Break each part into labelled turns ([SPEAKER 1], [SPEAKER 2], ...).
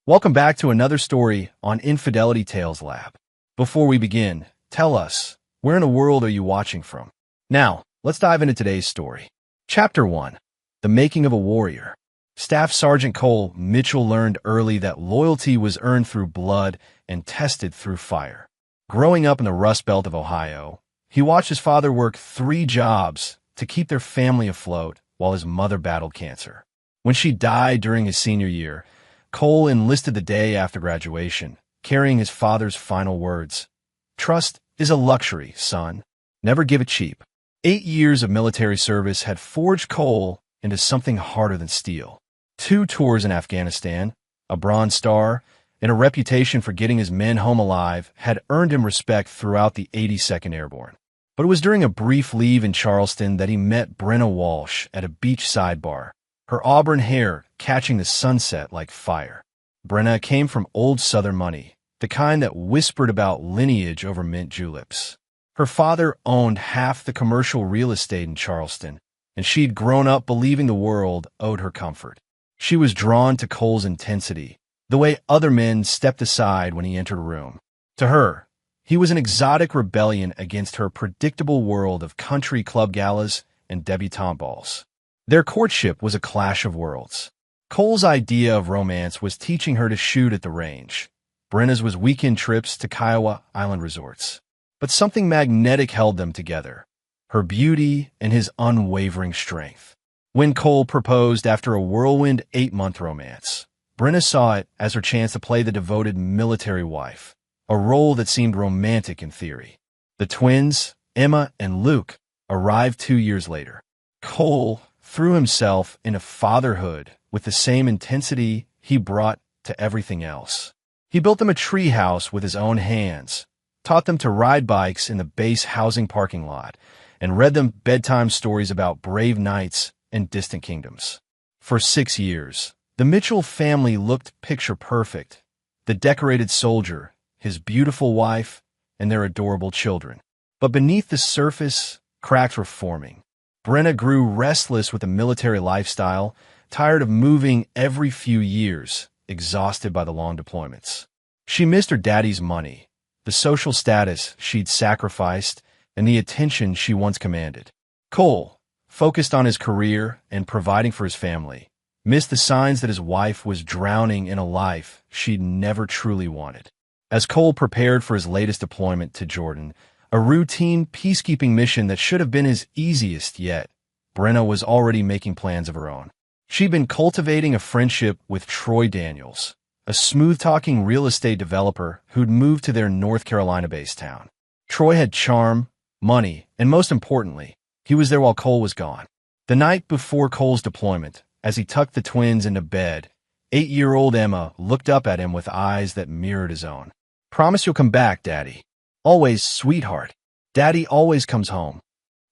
[SPEAKER 1] Welcome back to another story on Infidelity Tales Lab. Before we begin, tell us, where in the world are you watching from? Now, let's dive into today's story. Chapter 1. The Making of a Warrior. Staff Sergeant Cole Mitchell learned early that loyalty was earned through blood and tested through fire. Growing up in the Rust Belt of Ohio, he watched his father work 3 jobs to keep their family afloat while his mother battled cancer. When she died during his senior year, Cole enlisted the day after graduation, carrying his father's final words. "Trust is a luxury, son. Never give it cheap." 8 years of military service had forged Cole into something harder than steel. 2 tours in Afghanistan, a Bronze Star, and a reputation for getting his men home alive had earned him respect throughout the 82nd Airborne. But it was during a brief leave in Charleston that he met Brenna Walsh at a beachside bar, her auburn hair catching the sunset like fire. Brenna came from old Southern money, the kind that whispered about lineage over mint juleps. Her father owned half the commercial real estate in Charleston, and she'd grown up believing the world owed her comfort. She was drawn to Cole's intensity, the way other men stepped aside when he entered a room. To her, he was an exotic rebellion against her predictable world of country club galas and debutante balls. Their courtship was a clash of worlds. Cole's idea of romance was teaching her to shoot at the range. Brenna's was weekend trips to Kiowa Island resorts. But something magnetic held them together, her beauty and his unwavering strength. When Cole proposed after a whirlwind 8-month romance, Brenna saw it as her chance to play the devoted military wife, a role that seemed romantic in theory. The twins, Emma and Luke, arrived 2 years later. Cole threw himself into fatherhood with the same intensity he brought to everything else. He built them a treehouse with his own hands, taught them to ride bikes in the base housing parking lot, and read them bedtime stories about brave knights and distant kingdoms. For 6 years, the Mitchell family looked picture perfect. The decorated soldier, his beautiful wife, and their adorable children. But beneath the surface, cracks were forming. Brenna grew restless with the military lifestyle, tired of moving every few years, exhausted by the long deployments. She missed her daddy's money, the social status she'd sacrificed, and the attention she once commanded. Cole, focused on his career and providing for his family, missed the signs that his wife was drowning in a life she'd never truly wanted. As Cole prepared for his latest deployment to Jordan, a routine peacekeeping mission that should have been his easiest yet, Brenna was already making plans of her own. She'd been cultivating a friendship with Troy Daniels, a smooth-talking real estate developer who'd moved to their North Carolina-based town. Troy had charm, money, and most importantly, he was there while Cole was gone. The night before Cole's deployment, as he tucked the twins into bed, 8-year-old Emma looked up at him with eyes that mirrored his own. "Promise you'll come back, Daddy." "Always, sweetheart. Daddy always comes home."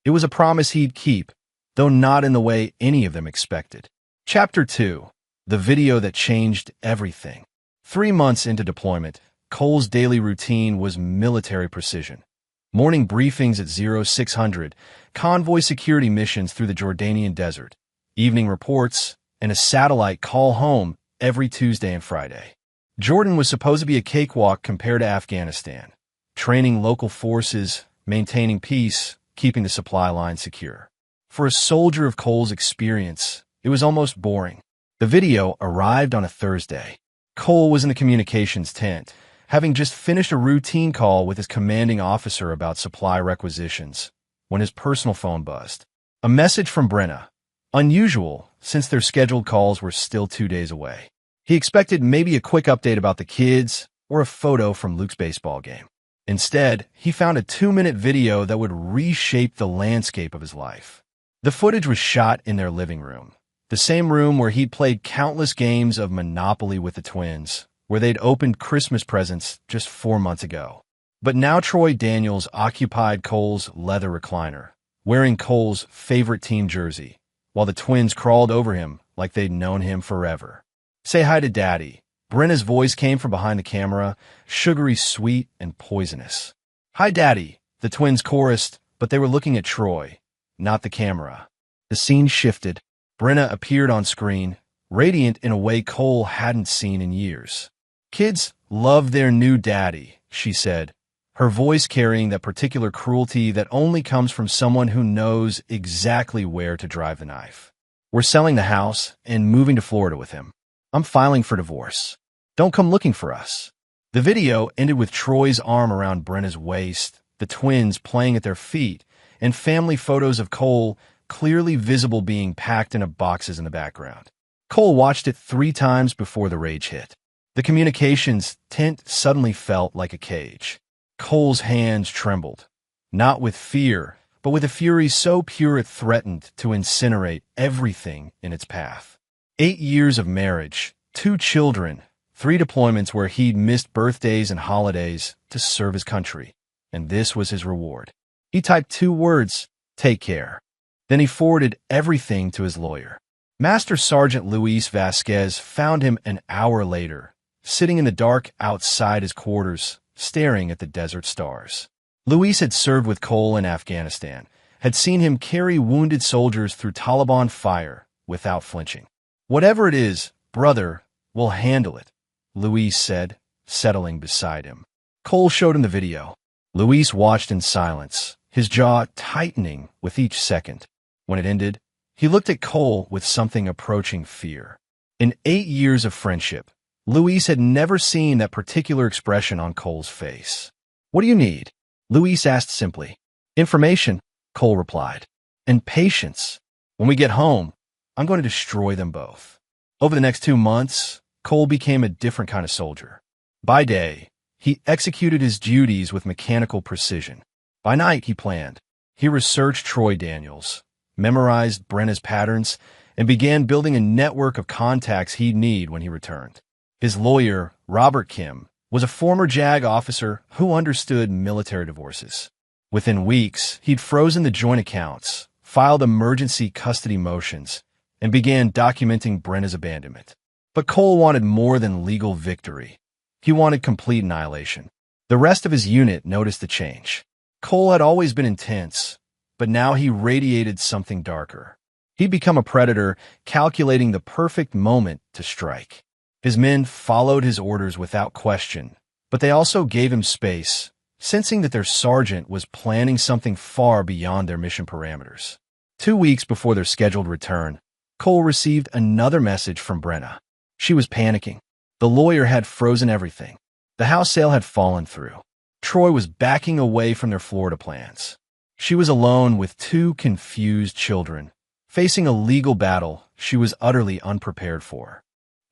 [SPEAKER 1] It was a promise he'd keep, though not in the way any of them expected. Chapter 2. The Video That Changed Everything. 3 months into deployment, Cole's daily routine was military precision. Morning briefings at 0600, convoy security missions through the Jordanian desert, evening reports, and a satellite call home every Tuesday and Friday. Jordan was supposed to be a cakewalk compared to Afghanistan, training local forces, maintaining peace, keeping the supply line secure. For a soldier of Cole's experience, it was almost boring. The video arrived on a Thursday. Cole was in the communications tent, having just finished a routine call with his commanding officer about supply requisitions, when his personal phone buzzed. A message from Brenna. Unusual, since their scheduled calls were still 2 days away. He expected maybe a quick update about the kids or a photo from Luke's baseball game. Instead, he found a 2-minute video that would reshape the landscape of his life. The footage was shot in their living room, the same room where he'd played countless games of Monopoly with the twins, where they'd opened Christmas presents just 4 months ago. But now Troy Daniels occupied Cole's leather recliner, wearing Cole's favorite team jersey, while the twins crawled over him like they'd known him forever. "Say hi to Daddy." Brenna's voice came from behind the camera, sugary sweet and poisonous. "Hi, Daddy," the twins chorused, but they were looking at Troy, not the camera. The scene shifted. Brenna appeared on screen, radiant in a way Cole hadn't seen in years. "Kids love their new daddy," she said, her voice carrying that particular cruelty that only comes from someone who knows exactly where to drive the knife. "We're selling the house and moving to Florida with him. I'm filing for divorce. Don't come looking for us." The video ended with Troy's arm around Brenna's waist, the twins playing at their feet, and family photos of Cole clearly visible being packed into boxes in the background. Cole watched it 3 times before the rage hit. The communications tent suddenly felt like a cage. Cole's hands trembled, not with fear, but with a fury so pure it threatened to incinerate everything in its path. 8 years of marriage, 2 children, 3 deployments where he'd missed birthdays and holidays to serve his country, and this was his reward. He typed 2 words, "Take care." Then he forwarded everything to his lawyer. Master Sergeant Luis Vasquez found him an hour later, sitting in the dark outside his quarters, staring at the desert stars. Luis had served with Cole in Afghanistan, had seen him carry wounded soldiers through Taliban fire without flinching. "Whatever it is, brother, we'll handle it," Luis said, settling beside him. Cole showed him the video. Luis watched in silence, his jaw tightening with each second. When it ended, he looked at Cole with something approaching fear. In 8 years of friendship, Luis had never seen that particular expression on Cole's face. "What do you need?" Luis asked simply. "Information," Cole replied. "And patience. When we get home, I'm going to destroy them both." Over the next 2 months, Cole became a different kind of soldier. By day, he executed his duties with mechanical precision. By night, he planned. He researched Troy Daniels, memorized Brenna's patterns, and began building a network of contacts he'd need when he returned. His lawyer, Robert Kim, was a former JAG officer who understood military divorces. Within weeks, he'd frozen the joint accounts, filed emergency custody motions, and began documenting Brenna's abandonment. But Cole wanted more than legal victory. He wanted complete annihilation. The rest of his unit noticed the change. Cole had always been intense, but now he radiated something darker. He'd become a predator, calculating the perfect moment to strike. His men followed his orders without question, but they also gave him space, sensing that their sergeant was planning something far beyond their mission parameters. 2 weeks before their scheduled return, Cole received another message from Brenna. She was panicking. The lawyer had frozen everything. The house sale had fallen through. Troy was backing away from their Florida plans. She was alone with 2 confused children, facing a legal battle she was utterly unprepared for.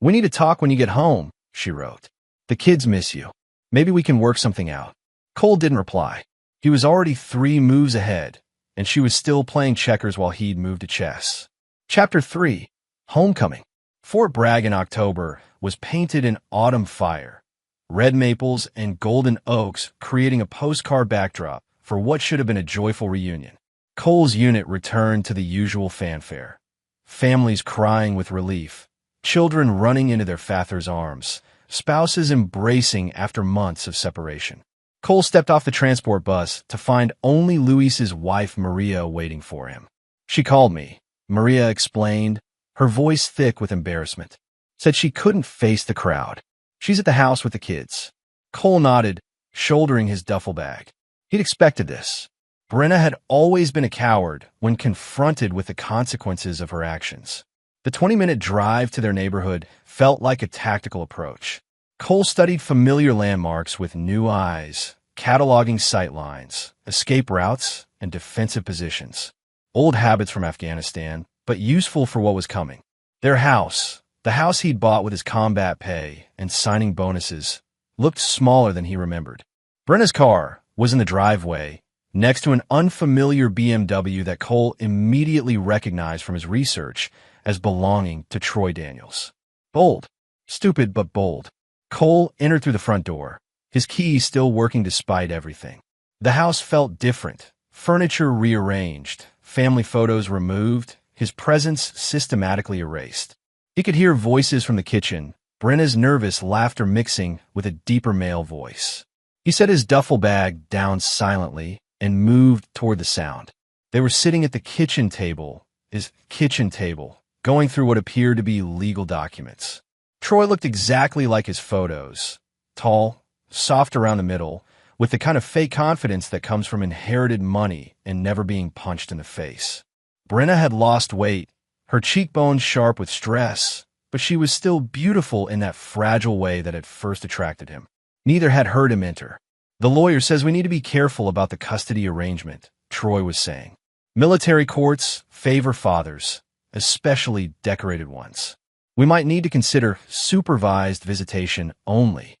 [SPEAKER 1] "We need to talk when you get home," she wrote. "The kids miss you. Maybe we can work something out." Cole didn't reply. He was already 3 moves ahead, and she was still playing checkers while he'd moved to chess. Chapter 3. Homecoming. Fort Bragg in October was painted in autumn fire, red maples and golden oaks creating a postcard backdrop for what should have been a joyful reunion. Cole's unit returned to the usual fanfare. Families crying with relief, children running into their father's arms, spouses embracing after months of separation. Cole stepped off the transport bus to find only Luis's wife Maria waiting for him. "She called me," Maria explained, her voice thick with embarrassment. "Said she couldn't face the crowd. She's at the house with the kids." Cole nodded, shouldering his duffel bag. He'd expected this. Brenna had always been a coward when confronted with the consequences of her actions. The 20-minute drive to their neighborhood felt like a tactical approach. Cole studied familiar landmarks with new eyes, cataloging sight lines, escape routes, and defensive positions. Old habits from Afghanistan, but useful for what was coming. Their house, the house he'd bought with his combat pay and signing bonuses, looked smaller than he remembered. Brenna's car was in the driveway, next to an unfamiliar BMW that Cole immediately recognized from his research as belonging to Troy Daniels. Bold. Stupid, but bold. Cole entered through the front door, his key still working despite everything. The house felt different, furniture rearranged, family photos removed, his presence systematically erased. He could hear voices from the kitchen, Brenna's nervous laughter mixing with a deeper male voice. He set his duffel bag down silently and moved toward the sound. They were sitting at the kitchen table, his kitchen table, going through what appeared to be legal documents. Troy looked exactly like his photos. Tall, soft around the middle, with the kind of fake confidence that comes from inherited money and never being punched in the face. Brenna had lost weight, her cheekbones sharp with stress, but she was still beautiful in that fragile way that had first attracted him. Neither had heard him enter. "The lawyer says we need to be careful about the custody arrangement," Troy was saying. "Military courts favor fathers, especially decorated ones. We might need to consider supervised visitation only."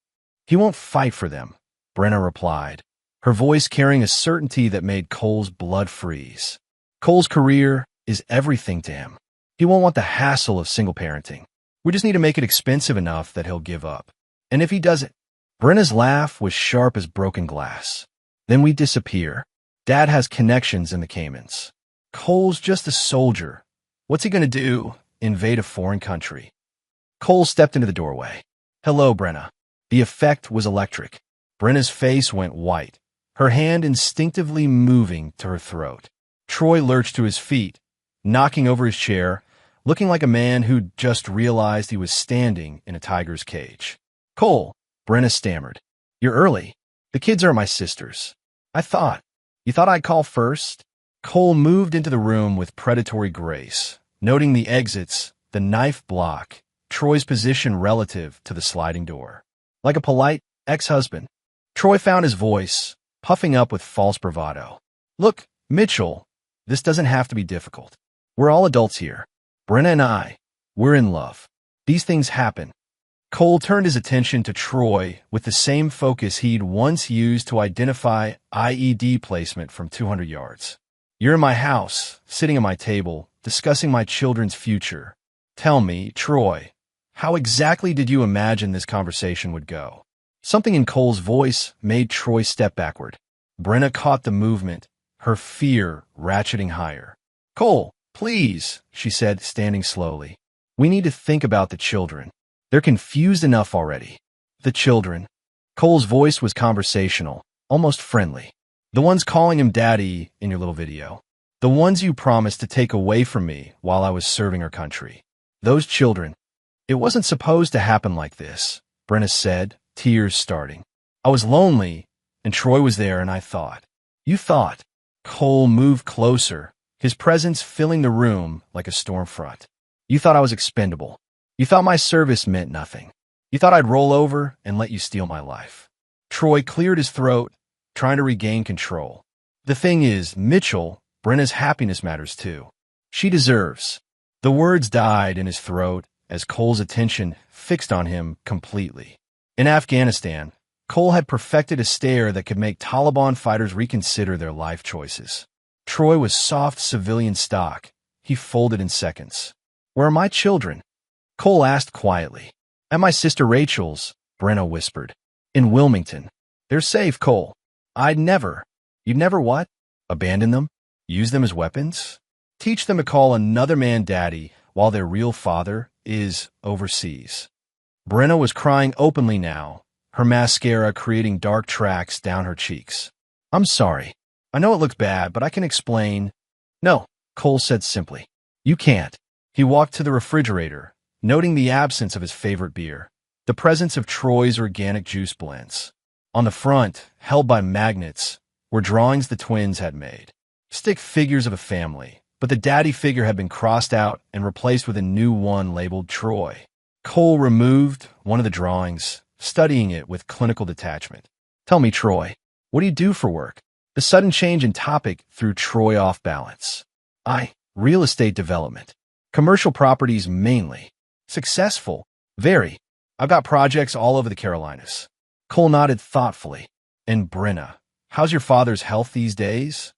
[SPEAKER 1] "He won't fight for them," Brenna replied, her voice carrying a certainty that made Cole's blood freeze. "Cole's career is everything to him. He won't want the hassle of single parenting. We just need to make it expensive enough that he'll give up. And if he doesn't—" Brenna's laugh was sharp as broken glass. "Then we disappear. Dad has connections in the Caymans. Cole's just a soldier. What's he gonna do? Invade a foreign country?" Cole stepped into the doorway. "Hello, Brenna." The effect was electric. Brenna's face went white, her hand instinctively moving to her throat. Troy lurched to his feet, knocking over his chair, looking like a man who'd just realized he was standing in a tiger's cage. "Cole," Brenna stammered. "You're early. The kids are at my sister's. You thought I'd call first?" Cole moved into the room with predatory grace, noting the exits, the knife block, Troy's position relative to the sliding door. Like a polite ex-husband, Troy found his voice, puffing up with false bravado. "Look, Mitchell, this doesn't have to be difficult. We're all adults here. Brenna and we're in love. These things happen." Cole turned his attention to Troy with the same focus he'd once used to identify IED placement from 200 yards. "You're in my house, sitting at my table, discussing my children's future. Tell me, Troy, how exactly did you imagine this conversation would go?" Something in Cole's voice made Troy step backward. Brenna caught the movement, her fear ratcheting higher. "Cole, please," she said, standing slowly. "We need to think about the children. They're confused enough already." "The children?" Cole's voice was conversational, almost friendly. "The ones calling him daddy in your little video. The ones you promised to take away from me while I was serving our country. Those children." "It wasn't supposed to happen like this," Brenna said, tears starting. "I was lonely, and Troy was there, and I thought." "You thought?" Cole moved closer, his presence filling the room like a storm front. "You thought I was expendable. You thought my service meant nothing. You thought I'd roll over and let you steal my life." Troy cleared his throat, trying to regain control. "The thing is, Mitchell, Brenna's happiness matters too. She deserves." The words died in his throat as Cole's attention fixed on him completely. In Afghanistan, Cole had perfected a stare that could make Taliban fighters reconsider their life choices. Troy was soft civilian stock. He folded in seconds. "Where are my children?" Cole asked quietly. "At my sister Rachel's," Brenna whispered. "In Wilmington. They're safe, Cole. I'd never—" "You'd never what? Abandon them? Use them as weapons? Teach them to call another man daddy while their real father is overseas?" Brenna was crying openly now, her mascara creating dark tracks down her cheeks. "I'm sorry. I know it looks bad, but I can explain." "No," Cole said simply. "You can't." He walked to the refrigerator, noting the absence of his favorite beer, the presence of Troy's organic juice blends. On the front, held by magnets, were drawings the twins had made. Stick figures of a family, but the daddy figure had been crossed out and replaced with a new one labeled Troy. Cole removed one of the drawings, studying it with clinical detachment. "Tell me, Troy, what do you do for work?" The sudden change in topic threw Troy off balance. Real estate development. Commercial properties mainly. Successful. Very. I've got projects all over the Carolinas." Cole nodded thoughtfully. "And Brenna, how's your father's health these days?"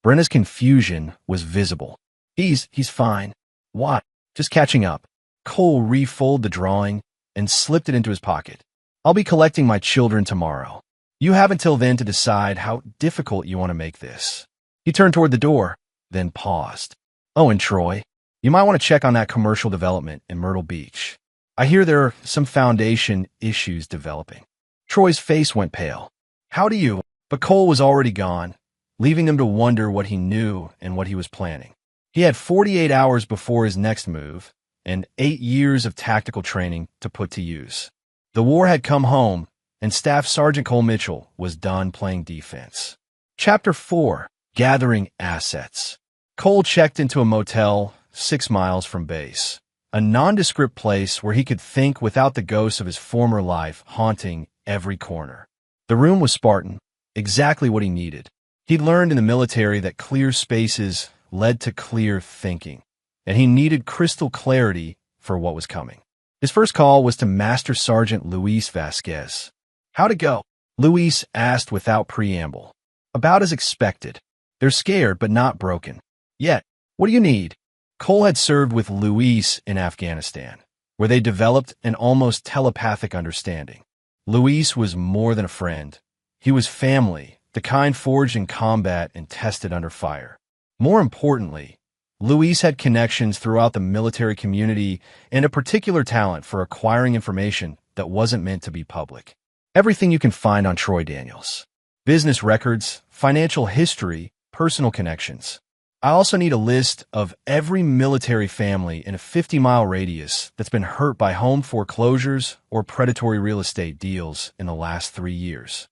[SPEAKER 1] Brenna's confusion was visible. He's fine." "What?" "Just catching up." Cole refolded the drawing and slipped it into his pocket. "I'll be collecting my children tomorrow. You have until then to decide how difficult you want to make this." He turned toward the door, then paused. "Oh, and Troy, you might want to check on that commercial development in Myrtle Beach. I hear there are some foundation issues developing." Troy's face went pale. "How do you—" But Cole was already gone, leaving them to wonder what he knew and what he was planning. He had 48 hours before his next move, and 8 years of tactical training to put to use. The war had come home, and Staff Sergeant Cole Mitchell was done playing defense. Chapter 4. Gathering Assets. Cole checked into a motel 6 miles from base, a nondescript place where he could think without the ghosts of his former life haunting every corner. The room was Spartan, exactly what he needed. He'd learned in the military that clear spaces led to clear thinking, and he needed crystal clarity for what was coming. His first call was to Master Sergeant Luis Vasquez. "How'd it go?" Luis asked without preamble. "About as expected. They're scared but not broken. Yet, what do you need?" Cole had served with Luis in Afghanistan, where they developed an almost telepathic understanding. Luis was more than a friend. He was family, the kind forged in combat and tested under fire. More importantly, Luis had connections throughout the military community and a particular talent for acquiring information that wasn't meant to be public. Everything you can find on Troy Daniels. Business records, financial history, personal connections. I also need a list of every military family in a 50-mile radius that's been hurt by home foreclosures or predatory real estate deals in the last 3 years.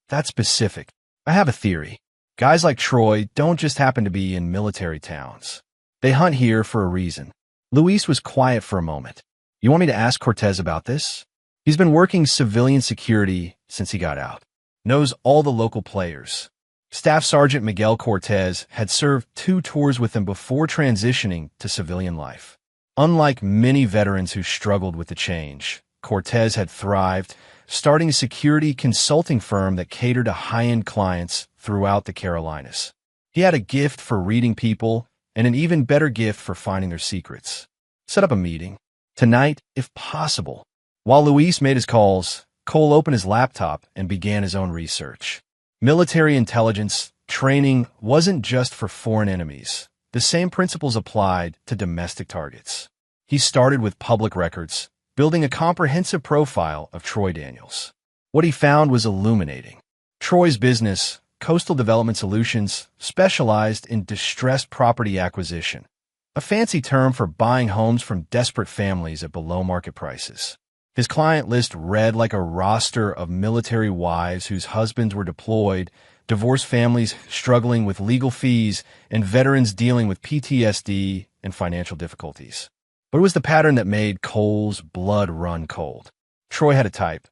[SPEAKER 1] That's specific. I have a theory. Guys like Troy don't just happen to be in military towns. They hunt here for a reason. Luis was quiet for a moment. "You want me to ask Cortez about this?" He's been working civilian security since he got out. Knows all the local players. Staff Sergeant Miguel Cortez had served 2 tours with him before transitioning to civilian life. Unlike many veterans who struggled with the change, Cortez had thrived, starting a security consulting firm that catered to high-end clients throughout the Carolinas. He had a gift for reading people and an even better gift for finding their secrets. Set up a meeting. Tonight, if possible. While Luis made his calls, Cole opened his laptop and began his own research. Military intelligence training wasn't just for foreign enemies. The same principles applied to domestic targets. He started with public records, building a comprehensive profile of Troy Daniels. What he found was illuminating. Troy's business, Coastal Development Solutions, specialized in distressed property acquisition, a fancy term for buying homes from desperate families at below-market prices. His client list read like a roster of military wives whose husbands were deployed, divorced families struggling with legal fees, and veterans dealing with PTSD and financial difficulties. But it was the pattern that made Cole's blood run cold. Troy had a type.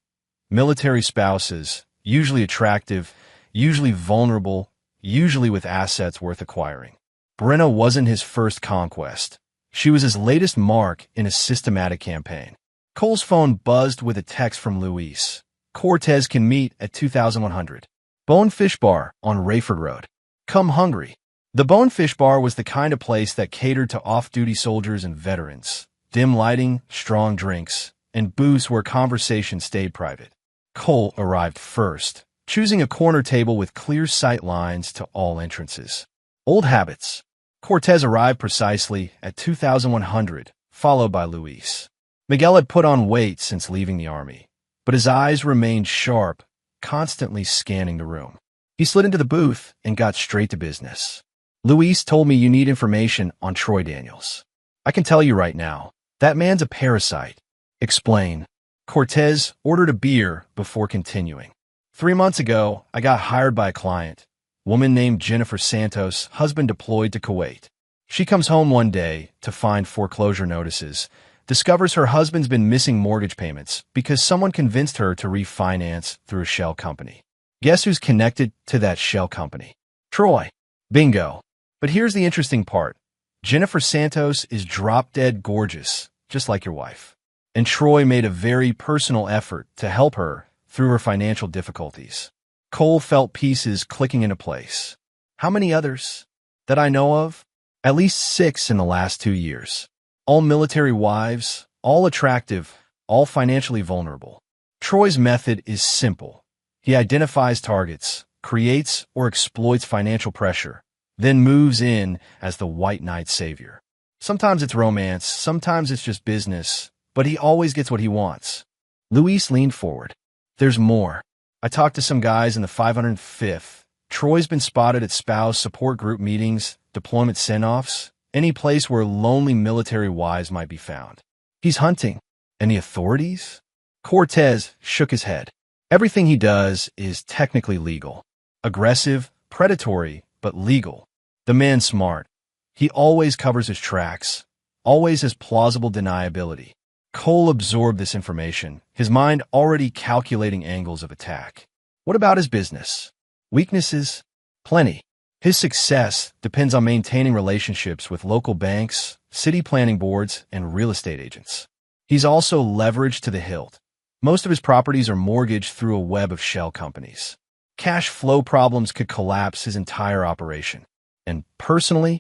[SPEAKER 1] Military spouses, usually attractive, usually vulnerable, usually with assets worth acquiring. Brenna wasn't his first conquest. She was his latest mark in a systematic campaign. Cole's phone buzzed with a text from Luis. "Cortez can meet at 2100. Bonefish Bar on Rayford Road. Come hungry." The Bonefish Bar was the kind of place that catered to off-duty soldiers and veterans. Dim lighting, strong drinks, and booths where conversation stayed private. Cole arrived first, choosing a corner table with clear sight lines to all entrances. Old habits. Cortez arrived precisely at 2100, followed by Luis. Miguel had put on weight since leaving the Army, but his eyes remained sharp, constantly scanning the room. He slid into the booth and got straight to business. "Luis told me you need information on Troy Daniels. I can tell you right now, that man's a parasite." "Explain." Cortez ordered a beer before continuing. 3 months ago, I got hired by a client, woman named Jennifer Santos, husband deployed to Kuwait. She comes home one day to find foreclosure notices, discovers her husband's been missing mortgage payments because someone convinced her to refinance through a shell company. Guess who's connected to that shell company? Troy. Bingo. But here's the interesting part. Jennifer Santos is drop-dead gorgeous, just like your wife. And Troy made a very personal effort to help her through her financial difficulties. Cole felt pieces clicking into place. How many others? That I know of? At least 6 in the last 2 years. All military wives, all attractive, all financially vulnerable. Troy's method is simple. He identifies targets, creates or exploits financial pressure, then moves in as the white knight savior. Sometimes it's romance, sometimes it's just business, but he always gets what he wants. Luis leaned forward. "There's more. I talked to some guys in the 505th. Troy's been spotted at spouse support group meetings, deployment send-offs, any place where lonely military wives might be found. He's hunting. And the authorities? Cortez shook his head. Everything he does is technically legal. Aggressive, predatory, but legal. The man's smart. He always covers his tracks, always has plausible deniability. Cole absorbed this information, his mind already calculating angles of attack. What about his business? Weaknesses? Plenty. His success depends on maintaining relationships with local banks, city planning boards, and real estate agents. He's also leveraged to the hilt. Most of his properties are mortgaged through a web of shell companies. Cash flow problems could collapse his entire operation. And personally,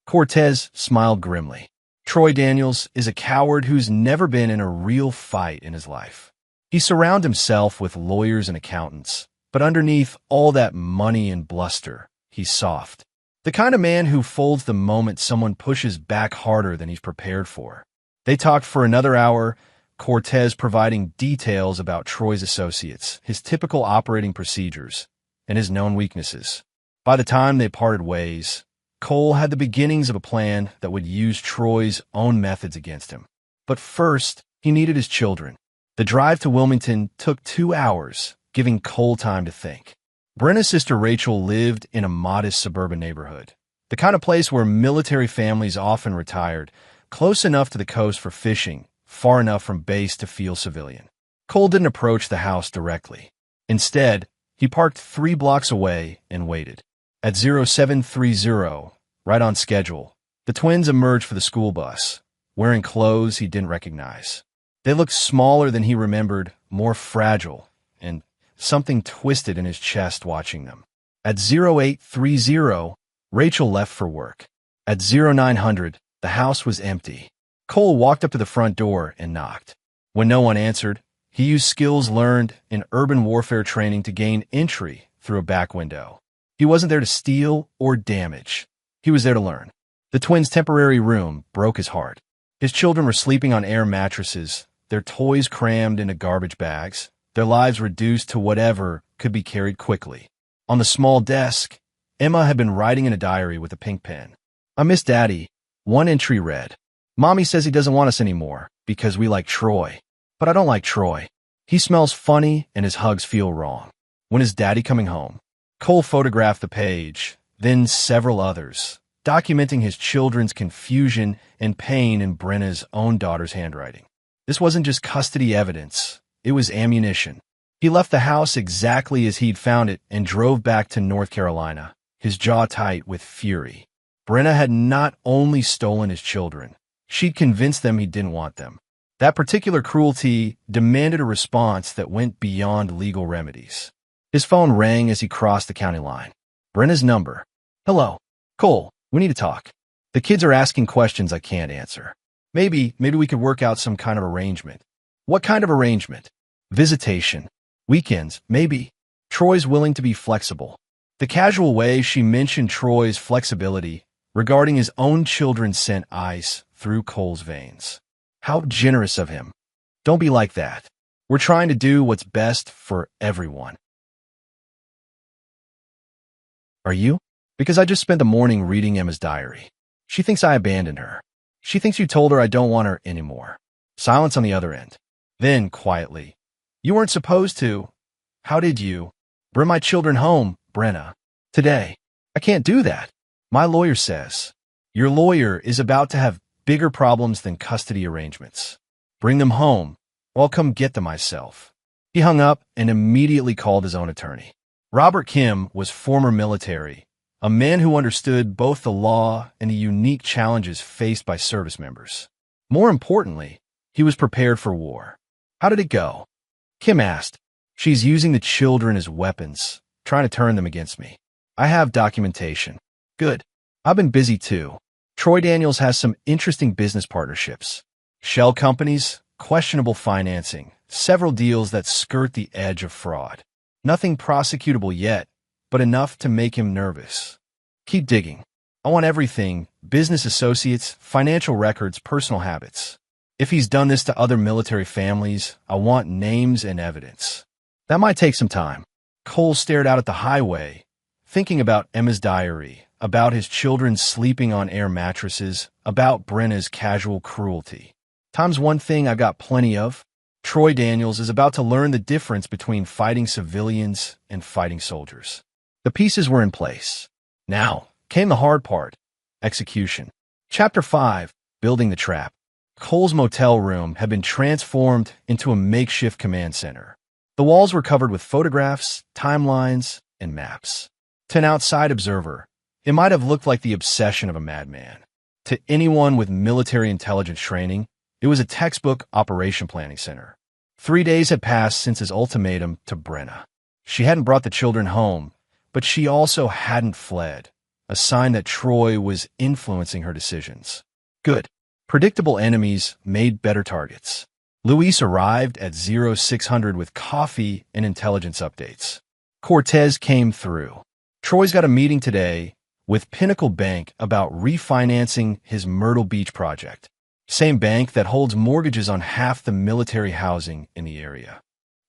[SPEAKER 1] Cortez smiled grimly. Troy Daniels is a coward who's never been in a real fight in his life. He surrounds himself with lawyers and accountants, but underneath all that money and bluster, he's soft. The kind of man who folds the moment someone pushes back harder than he's prepared for. They talked for another hour, Cortez providing details about Troy's associates, his typical operating procedures, and his known weaknesses. By the time they parted ways, Cole had the beginnings of a plan that would use Troy's own methods against him. But first, he needed his children. The drive to Wilmington took 2 hours, giving Cole time to think. Brenna's sister Rachel lived in a modest suburban neighborhood, the kind of place where military families often retired, close enough to the coast for fishing, far enough from base to feel civilian. Cole didn't approach the house directly. Instead, he parked 3 blocks away and waited. At 0730, right on schedule, the twins emerged for the school bus, wearing clothes he didn't recognize. They looked smaller than he remembered, more fragile, and something twisted in his chest watching them. At 0830, Rachel left for work. At 0900, the house was empty. Cole walked up to the front door and knocked. When no one answered, he used skills learned in urban warfare training to gain entry through a back window. He wasn't there to steal or damage. He was there to learn. The twins' temporary room broke his heart. His children were sleeping on air mattresses, their toys crammed into garbage bags, their lives reduced to whatever could be carried quickly. On the small desk, Emma had been writing in a diary with a pink pen. "I miss Daddy." One entry read, "Mommy says he doesn't want us anymore because we like Troy. But I don't like Troy. He smells funny and his hugs feel wrong. When is Daddy coming home?" Cole photographed the page, then several others, documenting his children's confusion and pain in Brenna's own daughter's handwriting. This wasn't just custody evidence, it was ammunition. He left the house exactly as he'd found it and drove back to North Carolina, his jaw tight with fury. Brenna had not only stolen his children, she'd convinced them he didn't want them. That particular cruelty demanded a response that went beyond legal remedies. His phone rang as he crossed the county line. Brenna's number. "Hello. Cole, we need to talk. The kids are asking questions I can't answer. Maybe we could work out some kind of arrangement." "What kind of arrangement?" "Visitation. Weekends, maybe." Troy's willing to be flexible. The casual way she mentioned Troy's flexibility regarding his own children sent ice through Cole's veins. How generous of him. Don't be like that. We're trying to do what's best for everyone. Are you? Because I just spent the morning reading Emma's diary. She thinks I abandoned her. She thinks you told her I don't want her anymore. Silence on the other end. Then, quietly, "You weren't supposed to. How did you? Bring my children home, Brenna. Today. I can't do that. My lawyer says." "Your lawyer is about to have bigger problems than custody arrangements. Bring them home, or I'll come get them myself." He hung up and immediately called his own attorney. Robert Kim was former military, a man who understood both the law and the unique challenges faced by service members. More importantly, he was prepared for war. "How did it go?" Kim asked. "She's using the children as weapons, trying to turn them against me. I have documentation." "Good. I've been busy too. Troy Daniels has some interesting business partnerships. Shell companies, questionable financing, several deals that skirt the edge of fraud. Nothing prosecutable yet, but enough to make him nervous. Keep digging. I want everything: business associates, financial records, personal habits. If he's done this to other military families, I want names and evidence." That might take some time. Cole stared out at the highway, thinking about Emma's diary, about his children sleeping on air mattresses, about Brenna's casual cruelty. Times one thing I've got plenty of. Troy Daniels is about to learn the difference between fighting civilians and fighting soldiers. The pieces were in place. Now came the hard part: execution. Chapter 5, Building the Trap. Cole's motel room had been transformed into a makeshift command center. The walls were covered with photographs, timelines, and maps. To an outside observer, it might have looked like the obsession of a madman. To anyone with military intelligence training, it was a textbook operation planning center. 3 days had passed since his ultimatum to Brenna. She hadn't brought the children home, but she also hadn't fled, a sign that Troy was influencing her decisions. Good. Predictable enemies made better targets. Luis arrived at 0600 with coffee and intelligence updates. Cortez came through. Troy's got a meeting today with Pinnacle Bank about refinancing his Myrtle Beach project. Same bank that holds mortgages on half the military housing in the area.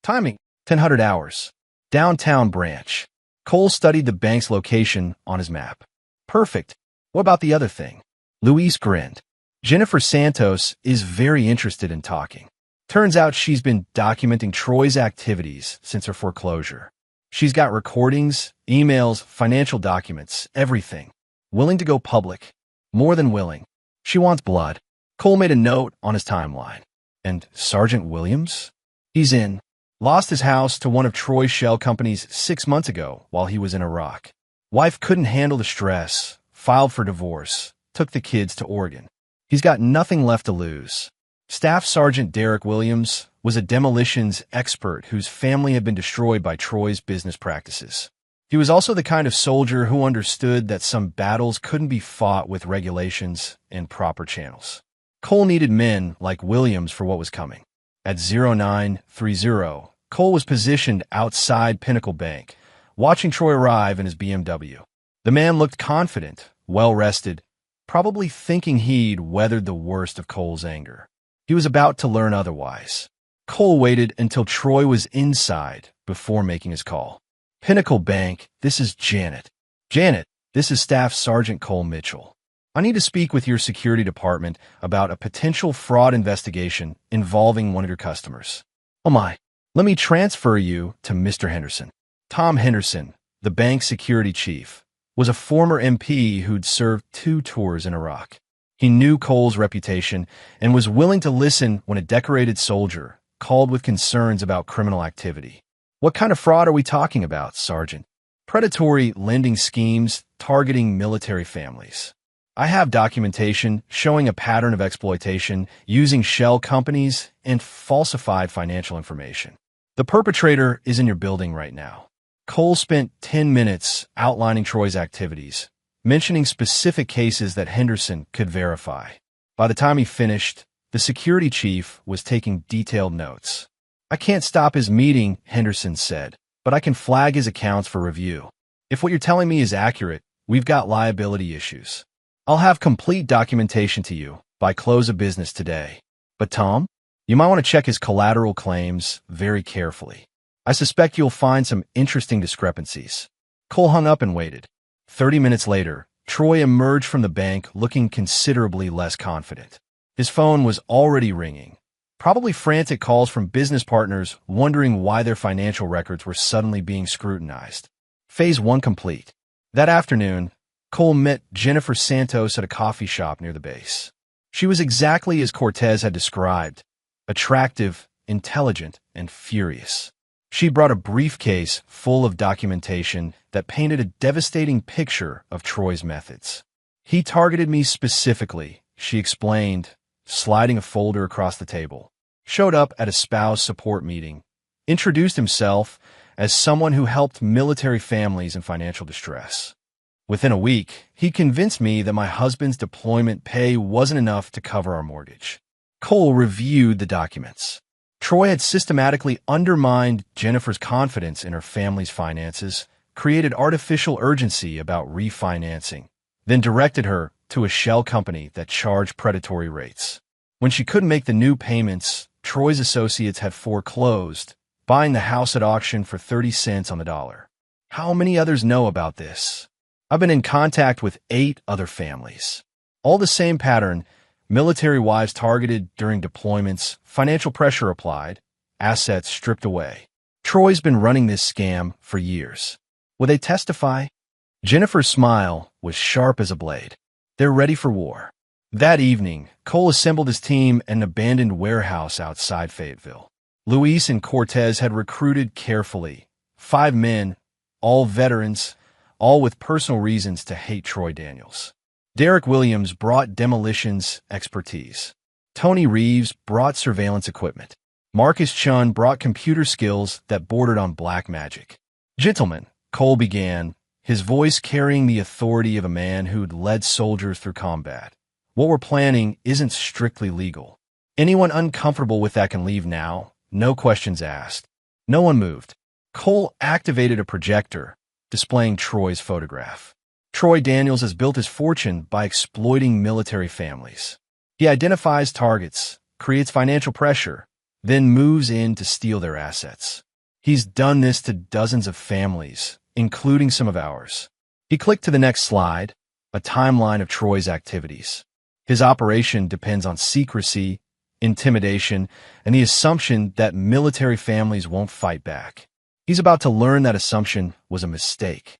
[SPEAKER 1] Timing, 1000 hours. Downtown branch. Cole studied the bank's location on his map. Perfect. What about the other thing? Luis grinned. Jennifer Santos is very interested in talking. Turns out she's been documenting Troy's activities since her foreclosure. She's got recordings, emails, financial documents, everything. Willing to go public. More than willing. She wants blood. Cole made a note on his timeline. And Sergeant Williams? He's in. Lost his house to one of Troy's shell companies 6 months ago while he was in Iraq. Wife couldn't handle the stress, filed for divorce, took the kids to Oregon. He's got nothing left to lose. Staff Sergeant Derek Williams was a demolitions expert whose family had been destroyed by Troy's business practices. He was also the kind of soldier who understood that some battles couldn't be fought with regulations and proper channels. Cole needed men like Williams for what was coming. At 0930, Cole was positioned outside Pinnacle Bank, watching Troy arrive in his BMW. The man looked confident, well-rested, probably thinking he'd weathered the worst of Cole's anger. He was about to learn otherwise. Cole waited until Troy was inside before making his call. Pinnacle Bank, this is Janet. Janet, this is Staff Sergeant Cole Mitchell. I need to speak with your security department about a potential fraud investigation involving one of your customers. Oh my, let me transfer you to Mr. Henderson. Tom Henderson, the bank's security chief, was a former MP who'd served 2 tours in Iraq. He knew Cole's reputation and was willing to listen when a decorated soldier called with concerns about criminal activity. What kind of fraud are we talking about, Sergeant? Predatory lending schemes targeting military families. I have documentation showing a pattern of exploitation using shell companies and falsified financial information. The perpetrator is in your building right now. Cole spent 10 minutes outlining Troy's activities, mentioning specific cases that Henderson could verify. By the time he finished, the security chief was taking detailed notes. I can't stop his meeting, Henderson said, but I can flag his accounts for review. If what you're telling me is accurate, we've got liability issues. I'll have complete documentation to you by close of business today. But Tom, you might want to check his collateral claims very carefully. I suspect you'll find some interesting discrepancies. Cole hung up and waited. 30 minutes later, Troy emerged from the bank looking considerably less confident. His phone was already ringing, probably frantic calls from business partners wondering why their financial records were suddenly being scrutinized. Phase 1 complete. That afternoon, Cole met Jennifer Santos at a coffee shop near the base. She was exactly as Cortez had described, attractive, intelligent, and furious. She brought a briefcase full of documentation that painted a devastating picture of Troy's methods. He targeted me specifically, she explained, sliding a folder across the table. Showed up at a spouse support meeting, introduced himself as someone who helped military families in financial distress. Within a week, he convinced me that my husband's deployment pay wasn't enough to cover our mortgage. Cole reviewed the documents. Troy had systematically undermined Jennifer's confidence in her family's finances, created artificial urgency about refinancing, then directed her to a shell company that charged predatory rates. When she couldn't make the new payments, Troy's associates had foreclosed, buying the house at auction for 30 cents on the dollar. How many others know about this? I've been in contact with 8 other families. All the same pattern: military wives targeted during deployments, financial pressure applied, assets stripped away. Troy's been running this scam for years. Will they testify? Jennifer's smile was sharp as a blade. They're ready for war. That evening, Cole assembled his team at an abandoned warehouse outside Fayetteville. Luis and Cortez had recruited carefully. 5 men, all veterans, all with personal reasons to hate Troy Daniels. Derek Williams brought demolitions expertise. Tony Reeves brought surveillance equipment. Marcus Chun brought computer skills that bordered on black magic. "Gentlemen," Cole began, his voice carrying the authority of a man who'd led soldiers through combat. "What we're planning isn't strictly legal. Anyone uncomfortable with that can leave now, no questions asked." No one moved. Cole activated a projector, displaying Troy's photograph. Troy Daniels has built his fortune by exploiting military families. He identifies targets, creates financial pressure, then moves in to steal their assets. He's done this to dozens of families, including some of ours. He clicked to the next slide, a timeline of Troy's activities. His operation depends on secrecy, intimidation, and the assumption that military families won't fight back. He's about to learn that assumption was a mistake.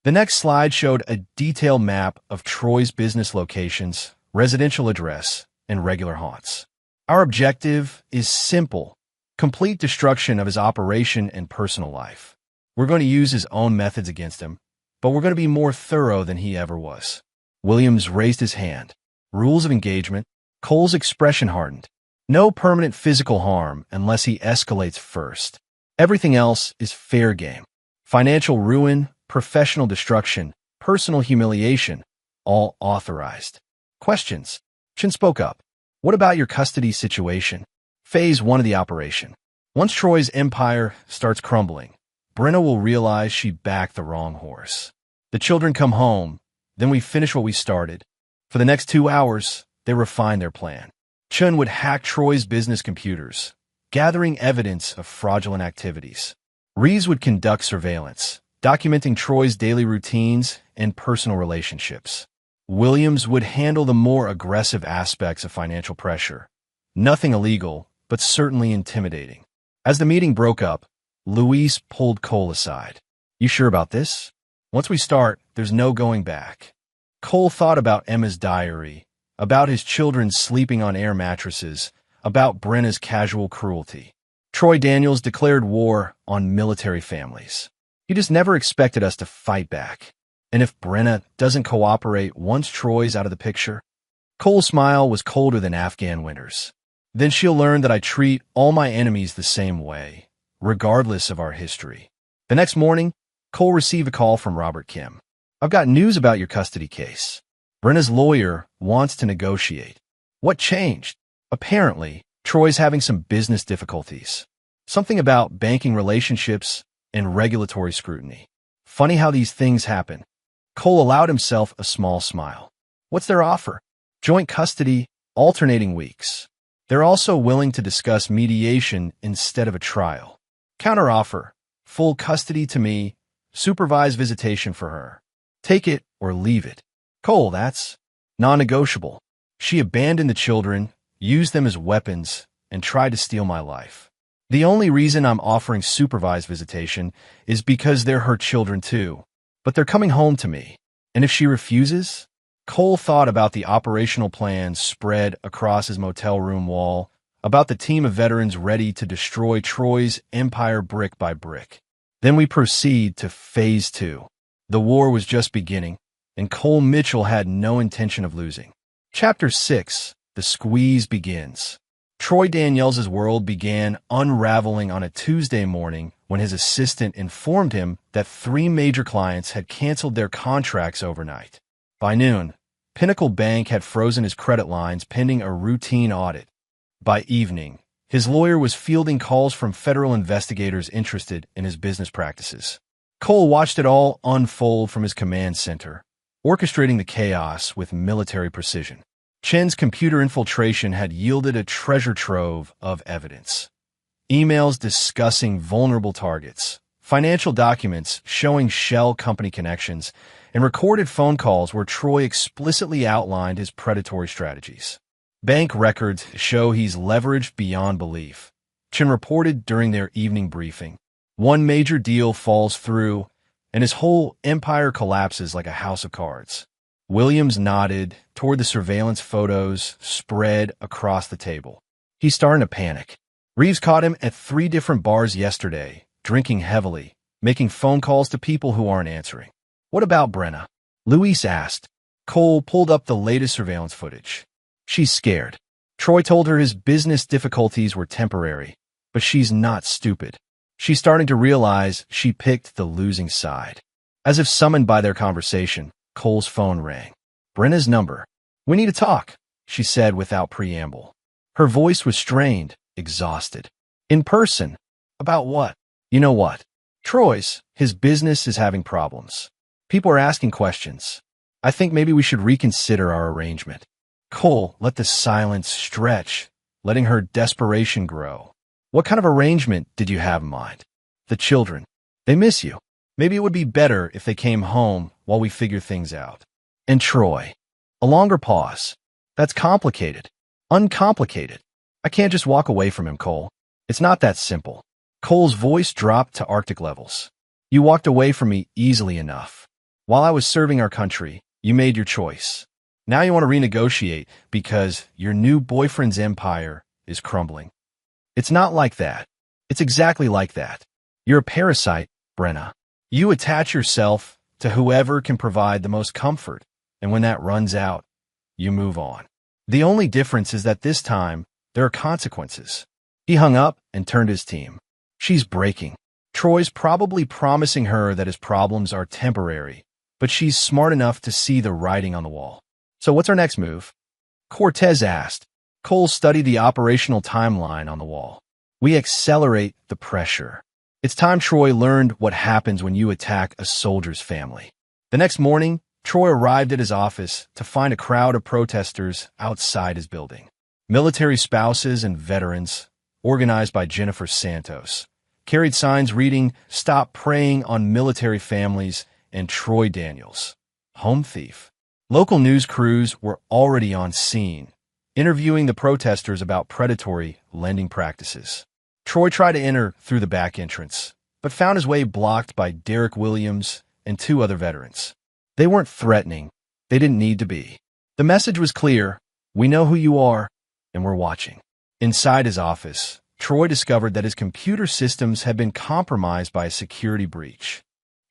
[SPEAKER 1] The next slide showed a detailed map of Troy's business locations, residential address, and regular haunts. Our objective is simple: complete destruction of his operation and personal life. We're going to use his own methods against him, but we're going to be more thorough than he ever was. Williams raised his hand. Rules of engagement. Cole's expression hardened. No permanent physical harm unless he escalates first. Everything else is fair game. Financial ruin, professional destruction, personal humiliation, all authorized. Questions? Chin spoke up. "What about your custody situation?" Phase 1 of the operation. Once Troy's empire starts crumbling, Brenna will realize she backed the wrong horse. The children come home, then we finish what we started. For the next 2 hours, they refine their plan. Chun would hack Troy's business computers, gathering evidence of fraudulent activities. Reeves would conduct surveillance, documenting Troy's daily routines and personal relationships. Williams would handle the more aggressive aspects of financial pressure. Nothing illegal, but certainly intimidating. As the meeting broke up, Luis pulled Cole aside. "You sure about this? Once we start, there's no going back." Cole thought about Emma's diary, about his children sleeping on air mattresses, about Brenna's casual cruelty. Troy Daniels declared war on military families. He just never expected us to fight back. And if Brenna doesn't cooperate once Troy's out of the picture? Cole's smile was colder than Afghan winters. "Then she'll learn that I treat all my enemies the same way, regardless of our history." The next morning, Cole received a call from Robert Kim. "I've got news about your custody case. Brenna's lawyer wants to negotiate." What changed? Apparently, Troy's having some business difficulties. Something about banking relationships and regulatory scrutiny. Funny how these things happen. Cole allowed himself a small smile. "What's their offer?" "Joint custody, alternating weeks. They're also willing to discuss mediation instead of a trial." "Counteroffer, full custody to me, supervised visitation for her. Take it or leave it." "Cole, that's non-negotiable. She abandoned the children, used them as weapons, and tried to steal my life. The only reason I'm offering supervised visitation is because they're her children too. But they're coming home to me. And if she refuses?" Cole thought about the operational plans spread across his motel room wall, about the team of veterans ready to destroy Troy's empire brick by brick. Then we proceed to Phase 2. The war was just beginning, and Cole Mitchell had no intention of losing. Chapter 6. The Squeeze begins. Troy Daniels' world began unraveling on a Tuesday morning when his assistant informed him that 3 major clients had canceled their contracts overnight. By noon, Pinnacle Bank had frozen his credit lines pending a routine audit. By evening, his lawyer was fielding calls from federal investigators interested in his business practices. Cole watched it all unfold from his command center, orchestrating the chaos with military precision. Chen's computer infiltration had yielded a treasure trove of evidence. Emails discussing vulnerable targets, financial documents showing shell company connections, and recorded phone calls where Troy explicitly outlined his predatory strategies. Bank records show he's leveraged beyond belief. Chin reported during their evening briefing. One major deal falls through, and his whole empire collapses like a house of cards. Williams nodded toward the surveillance photos spread across the table. He's starting to panic. Reeves caught him at 3 different bars yesterday, drinking heavily, making phone calls to people who aren't answering. What about Brenna? Luis asked. Cole pulled up the latest surveillance footage. She's scared. Troy told her his business difficulties were temporary, but she's not stupid. She's starting to realize she picked the losing side. As if summoned by their conversation, Cole's phone rang. Brenna's number. We need to talk, she said without preamble. Her voice was strained, exhausted. In person. About what? You know what? Troy's. His business is having problems. People are asking questions. I think maybe we should reconsider our arrangement. Cole let the silence stretch, letting her desperation grow. What kind of arrangement did you have in mind? The children. They miss you. Maybe it would be better if they came home while we figure things out. And Troy. A longer pause. That's complicated. Uncomplicated. I can't just walk away from him, Cole. It's not that simple. Cole's voice dropped to Arctic levels. You walked away from me easily enough. While I was serving our country, you made your choice. Now you want to renegotiate because your new boyfriend's empire is crumbling. It's not like that. It's exactly like that. You're a parasite, Brenna. You attach yourself to whoever can provide the most comfort, and when that runs out, you move on. The only difference is that this time, there are consequences. He hung up and turned his team. She's breaking. Troy's probably promising her that his problems are temporary, but she's smart enough to see the writing on the wall. So what's our next move? Cortez asked. Cole studied the operational timeline on the wall. We accelerate the pressure. It's time Troy learned what happens when you attack a soldier's family. The next morning, Troy arrived at his office to find a crowd of protesters outside his building. Military spouses and veterans, organized by Jennifer Santos, carried signs reading, "Stop preying on military families," and "Troy Daniels, home thief." Local news crews were already on scene, interviewing the protesters about predatory lending practices. Troy tried to enter through the back entrance, but found his way blocked by Derek Williams and 2 other veterans. They weren't threatening. They didn't need to be. The message was clear. We know who you are, and we're watching. Inside his office, Troy discovered that his computer systems had been compromised by a security breach.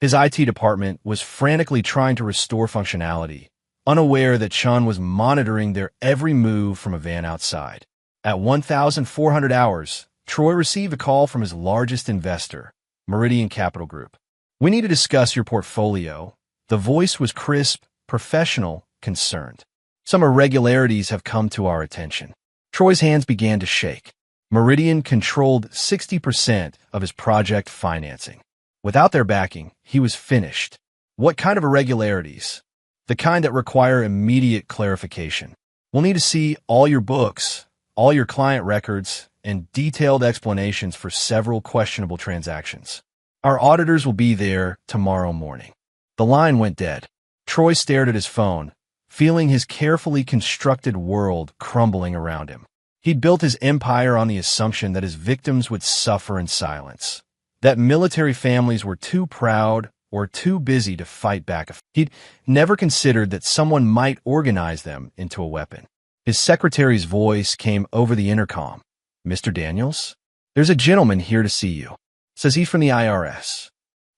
[SPEAKER 1] His IT department was frantically trying to restore functionality, unaware that Chun was monitoring their every move from a van outside. At 1,400 hours, Troy received a call from his largest investor, Meridian Capital Group. We need to discuss your portfolio. The voice was crisp, professional, concerned. Some irregularities have come to our attention. Troy's hands began to shake. Meridian controlled 60% of his project financing. Without their backing, he was finished. What kind of irregularities? The kind that require immediate clarification. We'll need to see all your books, all your client records, and detailed explanations for several questionable transactions. Our auditors will be there tomorrow morning. The line went dead. Troy stared at his phone, feeling his carefully constructed world crumbling around him. He'd built his empire on the assumption that his victims would suffer in silence, that military families were too proud or too busy to fight back. He'd never considered that someone might organize them into a weapon. His secretary's voice came over the intercom. "Mr. Daniels? There's a gentleman here to see you. Says he's from the IRS."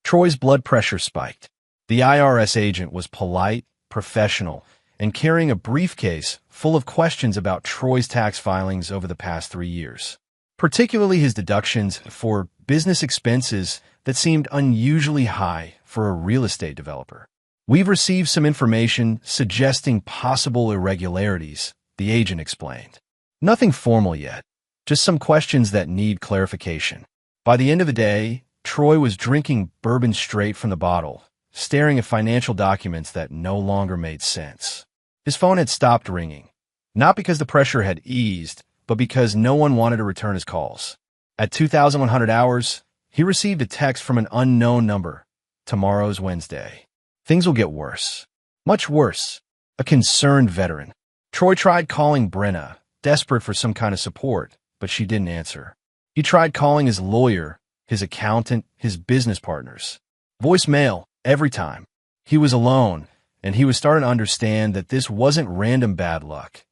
[SPEAKER 1] Troy's blood pressure spiked. The IRS agent was polite, professional, and carrying a briefcase full of questions about Troy's tax filings over the past 3 years, particularly his deductions for business expenses that seemed unusually high for a real estate developer. "We've received some information suggesting possible irregularities," the agent explained. "Nothing formal yet, just some questions that need clarification." By the end of the day, Troy was drinking bourbon straight from the bottle, staring at financial documents that no longer made sense. His phone had stopped ringing, not because the pressure had eased, but because no one wanted to return his calls. At 2,100 hours, He received a text from an unknown number. Tomorrow's Wednesday. Things will get worse. Much worse. A concerned veteran. Troy tried calling Brenna, desperate for some kind of support, but she didn't answer. He tried calling his lawyer, his accountant, his business partners. Voicemail, every time. He was alone, and he was starting to understand that this wasn't random bad luck.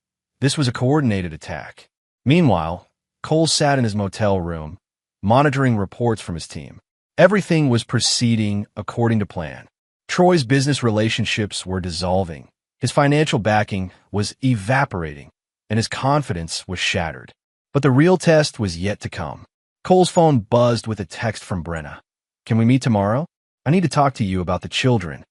[SPEAKER 1] This was a coordinated attack. Meanwhile, Cole sat in his motel room, monitoring reports from his team. Everything was proceeding according to plan. Troy's business relationships were dissolving. His financial backing was evaporating, and his confidence was shattered. But the real test was yet to come. Cole's phone buzzed with a text from Brenna. "Can we meet tomorrow? I need to talk to you about the children."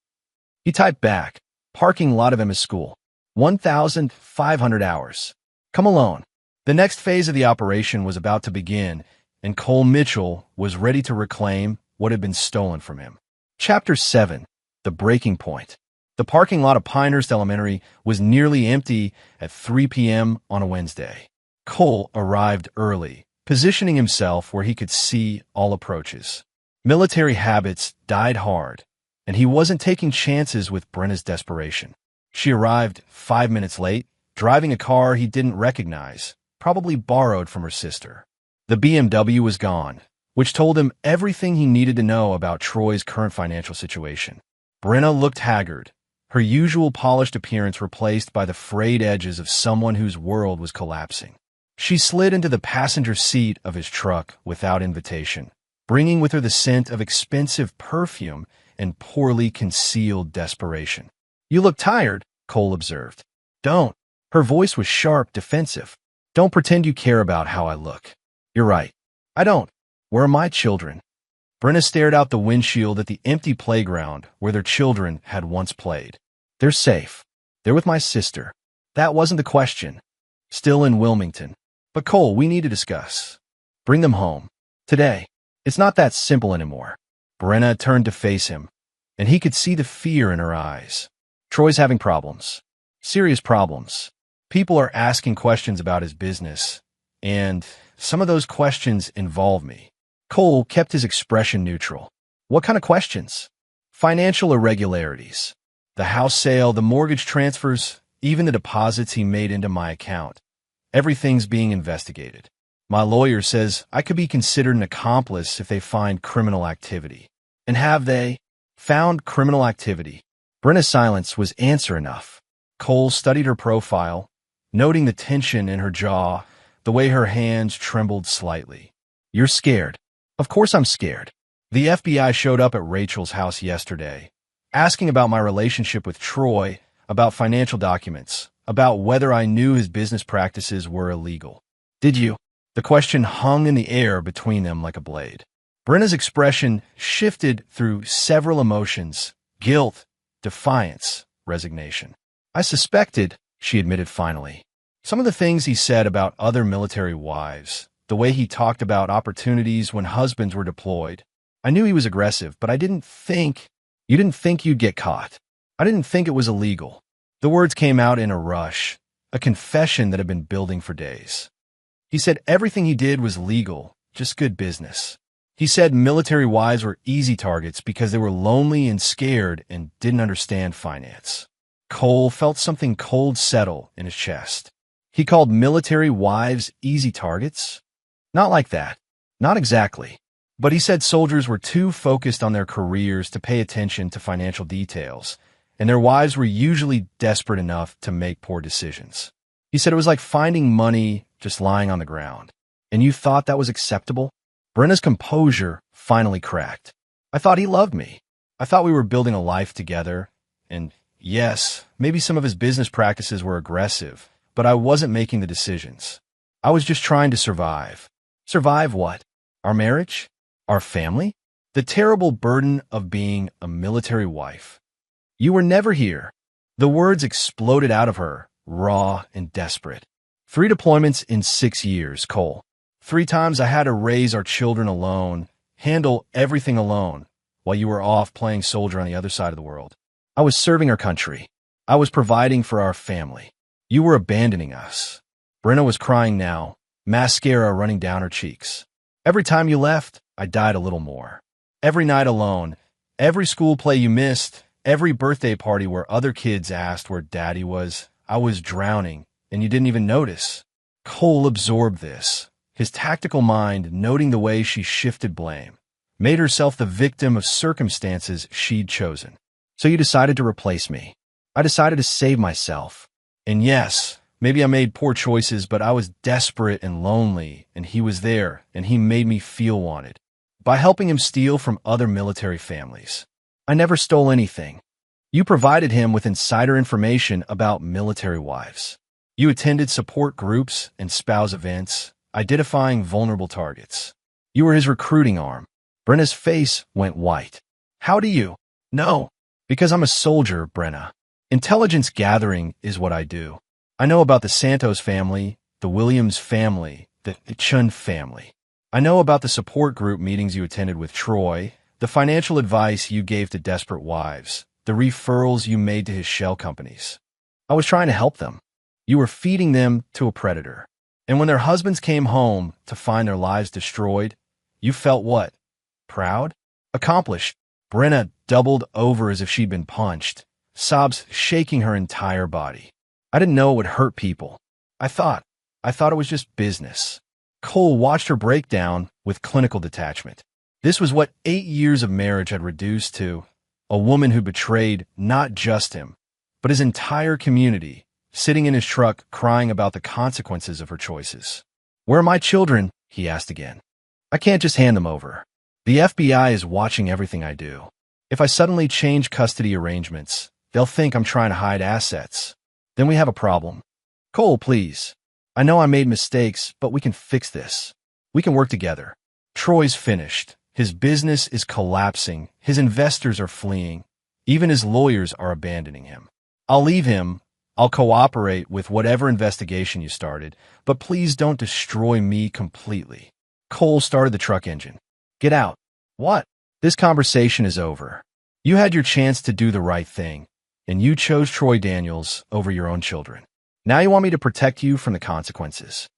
[SPEAKER 1] He typed back, "Parking lot of Emma's school. 1,500 hours. Come alone." The next phase of the operation was about to begin, and Cole Mitchell was ready to reclaim what had been stolen from him. Chapter 7. The Breaking Point. The parking lot of Pinehurst Elementary was nearly empty at 3 p.m. on a Wednesday. Cole arrived early, positioning himself where he could see all approaches. Military habits died hard, and he wasn't taking chances with Brenna's desperation. She arrived 5 minutes late, driving a car he didn't recognize, probably borrowed from her sister. The BMW was gone, which told him everything he needed to know about Troy's current financial situation. Brenna looked haggard, her usual polished appearance replaced by the frayed edges of someone whose world was collapsing. She slid into the passenger seat of his truck without invitation, bringing with her the scent of expensive perfume and poorly concealed desperation. "You look tired," Cole observed. "Don't." Her voice was sharp, defensive. "Don't pretend you care about how I look." "You're right. I don't. Where are my children?" Brenna stared out the windshield at the empty playground where their children had once played. "They're safe. They're with my sister." That wasn't the question. "Still in Wilmington." "But Cole, we need to discuss." "Bring them home. Today." "It's not that simple anymore." Brenna turned to face him, and he could see the fear in her eyes. "Troy's having problems. Serious problems. People are asking questions about his business, and some of those questions involve me." Cole kept his expression neutral. "What kind of questions?" "Financial irregularities. The house sale, the mortgage transfers, even the deposits he made into my account. Everything's being investigated. My lawyer says I could be considered an accomplice if they find criminal activity." "And have they found criminal activity?" Brenna's silence was answer enough. Cole studied her profile, noting the tension in her jaw, the way her hands trembled slightly. "You're scared." "Of course I'm scared. The FBI showed up at Rachel's house yesterday, asking about my relationship with Troy, about financial documents, about whether I knew his business practices were illegal." "Did you?" The question hung in the air between them like a blade. Brenna's expression shifted through several emotions: guilt, defiance, resignation. "I suspected," she admitted finally. "Some of the things he said about other military wives, the way he talked about opportunities when husbands were deployed. I knew he was aggressive, but I didn't think—" "You didn't think you'd get caught." "I didn't think it was illegal." The words came out in a rush, a confession that had been building for days. He said everything he did was legal, just good business. He said military wives were easy targets because they were lonely and scared and didn't understand finance. Cole felt something cold settle in his chest. He called military wives easy targets? Not like that. Not exactly. But he said soldiers were too focused on their careers to pay attention to financial details, and their wives were usually desperate enough to make poor decisions. He said it was like finding money just lying on the ground. "And you thought that was acceptable?" Brenna's composure finally cracked. "I thought he loved me. I thought we were building a life together, and yes, maybe some of his business practices were aggressive, but I wasn't making the decisions. I was just trying to survive." "Survive what? Our marriage? Our family? The terrible burden of being a military wife." "You were never here." The words exploded out of her, raw and desperate. 3 deployments in 6 years, Cole. 3 times I had to raise our children alone, handle everything alone, while you were off playing soldier on the other side of the world. I was serving our country. I was providing for our family. You were abandoning us." Brenna was crying now, mascara running down her cheeks. Every time you left, I died a little more. Every night alone, every school play you missed, every birthday party where other kids asked where Daddy was, I was drowning, and you didn't even notice. Cole absorbed this, his tactical mind noting the way she shifted blame, made herself the victim of circumstances she'd chosen. So you decided to replace me. I decided to save myself. And yes, maybe I made poor choices, but I was desperate and lonely, and he was there, and he made me feel wanted. By helping him steal from other military families. I never stole anything. You provided him with insider information about military wives. You attended support groups and spouse events, identifying vulnerable targets. You were his recruiting arm. Brenna's face went white. How do you? No. Because I'm a soldier, Brenna. Intelligence gathering is what I do. I know about the Santos family, the Williams family, the Chun family. I know about the support group meetings you attended with Troy, the financial advice you gave to desperate wives, the referrals you made to his shell companies. I was trying to help them. You were feeding them to a predator. And when their husbands came home to find their lives destroyed, you felt what? Proud? Accomplished. Brenna doubled over as if she'd been punched, sobs shaking her entire body. I didn't know it would hurt people. I thought it was just business. Cole watched her break down with clinical detachment. This was what 8 years of marriage had reduced to. A woman who betrayed not just him, but his entire community, sitting in his truck crying about the consequences of her choices. Where are my children? He asked again. I can't just hand them over. The FBI is watching everything I do. If I suddenly change custody arrangements, they'll think I'm trying to hide assets. Then we have a problem. Cole, please. I know I made mistakes, but we can fix this. We can work together. Troy's finished. His business is collapsing. His investors are fleeing. Even his lawyers are abandoning him. I'll leave him. I'll cooperate with whatever investigation you started, but please don't destroy me completely. Cole started the truck engine. Get out. What? This conversation is over. You had your chance to do the right thing, and you chose Troy Daniels over your own children. Now you want me to protect you from the consequences.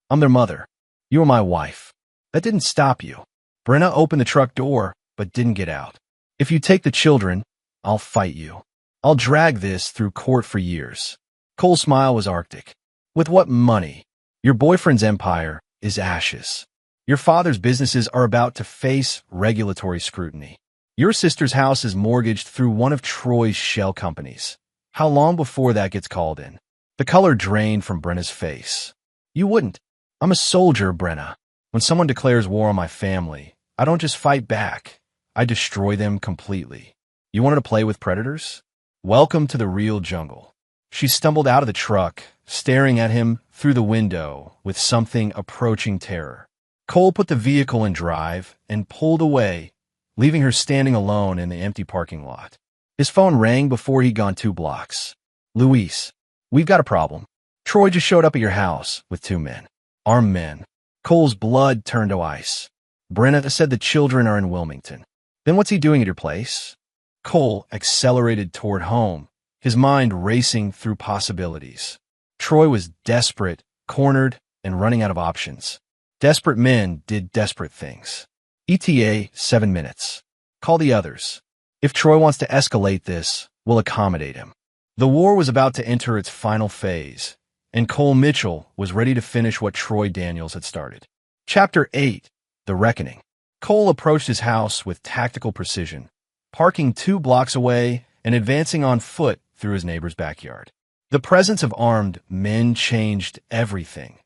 [SPEAKER 1] I'm their mother. You are my wife. That didn't stop you. Brenna opened the truck door, but didn't get out. If you take the children, I'll fight you. I'll drag this through court for years. Cole's smile was arctic. With what money? Your boyfriend's empire is ashes. Your father's businesses are about to face regulatory scrutiny. Your sister's house is mortgaged through one of Troy's shell companies. How long before that gets called in? The color drained from Brenna's face. You wouldn't. I'm a soldier, Brenna. When someone declares war on my family, I don't just fight back. I destroy them completely. You wanted to play with predators? Welcome to the real jungle. She stumbled out of the truck, staring at him through the window with something approaching terror. Cole put the vehicle in drive and pulled away, leaving her standing alone in the empty parking lot. His phone rang before he'd gone 2 blocks. Luis, we've got a problem. Troy just showed up at your house with 2 men. Armed men. Cole's blood turned to ice. Brenna said the children are in Wilmington. Then what's he doing at your place? Cole accelerated toward home, his mind racing through possibilities. Troy was desperate, cornered, and running out of options. Desperate men did desperate things. ETA 7 minutes. Call the others. If Troy wants to escalate this, we'll accommodate him. The war was about to enter its final phase, and Cole Mitchell was ready to finish what Troy Daniels had started. Chapter 8. The Reckoning. Cole approached his house with tactical precision, parking 2 blocks away and advancing on foot through his neighbor's backyard. The presence of armed men changed everything.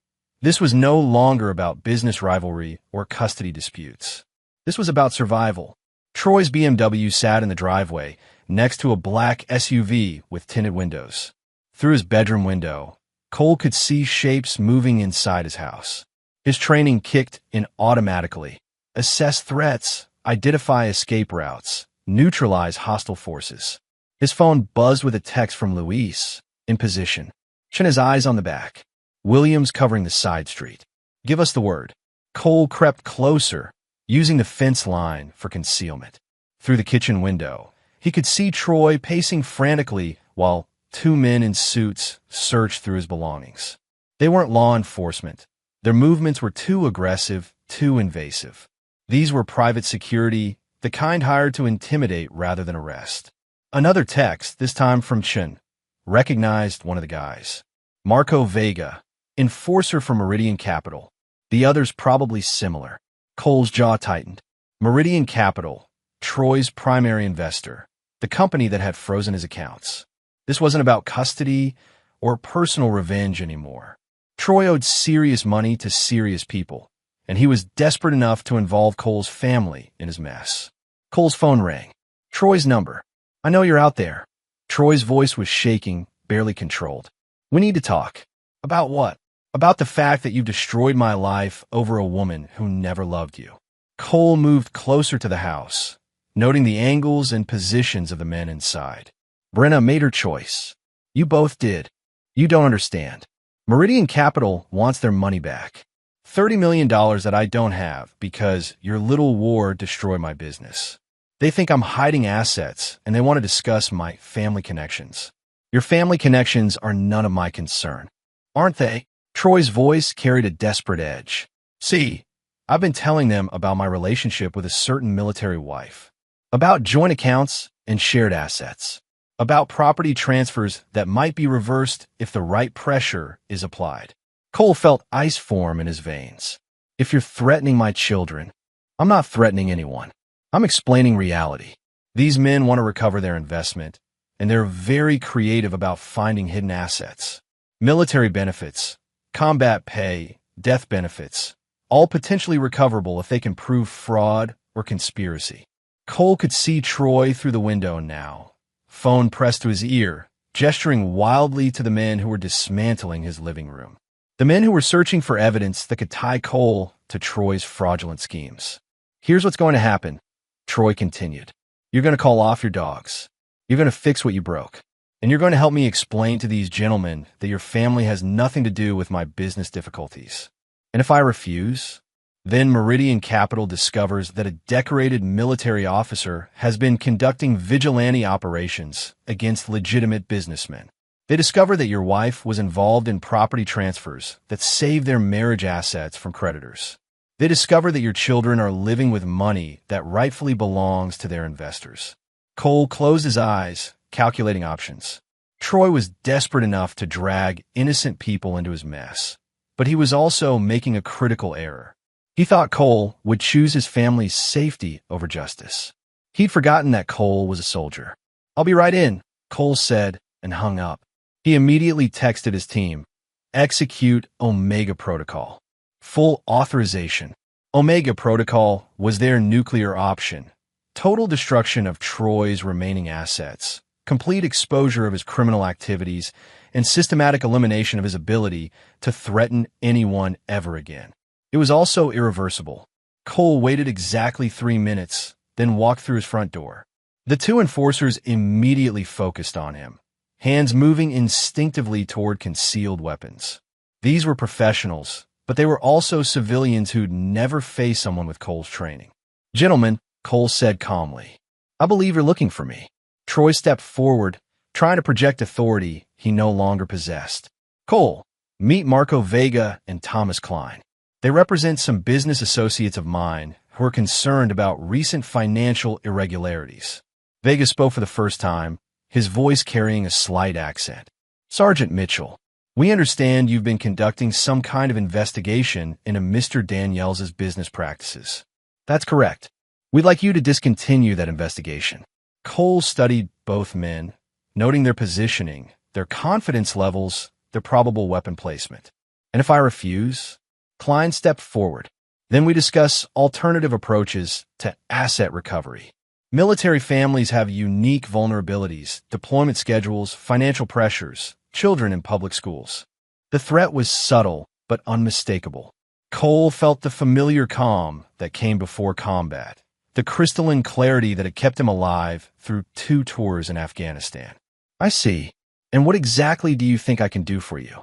[SPEAKER 1] This was no longer about business rivalry or custody disputes. This was about survival. Troy's BMW sat in the driveway next to a black SUV with tinted windows. Through his bedroom window, Cole could see shapes moving inside his house. His training kicked in automatically. Assess threats, identify escape routes, neutralize hostile forces. His phone buzzed with a text from Luis, in position. Chin his eyes on the back. Williams covering the side street. Give us the word. Cole crept closer, using the fence line for concealment. Through the kitchen window, he could see Troy pacing frantically while 2 men in suits searched through his belongings. They weren't law enforcement. Their movements were too aggressive, too invasive. These were private security, the kind hired to intimidate rather than arrest. Another text, this time from Chen, recognized one of the guys. Marco Vega, enforcer from Meridian Capital. The others probably similar. Cole's jaw tightened. Meridian Capital, Troy's primary investor, the company that had frozen his accounts. This wasn't about custody or personal revenge anymore. Troy owed serious money to serious people, and he was desperate enough to involve Cole's family in his mess. Cole's phone rang. Troy's number. "I know you're out there." Troy's voice was shaking, barely controlled. "We need to talk." "About what?" "About the fact that you've destroyed my life over a woman who never loved you." Cole moved closer to the house, noting the angles and positions of the men inside. "Brenna made her choice. You both did. You don't understand. Meridian Capital wants their money back. $30 million that I don't have because your little war destroyed my business. They think I'm hiding assets, and they want to discuss my family connections. Your family connections are none of my concern, aren't they?" Troy's voice carried a desperate edge. "See, I've been telling them about my relationship with a certain military wife, about joint accounts and shared assets, about property transfers that might be reversed if the right pressure is applied." Cole felt ice form in his veins. "If you're threatening my children..." "I'm not threatening anyone. I'm explaining reality. These men want to recover their investment, and they're very creative about finding hidden assets. Military benefits, combat pay, death benefits, all potentially recoverable if they can prove fraud or conspiracy." Cole could see Troy through the window now, phone pressed to his ear, gesturing wildly to the men who were dismantling his living room. The men who were searching for evidence that could tie Cole to Troy's fraudulent schemes. "Here's what's going to happen," Troy continued. "You're going to call off your dogs. You're going to fix what you broke. And you're going to help me explain to these gentlemen that your family has nothing to do with my business difficulties. And if I refuse, then Meridian Capital discovers that a decorated military officer has been conducting vigilante operations against legitimate businessmen. They discover that your wife was involved in property transfers that saved their marriage assets from creditors. They discover that your children are living with money that rightfully belongs to their investors." Cole closed his eyes, calculating options. Troy was desperate enough to drag innocent people into his mess, but he was also making a critical error. He thought Cole would choose his family's safety over justice. He'd forgotten that Cole was a soldier. "I'll be right in," Cole said and hung up. He immediately texted his team, "Execute Omega Protocol. Full authorization." Omega Protocol was their nuclear option. Total destruction of Troy's remaining assets, complete exposure of his criminal activities, and systematic elimination of his ability to threaten anyone ever again. It was also irreversible. Cole waited exactly 3 minutes, then walked through his front door. The two enforcers immediately focused on him, hands moving instinctively toward concealed weapons. These were professionals, but they were also civilians who'd never faced someone with Cole's training. "Gentlemen," Cole said calmly, "I believe you're looking for me." Troy stepped forward, trying to project authority he no longer possessed. "Cole, meet Marco Vega and Thomas Klein. They represent some business associates of mine who are concerned about recent financial irregularities." Vega spoke for the first time, his voice carrying a slight accent. "Sergeant Mitchell, we understand you've been conducting some kind of investigation into Mr. Daniels' business practices." "That's correct. We'd like you to discontinue that investigation." Cole studied both men, noting their positioning, their confidence levels, their probable weapon placement. "And if I refuse?" Klein stepped forward. "Then we discuss alternative approaches to asset recovery. Military families have unique vulnerabilities, deployment schedules, financial pressures, children in public schools." The threat was subtle but unmistakable. Cole felt the familiar calm that came before combat, the crystalline clarity that had kept him alive through 2 tours in Afghanistan. "I see. And what exactly do you think I can do for you?"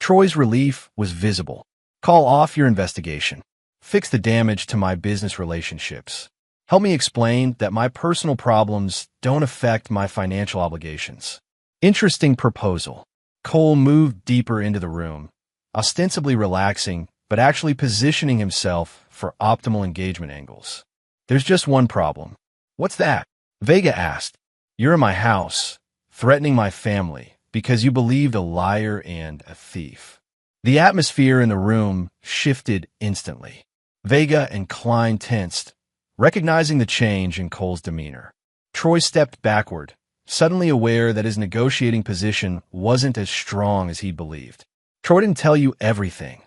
[SPEAKER 1] Troy's relief was visible. "Call off your investigation. Fix the damage to my business relationships. Help me explain that my personal problems don't affect my financial obligations." Interesting proposal. Cole moved deeper into the room, ostensibly relaxing, but actually positioning himself for optimal engagement angles. There's just one problem. What's that? Vega asked. You're in my house, threatening my family, because you believed a liar and a thief. The atmosphere in the room shifted instantly. Vega and Klein tensed, recognizing the change in Cole's demeanor. Troy stepped backward, suddenly aware that his negotiating position wasn't as strong as he'd believed. Troy didn't tell you everything.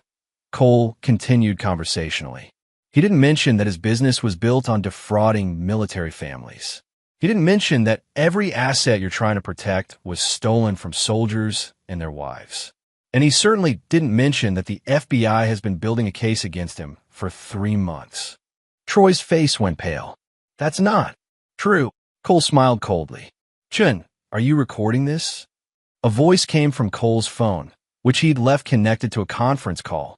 [SPEAKER 1] Cole continued conversationally. He didn't mention that his business was built on defrauding military families. He didn't mention that every asset you're trying to protect was stolen from soldiers and their wives. And he certainly didn't mention that the FBI has been building a case against him for 3 months. Troy's face went pale. That's not true. Cole smiled coldly. Chun, are you recording this? A voice came from Cole's phone, which he'd left connected to a conference call.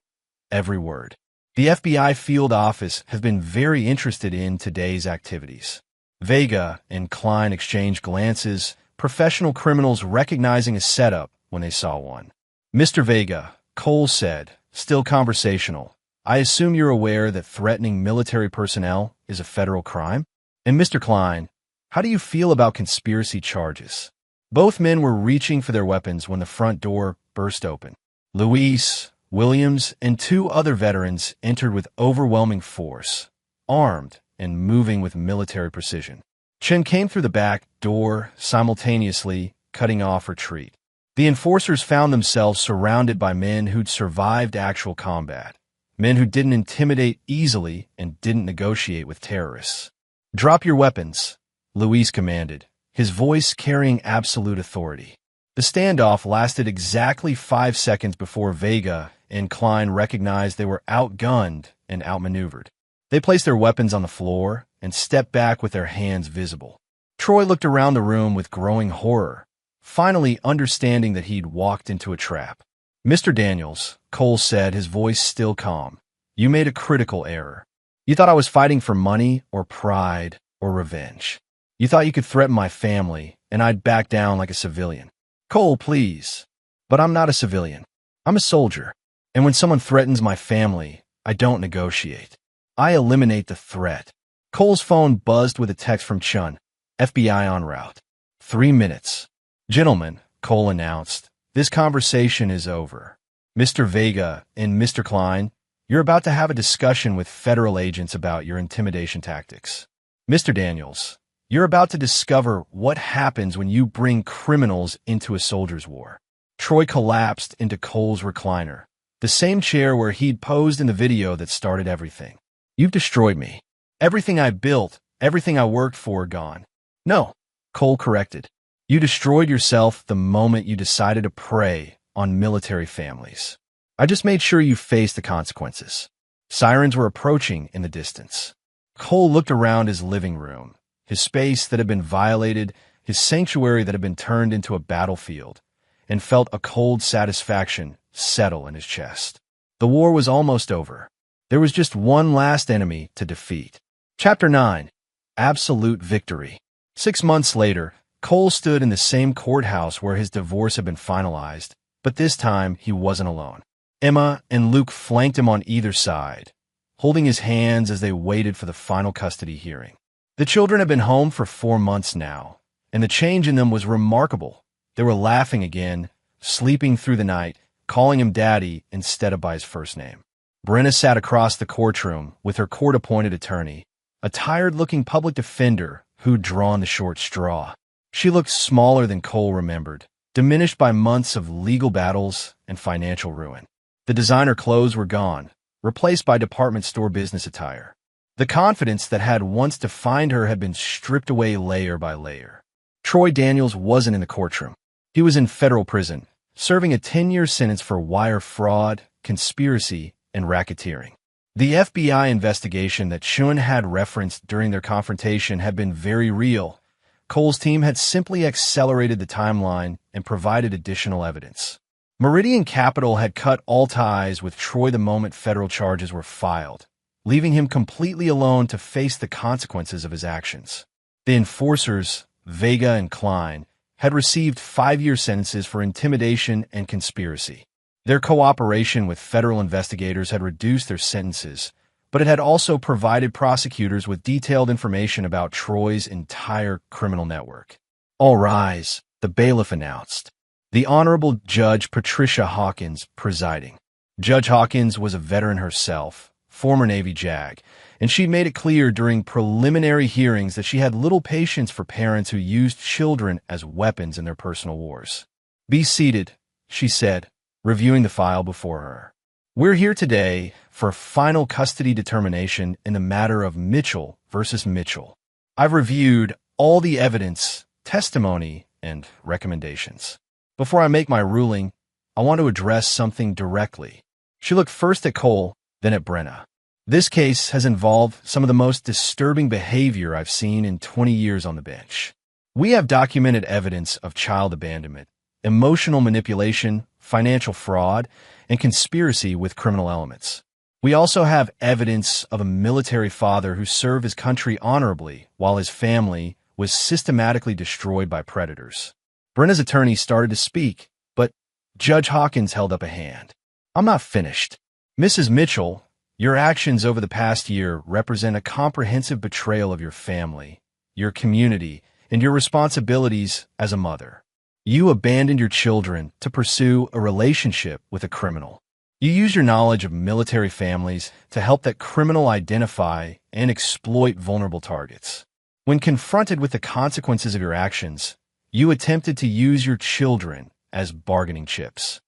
[SPEAKER 1] Every word. The FBI field office has been very interested in today's activities. Vega and Klein exchanged glances, professional criminals recognizing a setup when they saw one. Mr. Vega, Cole said, still conversational, I assume you're aware that threatening military personnel is a federal crime? And Mr. Klein, how do you feel about conspiracy charges? Both men were reaching for their weapons when the front door burst open. Luis, Williams, and 2 other veterans entered with overwhelming force, armed and moving with military precision. Chen came through the back door, simultaneously cutting off retreat. The enforcers found themselves surrounded by men who'd survived actual combat, men who didn't intimidate easily and didn't negotiate with terrorists. Drop your weapons, Luis commanded, his voice carrying absolute authority. The standoff lasted exactly 5 seconds before Vega and Klein recognized they were outgunned and outmaneuvered. They placed their weapons on the floor and stepped back with their hands visible. Troy looked around the room with growing horror, finally understanding that he'd walked into a trap. Mr. Daniels, Cole said, his voice still calm, you made a critical error. You thought I was fighting for money or pride or revenge. You thought you could threaten my family and I'd back down like a civilian. Cole, please. But I'm not a civilian. I'm a soldier. And when someone threatens my family, I don't negotiate. I eliminate the threat. Cole's phone buzzed with a text from Chun, FBI en route. 3 minutes. Gentlemen, Cole announced, this conversation is over. Mr. Vega and Mr. Klein, you're about to have a discussion with federal agents about your intimidation tactics. Mr. Daniels, you're about to discover what happens when you bring criminals into a soldier's war. Troy collapsed into Cole's recliner, the same chair where he'd posed in the video that started everything. You've destroyed me. Everything I built, everything I worked for, gone. No, Cole corrected. You destroyed yourself the moment you decided to prey on military families. I just made sure you faced the consequences. Sirens were approaching in the distance. Cole looked around his living room, his space that had been violated, his sanctuary that had been turned into a battlefield, and felt a cold satisfaction settle in his chest. The war was almost over. There was just one last enemy to defeat. Chapter 9. Absolute Victory. 6 months later, Cole stood in the same courthouse where his divorce had been finalized, but this time he wasn't alone. Emma and Luke flanked him on either side, holding his hands as they waited for the final custody hearing. The children had been home for 4 months now, and the change in them was remarkable. They were laughing again, sleeping through the night, calling him Daddy instead of by his first name. Brenna sat across the courtroom with her court-appointed attorney, a tired-looking public defender who'd drawn the short straw. She looked smaller than Cole remembered, diminished by months of legal battles and financial ruin. The designer clothes were gone, replaced by department store business attire. The confidence that had once defined her had been stripped away layer by layer. Troy Daniels wasn't in the courtroom. He was in federal prison, serving a 10-year sentence for wire fraud, conspiracy, and racketeering. The FBI investigation that Chun had referenced during their confrontation had been very real. Cole's team had simply accelerated the timeline and provided additional evidence. Meridian Capital had cut all ties with Troy the moment federal charges were filed, leaving him completely alone to face the consequences of his actions. The enforcers, Vega and Klein, had received 5-year sentences for intimidation and conspiracy. Their cooperation with federal investigators had reduced their sentences, but it had also provided prosecutors with detailed information about Troy's entire criminal network. "All rise," the bailiff announced. The Honorable Judge Patricia Hawkins presiding. Judge Hawkins was a veteran herself, former Navy JAG, and she made it clear during preliminary hearings that she had little patience for parents who used children as weapons in their personal wars. "Be seated," she said, reviewing the file before her. "We're here today for a final custody determination in the matter of Mitchell versus Mitchell. I've reviewed all the evidence, testimony, and recommendations. Before I make my ruling, I want to address something directly." She looked first at Cole, then at Brenna. "This case has involved some of the most disturbing behavior I've seen in 20 years on the bench. We have documented evidence of child abandonment, emotional manipulation, financial fraud, and conspiracy with criminal elements. We also have evidence of a military father who served his country honorably while his family was systematically destroyed by predators." Brenna's attorney started to speak, but Judge Hawkins held up a hand. "I'm not finished. Mrs. Mitchell, your actions over the past year represent a comprehensive betrayal of your family, your community, and your responsibilities as a mother. You abandoned your children to pursue a relationship with a criminal. You used your knowledge of military families to help that criminal identify and exploit vulnerable targets. When confronted with the consequences of your actions, you attempted to use your children as bargaining chips."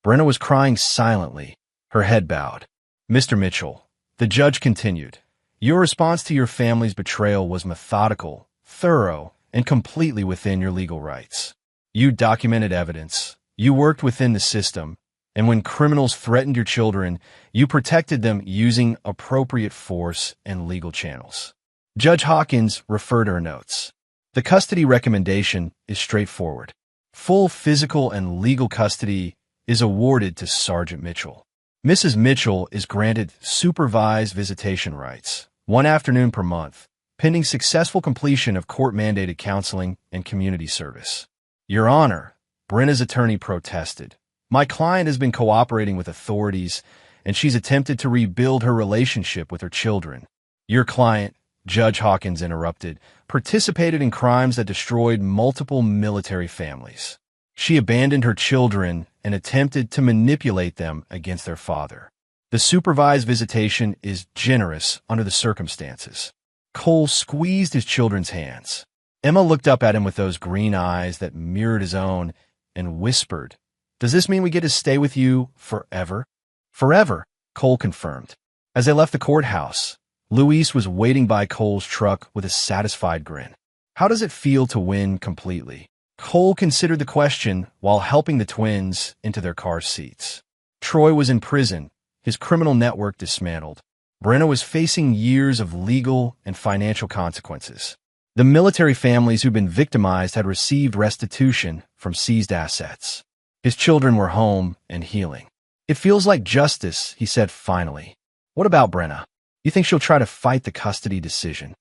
[SPEAKER 1] Brenna was crying silently, her head bowed. "Mr. Mitchell," the judge continued, "your response to your family's betrayal was methodical, thorough, and completely within your legal rights. You documented evidence, you worked within the system, and when criminals threatened your children, you protected them using appropriate force and legal channels." Judge Hawkins referred to her notes. "The custody recommendation is straightforward. Full physical and legal custody is awarded to Sergeant Mitchell. Mrs. Mitchell is granted supervised visitation rights, 1 afternoon per month, pending successful completion of court-mandated counseling and community service." "Your Honor," Brenna's attorney protested, "my client has been cooperating with authorities, and she's attempted to rebuild her relationship with her children." "Your client," Judge Hawkins interrupted, "participated in crimes that destroyed multiple military families. She abandoned her children and attempted to manipulate them against their father. The supervised visitation is generous under the circumstances." Cole squeezed his children's hands. Emma looked up at him with those green eyes that mirrored his own and whispered, "Does this mean we get to stay with you forever?" "Forever," Cole confirmed. As they left the courthouse, Luis was waiting by Cole's truck with a satisfied grin. "How does it feel to win completely?" Cole considered the question while helping the twins into their car seats. Troy was in prison, his criminal network dismantled. Brenna was facing years of legal and financial consequences. The military families who'd been victimized had received restitution from seized assets. His children were home and healing. "It feels like justice," he said finally. "What about Brenna? You think she'll try to fight the custody decision?"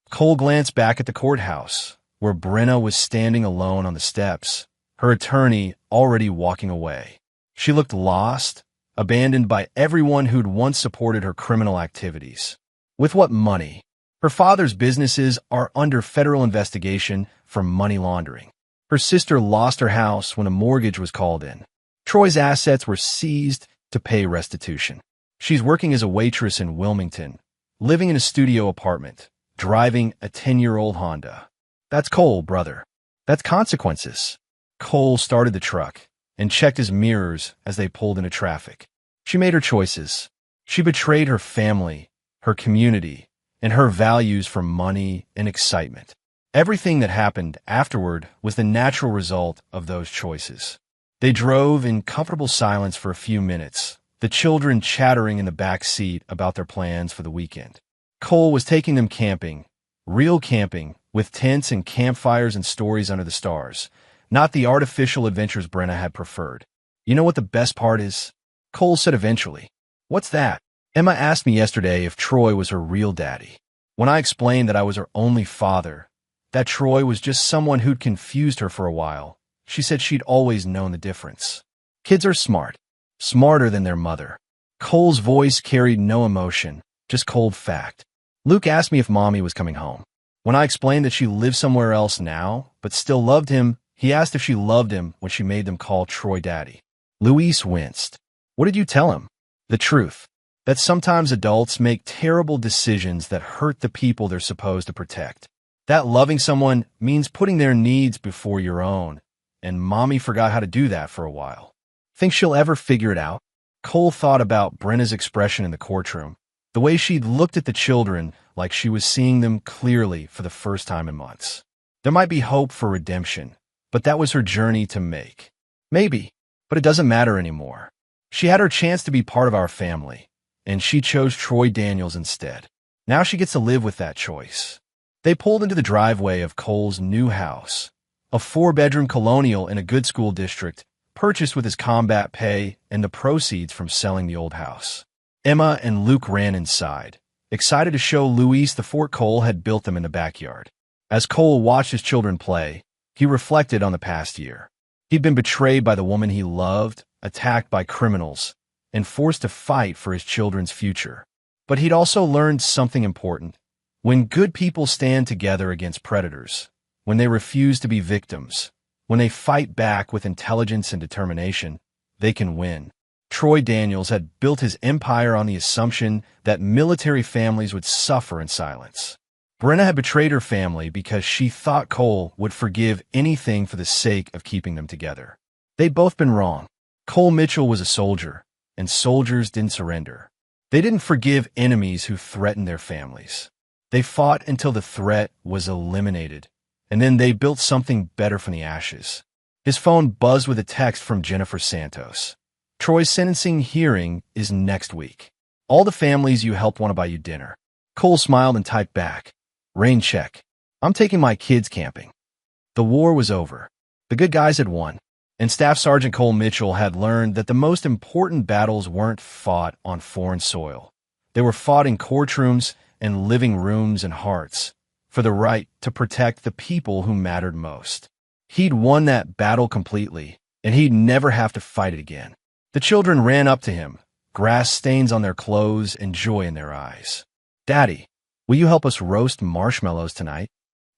[SPEAKER 1] Cole glanced back at the courthouse, where Brenna was standing alone on the steps, her attorney already walking away. She looked lost, abandoned by everyone who'd once supported her criminal activities. With what money? Her father's businesses are under federal investigation for money laundering. Her sister lost her house when a mortgage was called in. Troy's assets were seized to pay restitution. She's working as a waitress in Wilmington, living in a studio apartment, driving a 10-year-old Honda. That's Cole, brother. That's consequences. Cole started the truck and checked his mirrors as they pulled into traffic. She made her choices. She betrayed her family, her community, and her values for money and excitement. Everything that happened afterward was the natural result of those choices. They drove in comfortable silence for a few minutes, the children chattering in the back seat about their plans for the weekend. Cole was taking them camping, real camping, with tents and campfires and stories under the stars, not the artificial adventures Brenna had preferred. "You know what the best part is?" Cole said eventually. "What's that?" "Emma asked me yesterday if Troy was her real daddy. When I explained that I was her only father, that Troy was just someone who'd confused her for a while, she said she'd always known the difference. Kids are smart. smarter than their mother. Cole's voice carried no emotion, just cold fact. Luke asked me if Mommy was coming home. When I explained that she lived somewhere else now, but still loved him, he asked if she loved him when she made them call Troy Daddy. Luis winced. What did you tell him? The truth. That sometimes adults make terrible decisions that hurt the people they're supposed to protect. That loving someone means putting their needs before your own, and Mommy forgot how to do that for a while. Think she'll ever figure it out? Cole thought about Brenna's expression in the courtroom, the way she'd looked at the children like she was seeing them clearly for the first time in months. There might be hope for redemption, but that was her journey to make. Maybe, but it doesn't matter anymore. She had her chance to be part of our family, and she chose Troy Daniels instead. Now she gets to live with that choice. They pulled into the driveway of Cole's new house, a 4-bedroom colonial in a good school district, purchased with his combat pay and the proceeds from selling the old house. Emma and Luke ran inside, excited to show Luis the fort Cole had built them in the backyard. As Cole watched his children play, he reflected on the past year. He'd been betrayed by the woman he loved, attacked by criminals, and forced to fight for his children's future. But he'd also learned something important. When good people stand together against predators, when they refuse to be victims, when they fight back with intelligence and determination, they can win. Troy Daniels had built his empire on the assumption that military families would suffer in silence. Brenna had betrayed her family because she thought Cole would forgive anything for the sake of keeping them together. They'd both been wrong. Cole Mitchell was a soldier, and soldiers didn't surrender. They didn't forgive enemies who threatened their families. They fought until the threat was eliminated, and then they built something better from the ashes. His phone buzzed with a text from Jennifer Santos. Troy's sentencing hearing is next week. All the families you helped want to buy you dinner. Cole smiled and typed back, rain check. I'm taking my kids camping. The war was over. The good guys had won, and Staff Sergeant Cole Mitchell had learned that the most important battles weren't fought on foreign soil. They were fought in courtrooms and living rooms and hearts, for the right to protect the people who mattered most. He'd won that battle completely, and he'd never have to fight it again. The children ran up to him, grass stains on their clothes and joy in their eyes. Daddy, will you help us roast marshmallows tonight?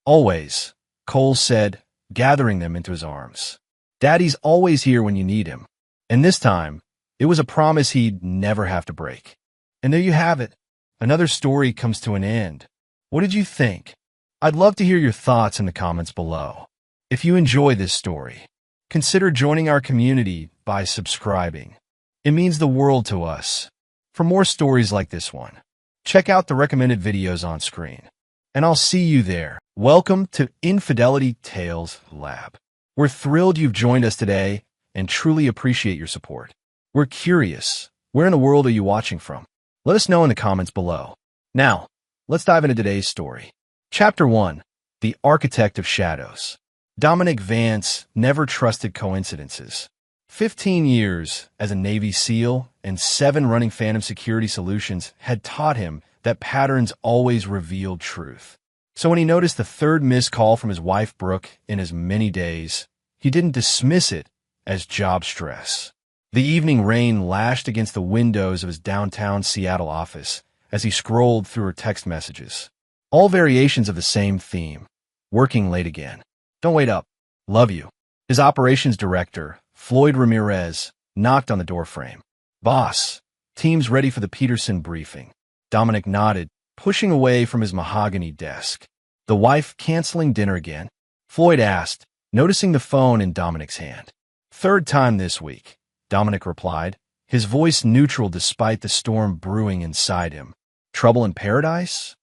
[SPEAKER 1] Always, Cole said, gathering them into his arms. Daddy's always here when you need him. And this time, it was a promise he'd never have to break. And there you have it. Another story comes to an end. What did you think? I'd love to hear your thoughts in the comments below. If you enjoy this story, consider joining our community by subscribing. It means the world to us. For more stories like this one, check out the recommended videos on screen. And I'll see you there. Welcome to Infidelity Tales Lab. We're thrilled you've joined us today and truly appreciate your support. We're curious, where in the world are you watching from? Let us know in the comments below. Now, let's dive into today's story. Chapter 1. The Architect of Shadows. Dominic Vance never trusted coincidences. 15 years as a Navy SEAL and 7 running Phantom Security Solutions had taught him that patterns always revealed truth. So when he noticed the 3rd missed call from his wife Brooke in as many days, he didn't dismiss it as job stress. The evening rain lashed against the windows of his downtown Seattle office as he scrolled through her text messages. All variations of the same theme. Working late again. Don't wait up. Love you. His operations director, Floyd Ramirez, knocked on the doorframe. Boss, team's ready for the Peterson briefing. Dominic nodded, pushing away from his mahogany desk. The wife canceling dinner again? Floyd asked, noticing the phone in Dominic's hand. 3rd time this week, Dominic replied, his voice neutral despite the storm brewing inside him. Trouble in paradise?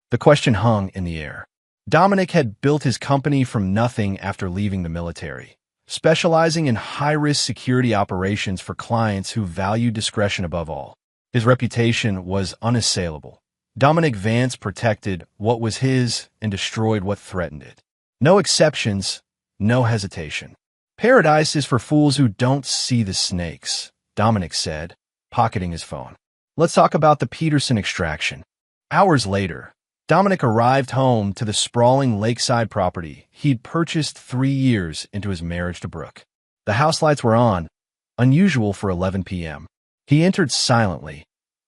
[SPEAKER 1] The question hung in the air. Dominic had built his company from nothing after leaving the military, specializing in high-risk security operations for clients who valued discretion above all. His reputation was unassailable. Dominic Vance protected what was his and destroyed what threatened it. No exceptions, no hesitation. Paradise is for fools who don't see the snakes, Dominic said, pocketing his phone. Let's talk about the Peterson extraction. Hours later, Dominic arrived home to the sprawling lakeside property he'd purchased 3 years into his marriage to Brooke. The house lights were on, unusual for 11 p.m. He entered silently,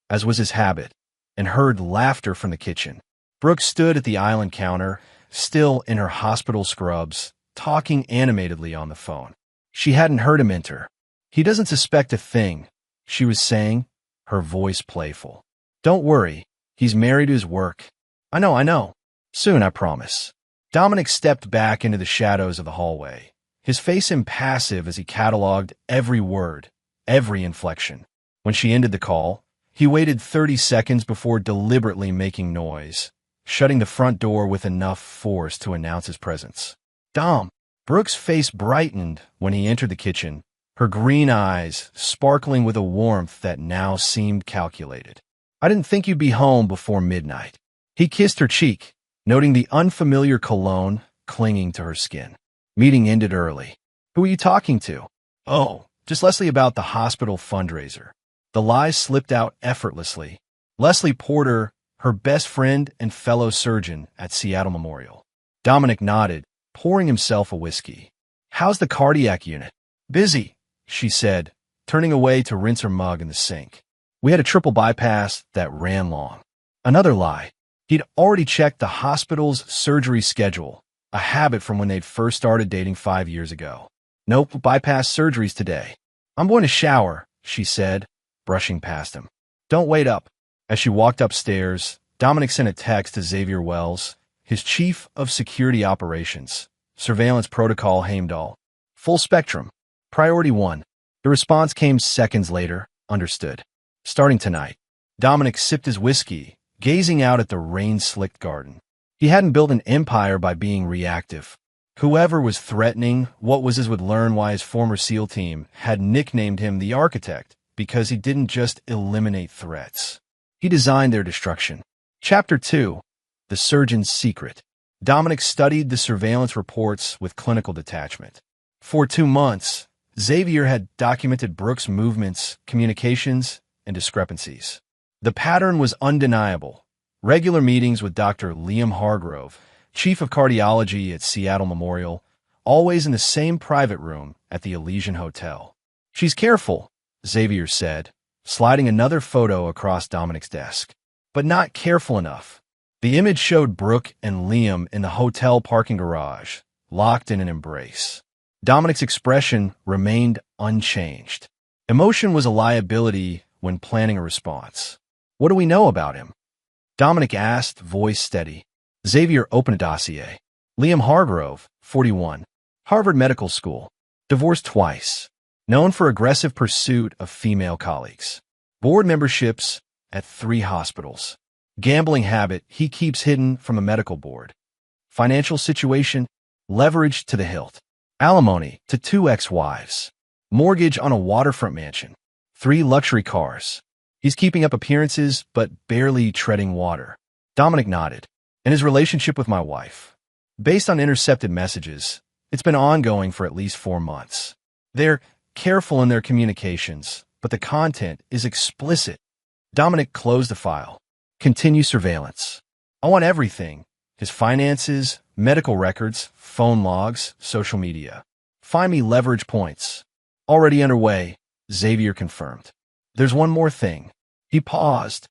[SPEAKER 1] as was his habit, and heard laughter from the kitchen. Brooke stood at the island counter, still in her hospital scrubs, talking animatedly on the phone. She hadn't heard him enter. "He doesn't suspect a thing," she was saying, her voice playful. "Don't worry, he's married to his work. I know. Soon, I promise." Dominic stepped back into the shadows of the hallway, his face impassive as he cataloged every word, every inflection. When she ended the call, he waited 30 seconds before deliberately making noise, shutting the front door with enough force to announce his presence. "Dom." Brooke's face brightened when he entered the kitchen, her green eyes sparkling with a warmth that now seemed calculated. "I didn't think you'd be home before midnight." He kissed her cheek, noting the unfamiliar cologne clinging to her skin. Meeting ended early. "Who are you talking to?" "Oh, just Leslie about the hospital fundraiser." The lies slipped out effortlessly. "Leslie Porter, her best friend and fellow surgeon at Seattle Memorial." Dominic nodded, pouring himself a whiskey. "How's the cardiac unit?" "Busy," she said, turning away to rinse her mug in the sink. "We had a triple bypass that ran long." Another lie. He'd already checked the hospital's surgery schedule, a habit from when they'd first started dating 5 years ago. "Nope, bypass surgeries today." "I'm going to shower," she said, brushing past him. "Don't wait up." As she walked upstairs, Dominic sent a text to Xavier Wells, his chief of security operations, surveillance protocol Heimdall. "Full spectrum. Priority 1. The response came seconds later. "Understood. Starting tonight." Dominic sipped his whiskey, gazing out at the rain-slicked garden. He hadn't built an empire by being reactive. Whoever was threatening what was his would learn why his former SEAL team had nicknamed him the Architect, because he didn't just eliminate threats. He designed their destruction. Chapter 2. The Surgeon's Secret. Dominic studied the surveillance reports with clinical detachment. For 2 months, Xavier had documented Brooke's movements, communications, and discrepancies. The pattern was undeniable. Regular meetings with Dr. Liam Hargrove, chief of cardiology at Seattle Memorial, always in the same private room at the Elysian Hotel. "She's careful," Xavier said, sliding another photo across Dominic's desk. "But not careful enough." The image showed Brooke and Liam in the hotel parking garage, locked in an embrace. Dominic's expression remained unchanged. Emotion was a liability when planning a response. "What do we know about him?" Dominic asked, voice steady. Xavier opened a dossier. Liam Hargrove, 41, Harvard Medical School, divorced twice, known for aggressive pursuit of female colleagues. Board memberships at 3 hospitals. Gambling habit he keeps hidden from a medical board. Financial situation, leverage to the hilt. Alimony to 2 ex-wives. Mortgage on a waterfront mansion. 3 luxury cars. He's keeping up appearances, but barely treading water. Dominic nodded. "And his relationship with my wife. Based on intercepted messages, it's been ongoing for at least 4 months. They're careful in their communications, but the content is explicit." Dominic closed the file. "Continue surveillance. I want everything. His finances, medical records, phone logs, social media. Find me leverage points." "Already underway," Xavier confirmed. "There's one more thing." He paused,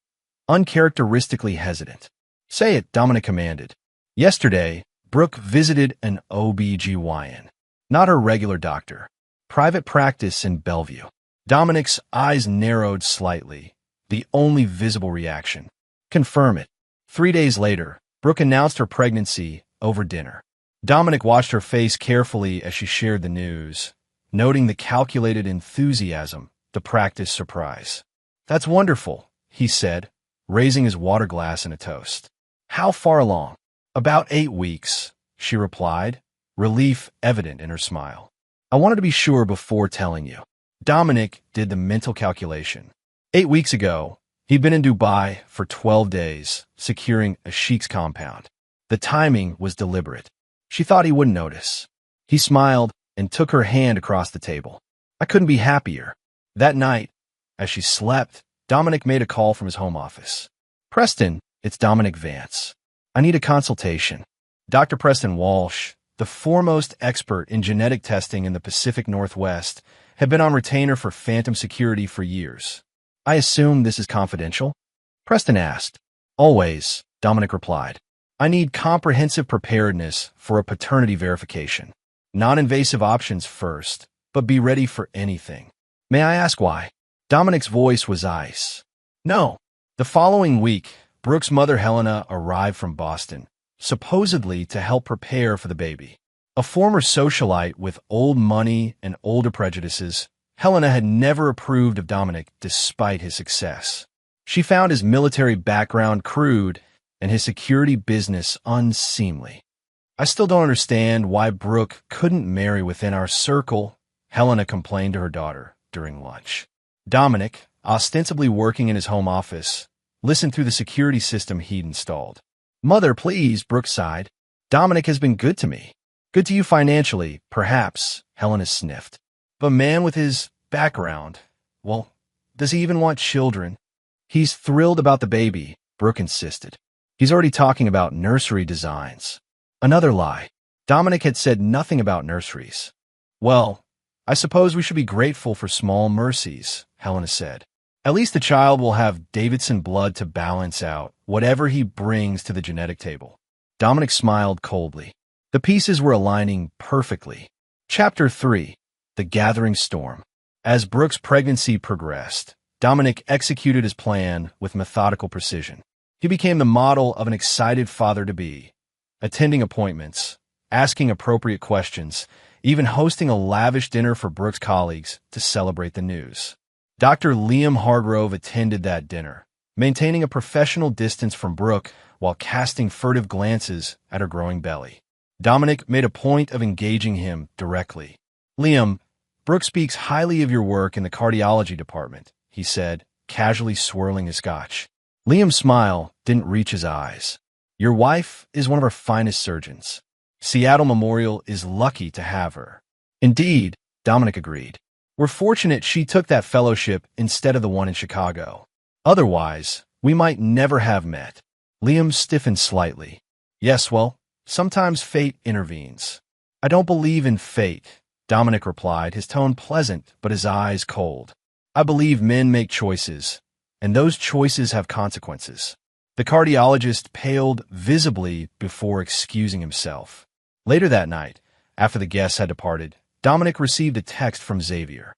[SPEAKER 1] uncharacteristically hesitant. "Say it," Dominic commanded. "Yesterday, Brooke visited an OB/GYN. Not her regular doctor. Private practice in Bellevue." Dominic's eyes narrowed slightly, the only visible reaction. "Confirm it." 3 days later, Brooke announced her pregnancy over dinner. Dominic watched her face carefully as she shared the news, noting the calculated enthusiasm, the practiced surprise. "That's wonderful," he said, raising his water glass in a toast. "How far along?" "About 8 weeks," she replied, relief evident in her smile. "I wanted to be sure before telling you." Dominic did the mental calculation. 8 weeks ago, he'd been in Dubai for 12 days, securing a sheik's compound. The timing was deliberate. She thought he wouldn't notice. He smiled and took her hand across the table. "I couldn't be happier." That night, as she slept, Dominic made a call from his home office. "Preston, it's Dominic Vance. I need a consultation." Dr. Preston Walsh, the foremost expert in genetic testing in the Pacific Northwest, had been on retainer for phantom security for years. I assume this is confidential? Preston asked. Always, Dominic replied. I need comprehensive preparedness for a paternity verification. Non-invasive options first, but be ready for anything. May I ask why? Dominic's voice was ice. No. The following week, Brooke's mother Helena arrived from Boston, supposedly to help prepare for the baby. A former socialite with old money and older prejudices, Helena had never approved of Dominic despite his success. She found his military background crude and his security business unseemly. I still don't understand why Brooke couldn't marry within our circle, Helena complained to her daughter during lunch. Dominic, ostensibly working in his home office, listened through the security system he'd installed. Mother, please, Brooke sighed. Dominic has been good to me. Good to you financially, perhaps, Helena sniffed. But a man with his background, well, does he even want children? He's thrilled about the baby, Brooke insisted. He's already talking about nursery designs. Another lie. Dominic had said nothing about nurseries. Well, I suppose we should be grateful for small mercies, Helena said. At least the child will have Davidson blood to balance out whatever he brings to the genetic table. Dominic smiled coldly. The pieces were aligning perfectly. Chapter 3. The Gathering Storm. As Brooke's pregnancy progressed, Dominic executed his plan with methodical precision. He became the model of an excited father-to-be, attending appointments, asking appropriate questions, even hosting a lavish dinner for Brooke's colleagues to celebrate the news. Dr. Liam Hargrove attended that dinner, maintaining a professional distance from Brooke while casting furtive glances at her growing belly. Dominic made a point of engaging him directly. Liam, Brooke speaks highly of your work in the cardiology department, he said, casually swirling his scotch. Liam's smile didn't reach his eyes. Your wife is one of our finest surgeons. Seattle Memorial is lucky to have her. Indeed, Dominic agreed. We're fortunate she took that fellowship instead of the one in Chicago. Otherwise, we might never have met. Liam stiffened slightly. Yes, well, sometimes fate intervenes. I don't believe in fate, Dominic replied, his tone pleasant but his eyes cold. I believe men make choices, and those choices have consequences. The cardiologist paled visibly before excusing himself. Later that night, after the guests had departed, Dominic received a text from Xavier.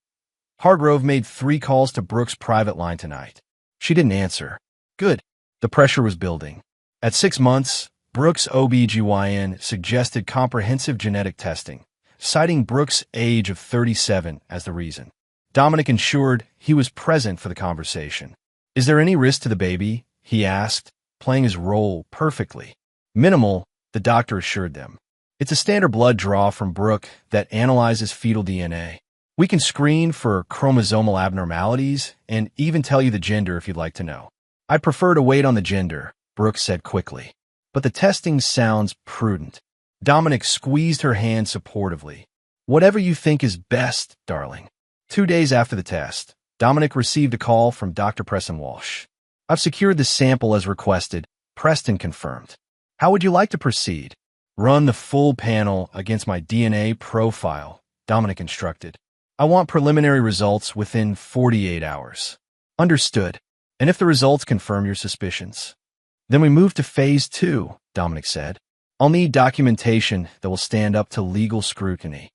[SPEAKER 1] Hargrove made 3 calls to Brooke's private line tonight. She didn't answer. Good. The pressure was building. At 6 months, Brooke's OB/GYN suggested comprehensive genetic testing, citing Brooke's age of 37 as the reason. Dominic ensured he was present for the conversation. Is there any risk to the baby? He asked, playing his role perfectly. Minimal, the doctor assured them. It's a standard blood draw from Brooke that analyzes fetal DNA. We can screen for chromosomal abnormalities and even tell you the gender if you'd like to know. I'd prefer to wait on the gender, Brooke said quickly. But the testing sounds prudent. Dominic squeezed her hand supportively. Whatever you think is best, darling. 2 days after the test, Dominic received a call from Dr. Preston Walsh. I've secured the sample as requested, Preston confirmed. How would you like to proceed? Run the full panel against my DNA profile, Dominic instructed. I want preliminary results within 48 hours. Understood. And if the results confirm your suspicions? Then we move to phase 2, Dominic said. I'll need documentation that will stand up to legal scrutiny.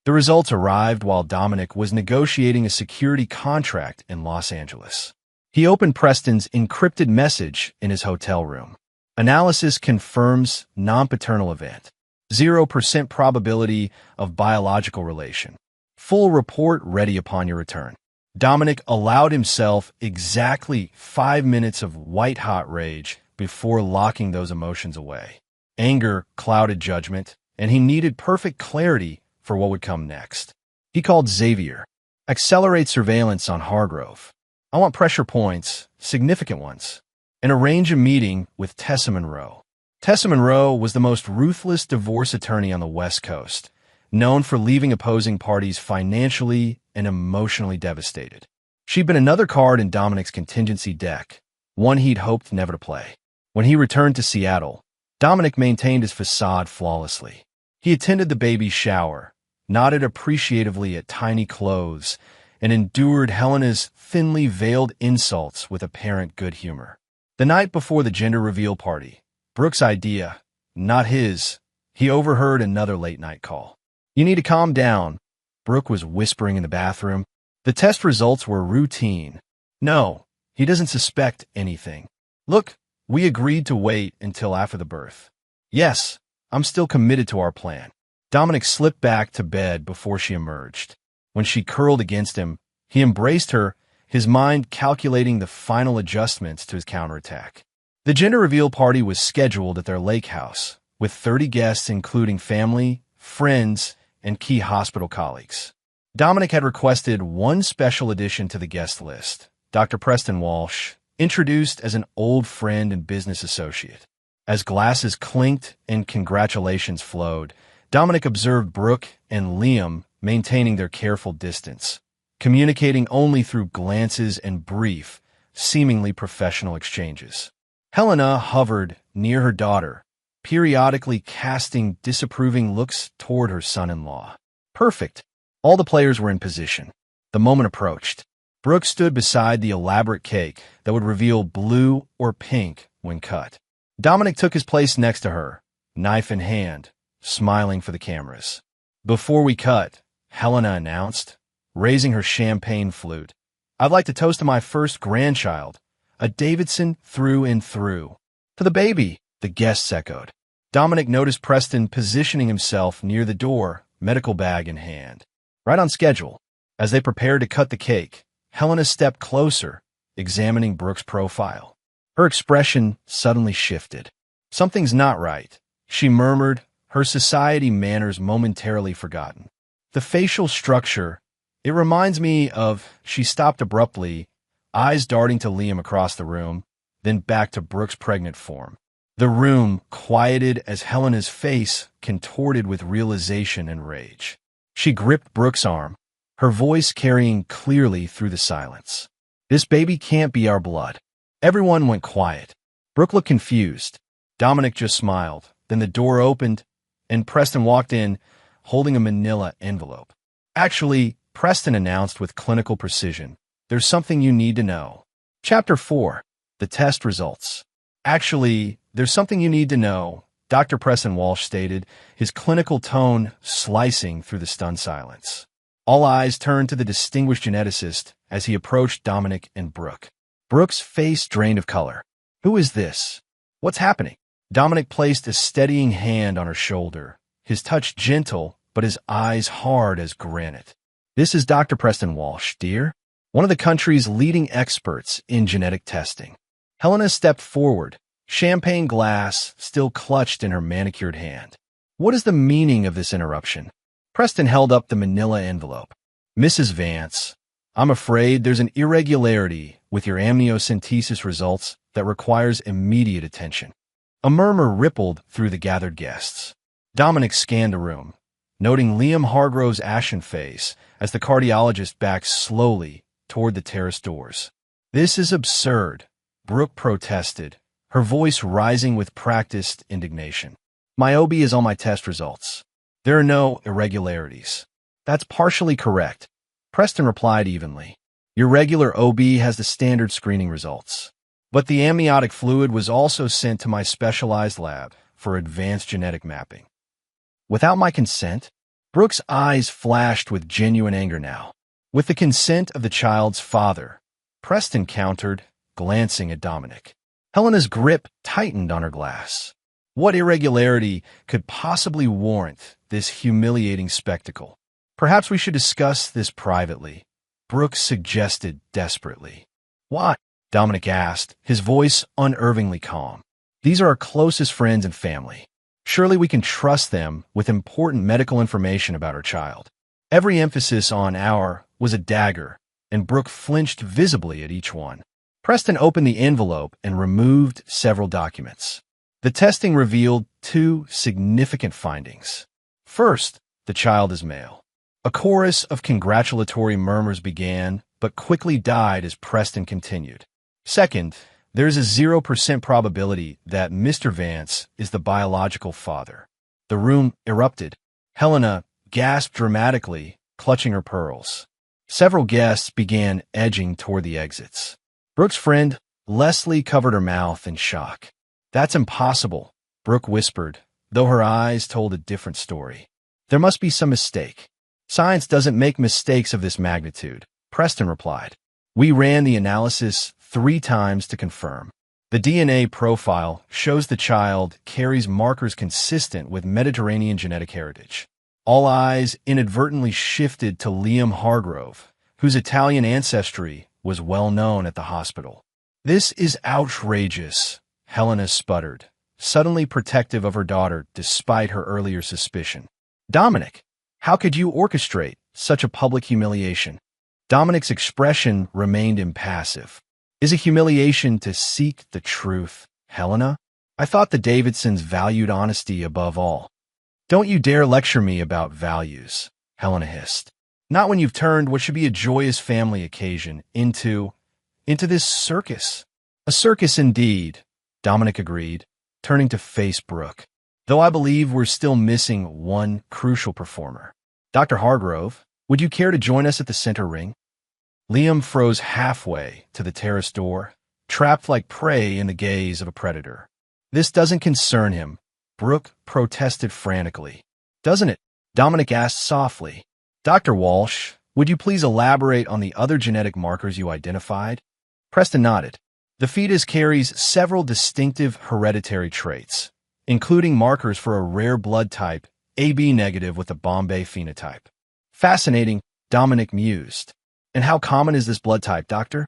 [SPEAKER 1] The results arrived while Dominic was negotiating a security contract in Los Angeles. He opened Preston's encrypted message in his hotel room. Analysis confirms non-paternal event. 0% probability of biological relation. Full report ready upon your return. Dominic allowed himself exactly 5 minutes of white-hot rage before locking those emotions away. Anger clouded judgment, and he needed perfect clarity for what would come next. He called Xavier. Accelerate surveillance on Hargrove. I want pressure points, significant ones, and arrange a meeting with Tessa Monroe. Tessa Monroe was the most ruthless divorce attorney on the West Coast, known for leaving opposing parties financially and emotionally devastated. She'd been another card in Dominic's contingency deck, one he'd hoped never to play. When he returned to Seattle, Dominic maintained his facade flawlessly. He attended the baby's shower, nodded appreciatively at tiny clothes, and endured Helena's thinly veiled insults with apparent good humor. The night before the gender reveal party, Brooks' idea, not his, he overheard another late-night call. "You need to calm down," Brooke was whispering in the bathroom. The test results were routine. "No, he doesn't suspect anything. Look, we agreed to wait until after the birth." "Yes, I'm still committed to our plan." Dominic slipped back to bed before she emerged. When she curled against him, he embraced her, his mind calculating the final adjustments to his counterattack. The gender reveal party was scheduled at their lake house, with 30 guests including family, friends, and key hospital colleagues. Dominic had requested one special addition to the guest list, Dr. Preston Walsh, introduced as an old friend and business associate. As glasses clinked and congratulations flowed, Dominic observed Brooke and Liam maintaining their careful distance, communicating only through glances and brief, seemingly professional exchanges. Helena hovered near her daughter, periodically casting disapproving looks toward her son-in-law. Perfect. All the players were in position. The moment approached. Brooke stood beside the elaborate cake that would reveal blue or pink when cut. Dominic took his place next to her, knife in hand, smiling for the cameras. "Before we cut," Helena announced, raising her champagne flute, "I'd like to toast to my first grandchild, a Davidson through and through." "To the baby," the guests echoed. Dominic noticed Preston positioning himself near the door, medical bag in hand. Right on schedule. As they prepared to cut the cake, Helena stepped closer, examining Brooke's profile. Her expression suddenly shifted. "Something's not right," she murmured, her society manners momentarily forgotten. "The facial structure, it reminds me of—" She stopped abruptly, eyes darting to Liam across the room, then back to Brooke's pregnant form. The room quieted as Helena's face contorted with realization and rage. She gripped Brooke's arm, her voice carrying clearly through the silence. "This baby can't be our blood." Everyone went quiet. Brooke looked confused. Dominic just smiled. Then the door opened, and Preston walked in, holding a manila envelope. "Actually," Preston announced with clinical precision, "there's something you need to know." Chapter 4. The Test Results. "Actually, there's something you need to know," Dr. Preston Walsh stated, his clinical tone slicing through the stunned silence. All eyes turned to the distinguished geneticist as he approached Dominic and Brooke. Brooke's face drained of color. "Who is this? What's happening?" Dominic placed a steadying hand on her shoulder, his touch gentle, but his eyes hard as granite. "This is Dr. Preston Walsh, dear, one of the country's leading experts in genetic testing." Helena stepped forward, champagne glass still clutched in her manicured hand. "What is the meaning of this interruption?" Preston held up the manila envelope. "Mrs. Vance, I'm afraid there's an irregularity with your amniocentesis results that requires immediate attention." A murmur rippled through the gathered guests. Dominic scanned the room, noting Liam Hargrove's ashen face as the cardiologist backed slowly toward the terrace doors. "This is absurd," Brooke protested, her voice rising with practiced indignation. "My OB is on my test results. There are no irregularities." "That's partially correct," Preston replied evenly. "Your regular OB has the standard screening results. But the amniotic fluid was also sent to my specialized lab for advanced genetic mapping." "Without my consent?" Brooke's eyes flashed with genuine anger now. "With the consent of the child's father," Preston countered, glancing at Dominic. Helena's grip tightened on her glass. What irregularity could possibly warrant this humiliating spectacle? "Perhaps we should discuss this privately," Brooke suggested desperately. "Why?" Dominic asked, his voice unervingly calm. "These are our closest friends and family. Surely we can trust them with important medical information about our child." Every emphasis on "our" was a dagger, and Brooke flinched visibly at each one. Preston opened the envelope and removed several documents. The testing revealed two significant findings. First, the child is male. A chorus of congratulatory murmurs began, but quickly died as Preston continued. Second, there is a 0% probability that Mr. Vance is the biological father. The room erupted. Helena, gasped dramatically, clutching her pearls. Several guests began edging toward the exits. Brooke's friend, Leslie, covered her mouth in shock. "That's impossible," Brooke whispered, though her eyes told a different story. "There must be some mistake." "Science doesn't make mistakes of this magnitude," Preston replied. "We ran the analysis 3 times to confirm. The DNA profile shows the child carries markers consistent with Mediterranean genetic heritage." All eyes inadvertently shifted to Liam Hargrove, whose Italian ancestry was well known at the hospital. "This is outrageous," Helena sputtered, suddenly protective of her daughter despite her earlier suspicion. "Dominic, how could you orchestrate such a public humiliation?" Dominic's expression remained impassive. "Is a humiliation to seek the truth, Helena? I thought the Davidsons valued honesty above all." "Don't you dare lecture me about values," Helena hissed. "Not when you've turned what should be a joyous family occasion into this circus." "A circus indeed," Dominic agreed, turning to face Brooke. "Though I believe we're still missing one crucial performer. Dr. Hargrove, would you care to join us at the center ring?" Liam froze halfway to the terrace door, trapped like prey in the gaze of a predator. "This doesn't concern him," Brooke protested frantically. "Doesn't it?" Dominic asked softly. "Dr. Walsh, would you please elaborate on the other genetic markers you identified?" Preston nodded. "The fetus carries several distinctive hereditary traits, including markers for a rare blood type, AB negative with the Bombay phenotype." "Fascinating," Dominic mused. "And how common is this blood type, doctor?"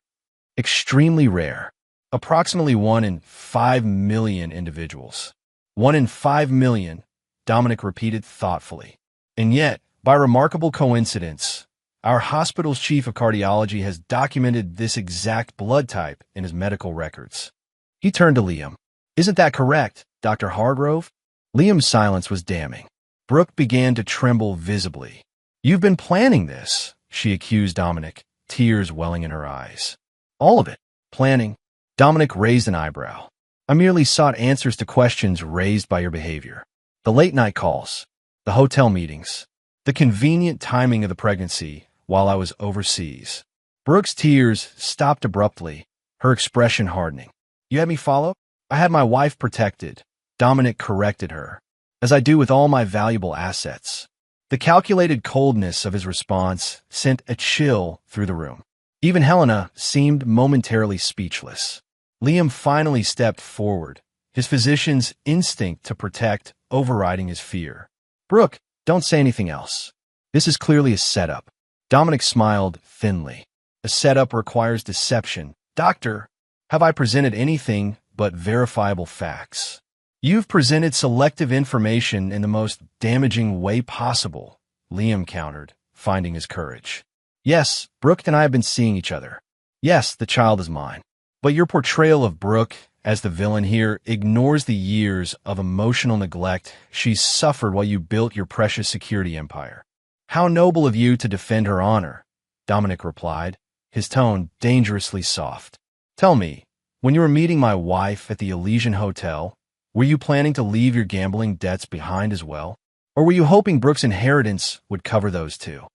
[SPEAKER 1] "Extremely rare. Approximately 1 in 5 million individuals." 1 in 5 million, Dominic repeated thoughtfully. "And yet, by remarkable coincidence, our hospital's chief of cardiology has documented this exact blood type in his medical records." He turned to Liam. "Isn't that correct, Dr. Hargrove?" Liam's silence was damning. Brooke began to tremble visibly. "You've been planning this," she accused Dominic, tears welling in her eyes. "All of it. Planning?" Dominic raised an eyebrow. "I merely sought answers to questions raised by your behavior. The late-night calls, the hotel meetings, the convenient timing of the pregnancy while I was overseas." Brooke's tears stopped abruptly, her expression hardening. "You had me follow? I had my wife protected," Dominic corrected her, "as I do with all my valuable assets." The calculated coldness of his response sent a chill through the room. Even Helena seemed momentarily speechless. Liam finally stepped forward, his physician's instinct to protect overriding his fear. "Brooke, don't say anything else. This is clearly a setup." Dominic smiled thinly. "A setup requires deception. Doctor, have I presented anything but verifiable facts?" "You've presented selective information in the most damaging way possible," Liam countered, finding his courage. "Yes, Brooke and I have been seeing each other. Yes, the child is mine. But your portrayal of Brooke as the villain here ignores the years of emotional neglect she's suffered while you built your precious security empire." "How noble of you to defend her honor," Dominic replied, his tone dangerously soft. "Tell me, when you were meeting my wife at the Elysian Hotel, were you planning to leave your gambling debts behind as well? Or were you hoping Brooke's inheritance would cover those too?"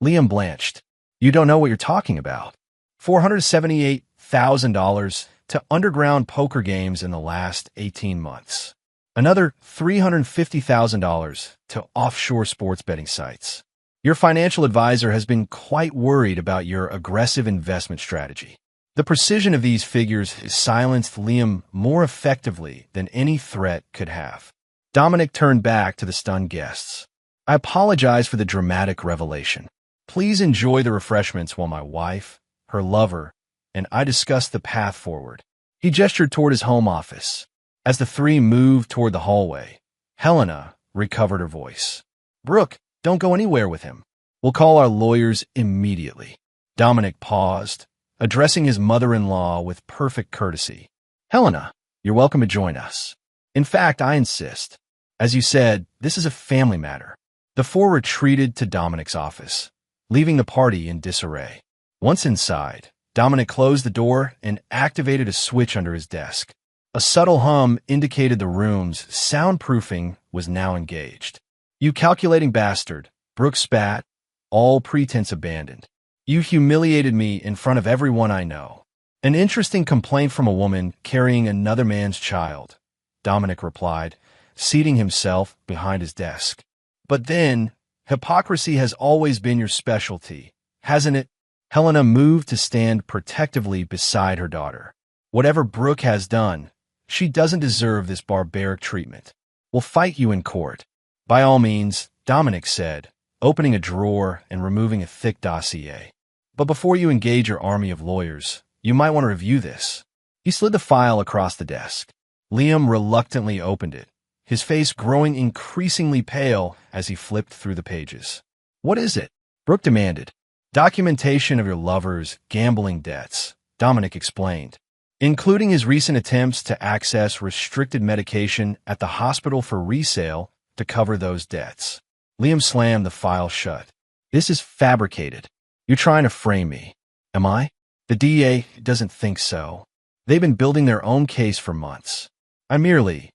[SPEAKER 1] Liam blanched. "You don't know what you're talking about. $478,000 to underground poker games in the last 18 months. Another $350,000 to offshore sports betting sites. Your financial advisor has been quite worried about your aggressive investment strategy." The precision of these figures silenced Liam more effectively than any threat could have. Dominic turned back to the stunned guests. "I apologize for the dramatic revelation. Please enjoy the refreshments while my wife, her lover, and I discuss the path forward." He gestured toward his home office. As the three moved toward the hallway, Helena recovered her voice. "Brooke, don't go anywhere with him. We'll call our lawyers immediately." Dominic paused, addressing his mother-in-law with perfect courtesy. "Helena, you're welcome to join us. In fact, I insist. As you said, this is a family matter." The four retreated to Dominic's office, leaving the party in disarray. Once inside, Dominic closed the door and activated a switch under his desk. A subtle hum indicated the room's soundproofing was now engaged. You calculating bastard, Brooke spat, all pretense abandoned. You humiliated me in front of everyone I know. An interesting complaint from a woman carrying another man's child, Dominic replied, seating himself behind his desk. But then, hypocrisy has always been your specialty, hasn't it? Helena moved to stand protectively beside her daughter. Whatever Brooke has done, she doesn't deserve this barbaric treatment. We'll fight you in court. By all means, Dominic said, opening a drawer and removing a thick dossier. But before you engage your army of lawyers, you might want to review this. He slid the file across the desk. Liam reluctantly opened it, his face growing increasingly pale as he flipped through the pages. What is it? Brooke demanded. Documentation of your lover's gambling debts, Dominic explained, including his recent attempts to access restricted medication at the hospital for resale to cover those debts. Liam slammed the file shut. This is fabricated. You're trying to frame me. Am I? The DA doesn't think so. They've been building their own case for months. I merely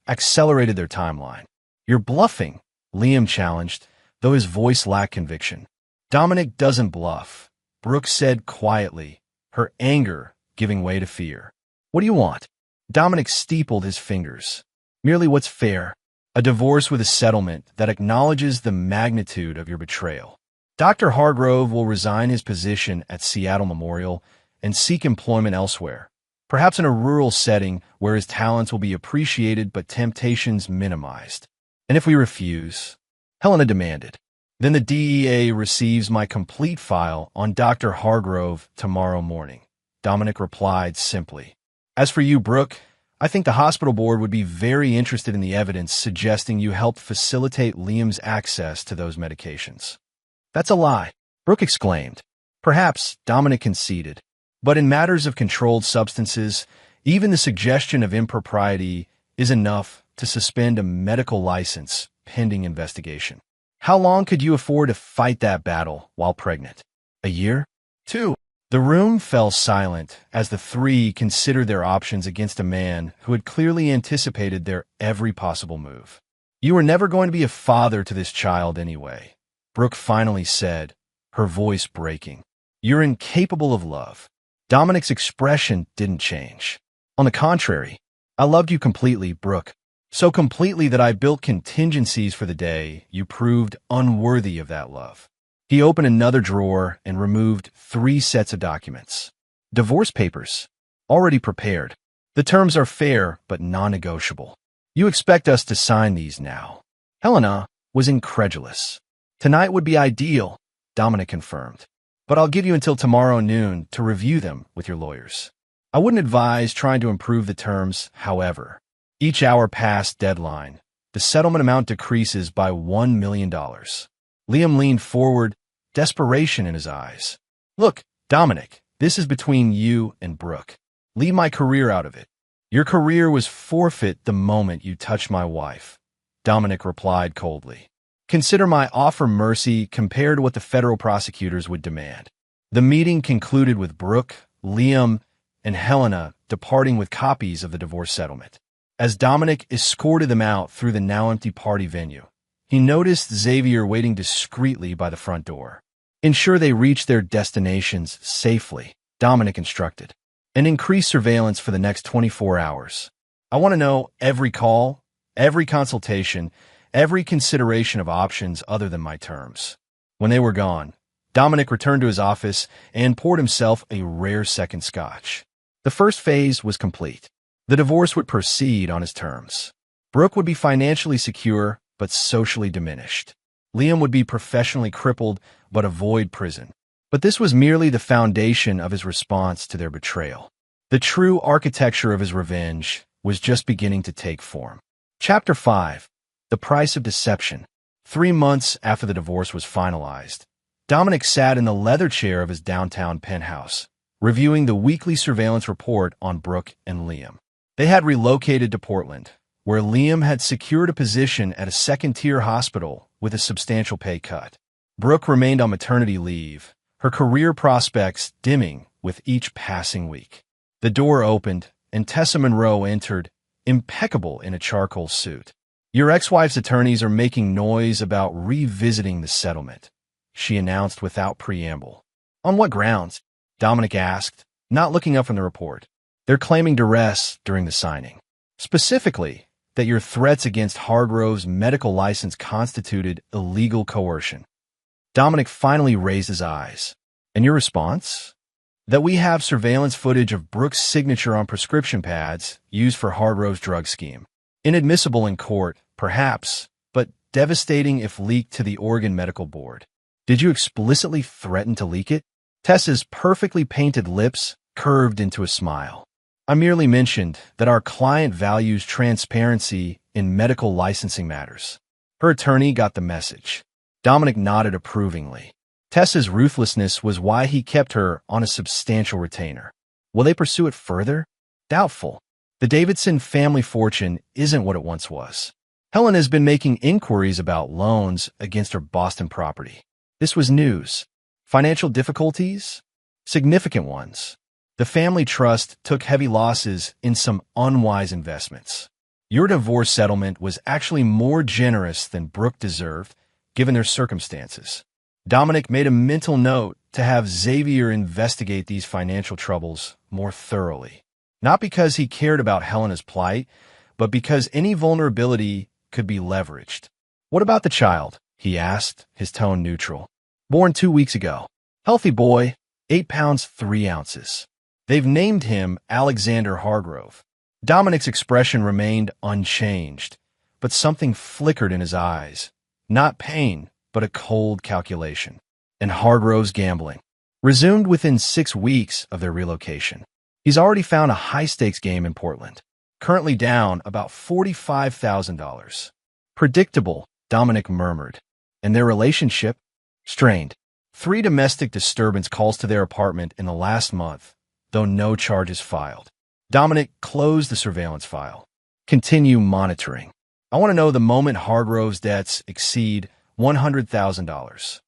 [SPEAKER 1] accelerated their timeline. You're bluffing, Liam challenged, though his voice lacked conviction. Dominic doesn't bluff, Brooke said quietly, her anger giving way to fear. What do you want? Dominic steepled his fingers. Merely what's fair. A divorce with a settlement that acknowledges the magnitude of your betrayal. Dr. Hargrove will resign his position at Seattle Memorial and seek employment elsewhere, perhaps in a rural setting where his talents will be appreciated but temptations minimized. And if we refuse? Helena demanded. Then the DEA receives my complete file on Dr. Hargrove tomorrow morning, Dominic replied simply. As for you, Brooke, I think the hospital board would be very interested in the evidence suggesting you helped facilitate Liam's access to those medications. That's a lie, Brooke exclaimed. Perhaps, Dominic conceded. But in matters of controlled substances, even the suggestion of impropriety is enough to suspend a medical license pending investigation. How long could you afford to fight that battle while pregnant? A year? 2. The room fell silent as the three considered their options against a man who had clearly anticipated their every possible move. You were never going to be a father to this child anyway, Brooke finally said, her voice breaking. You're incapable of love. Dominic's expression didn't change. On the contrary, I loved you completely, Brooke. So completely that I built contingencies for the day you proved unworthy of that love. He opened another drawer and removed 3 sets of documents. Divorce papers, already prepared. The terms are fair but non-negotiable. You expect us to sign these now. Helena was incredulous. Tonight would be ideal, Dominic confirmed. But I'll give you until tomorrow noon to review them with your lawyers. I wouldn't advise trying to improve the terms, however. Each hour past deadline, the settlement amount decreases by $1 million. Liam leaned forward, desperation in his eyes. Look, Dominic, this is between you and Brooke. Leave my career out of it. Your career was forfeit the moment you touched my wife, Dominic replied coldly. Consider my offer mercy compared to what the federal prosecutors would demand. The meeting concluded with Brooke, Liam, and Helena departing with copies of the divorce settlement. As Dominic escorted them out through the now-empty party venue, he noticed Xavier waiting discreetly by the front door. Ensure they reach their destinations safely, Dominic instructed, and increase surveillance for the next 24 hours. I want to know every call, every consultation, every consideration of options other than my terms. When they were gone, Dominic returned to his office and poured himself a rare second scotch. The first phase was complete. The divorce would proceed on his terms. Brooke would be financially secure but socially diminished. Liam would be professionally crippled but avoid prison. But this was merely the foundation of his response to their betrayal. The true architecture of his revenge was just beginning to take form. Chapter 5. The Price of Deception. 3 months after the divorce was finalized, Dominic sat in the leather chair of his downtown penthouse, reviewing the weekly surveillance report on Brooke and Liam. They had relocated to Portland, where Liam had secured a position at a second-tier hospital with a substantial pay cut. Brooke remained on maternity leave, her career prospects dimming with each passing week. The door opened, and Tessa Monroe entered, impeccable in a charcoal suit. Your ex-wife's attorneys are making noise about revisiting the settlement, she announced without preamble. On what grounds? Dominic asked, not looking up from the report. They're claiming duress during the signing. Specifically, that your threats against Hargrove's medical license constituted illegal coercion. Dominic finally raised his eyes. And your response? That we have surveillance footage of Brooks' signature on prescription pads used for Hargrove's drug scheme. Inadmissible in court, perhaps, but devastating if leaked to the Oregon Medical Board. Did you explicitly threaten to leak it? Tessa's perfectly painted lips curved into a smile. I merely mentioned that our client values transparency in medical licensing matters. Her attorney got the message. Dominic nodded approvingly. Tessa's ruthlessness was why he kept her on a substantial retainer. Will they pursue it further? Doubtful. The Davidson family fortune isn't what it once was. Helen has been making inquiries about loans against her Boston property. This was news. Financial difficulties? Significant ones. The family trust took heavy losses in some unwise investments. Your divorce settlement was actually more generous than Brooke deserved, given their circumstances. Dominic made a mental note to have Xavier investigate these financial troubles more thoroughly. Not because he cared about Helena's plight, but because any vulnerability could be leveraged. What about the child? He asked, his tone neutral. Born 2 weeks ago. Healthy boy, 8 pounds 3 ounces. They've named him Alexander Hargrove. Dominic's expression remained unchanged, but something flickered in his eyes. Not pain, but a cold calculation. And Hargrove's gambling resumed within 6 weeks of their relocation. He's already found a high-stakes game in Portland, currently down about $45,000. Predictable, Dominic murmured. And their relationship? Strained. 3 domestic disturbance calls to their apartment in the last month, though no charges filed. Dominic closed the surveillance file. Continue monitoring. I want to know the moment Hargrove's debts exceed $100,000.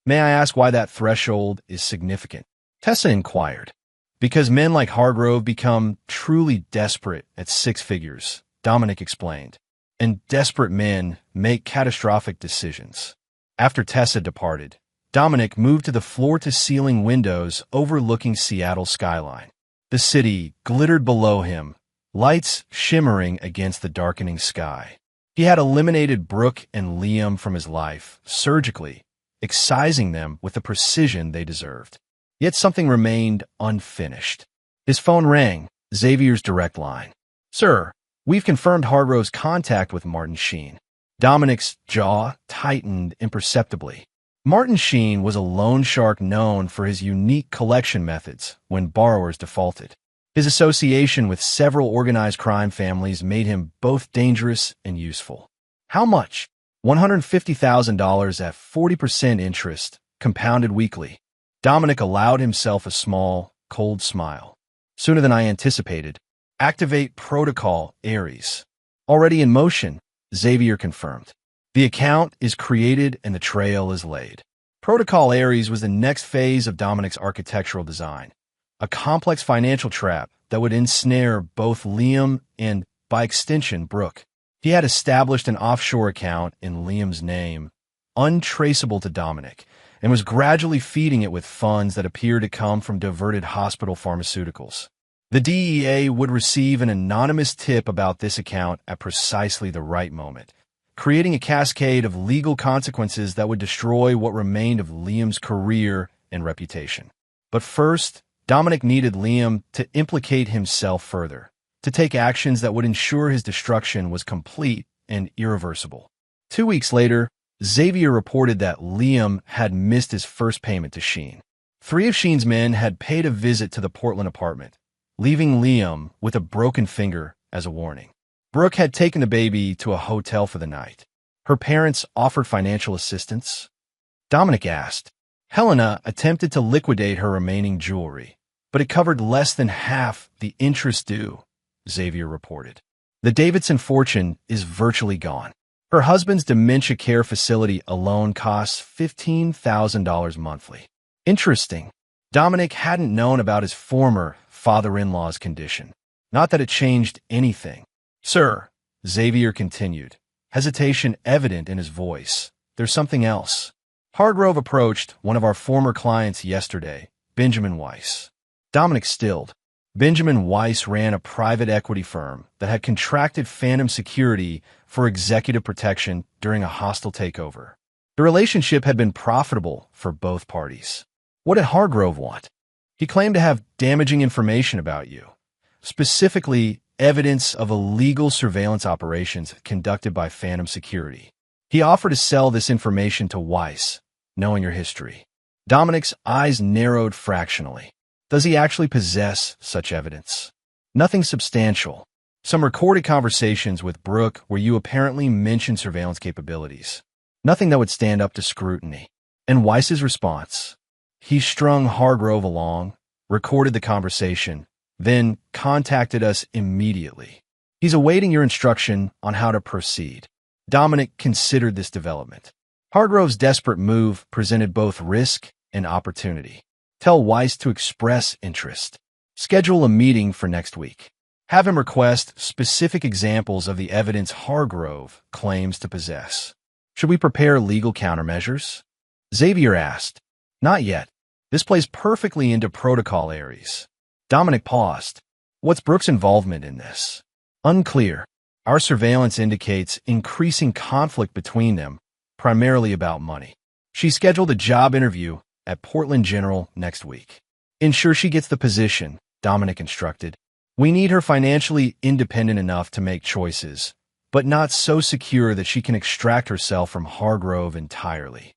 [SPEAKER 1] May I ask why that threshold is significant? Tessa inquired. Because men like Hargrove become truly desperate at 6 figures, Dominic explained. And desperate men make catastrophic decisions. After Tessa departed, Dominic moved to the floor-to-ceiling windows overlooking Seattle's skyline. The city glittered below him, lights shimmering against the darkening sky. He had eliminated Brooke and Liam from his life, surgically, excising them with the precision they deserved. Yet something remained unfinished. His phone rang, Xavier's direct line. Sir, we've confirmed Hargrove's contact with Martin Sheen. Dominic's jaw tightened imperceptibly. Martin Sheen was a loan shark known for his unique collection methods when borrowers defaulted. His association with several organized crime families made him both dangerous and useful. How much? $150,000 at 40% interest, compounded weekly. Dominic allowed himself a small, cold smile. Sooner than I anticipated. Activate Protocol Ares. Already in motion, Xavier confirmed. The account is created and the trail is laid. Protocol Ares was the next phase of Dominic's architectural design. A complex financial trap that would ensnare both Liam and, by extension, Brooke. He had established an offshore account in Liam's name, untraceable to Dominic, and was gradually feeding it with funds that appeared to come from diverted hospital pharmaceuticals. The DEA would receive an anonymous tip about this account at precisely the right moment, creating a cascade of legal consequences that would destroy what remained of Liam's career and reputation. But first, Dominic needed Liam to implicate himself further, to take actions that would ensure his destruction was complete and irreversible. 2 weeks later, Xavier reported that Liam had missed his first payment to Sheen. 3 of Sheen's men had paid a visit to the Portland apartment, leaving Liam with a broken finger as a warning. Brooke had taken the baby to a hotel for the night. Her parents offered financial assistance. Dominic asked. Helena attempted to liquidate her remaining jewelry, but it covered less than half the interest due, Xavier reported. The Davidson fortune is virtually gone. Her husband's dementia care facility alone costs $15,000 monthly. Interesting. Dominic hadn't known about his former father-in-law's condition. Not that it changed anything. Sir, Xavier continued, hesitation evident in his voice. There's something else. Hargrove approached one of our former clients yesterday, Benjamin Weiss. Dominic stilled. Benjamin Weiss ran a private equity firm that had contracted phantom security for executive protection during a hostile takeover. The relationship had been profitable for both parties. What did Hargrove want? He claimed to have damaging information about you, specifically evidence of illegal surveillance operations conducted by phantom security. He offered to sell this information to Weiss, knowing your history. Dominic's eyes narrowed fractionally. Does he actually possess such evidence? Nothing substantial. Some recorded conversations with Brooke where you apparently mentioned surveillance capabilities. Nothing that would stand up to scrutiny. And Weiss's response? He strung Hargrove along, recorded the conversation, then contacted us immediately. He's awaiting your instruction on how to proceed. Dominic considered this development. Hargrove's desperate move presented both risk and opportunity. Tell Weiss to express interest. Schedule a meeting for next week. Have him request specific examples of the evidence Hargrove claims to possess. Should we prepare legal countermeasures? Xavier asked. Not yet. This plays perfectly into protocol areas. Dominic paused. What's Brooke's involvement in this? Unclear. Our surveillance indicates increasing conflict between them, primarily about money. She scheduled a job interview at Portland General next week. Ensure she gets the position, Dominic instructed. We need her financially independent enough to make choices, but not so secure that she can extract herself from Hargrove entirely.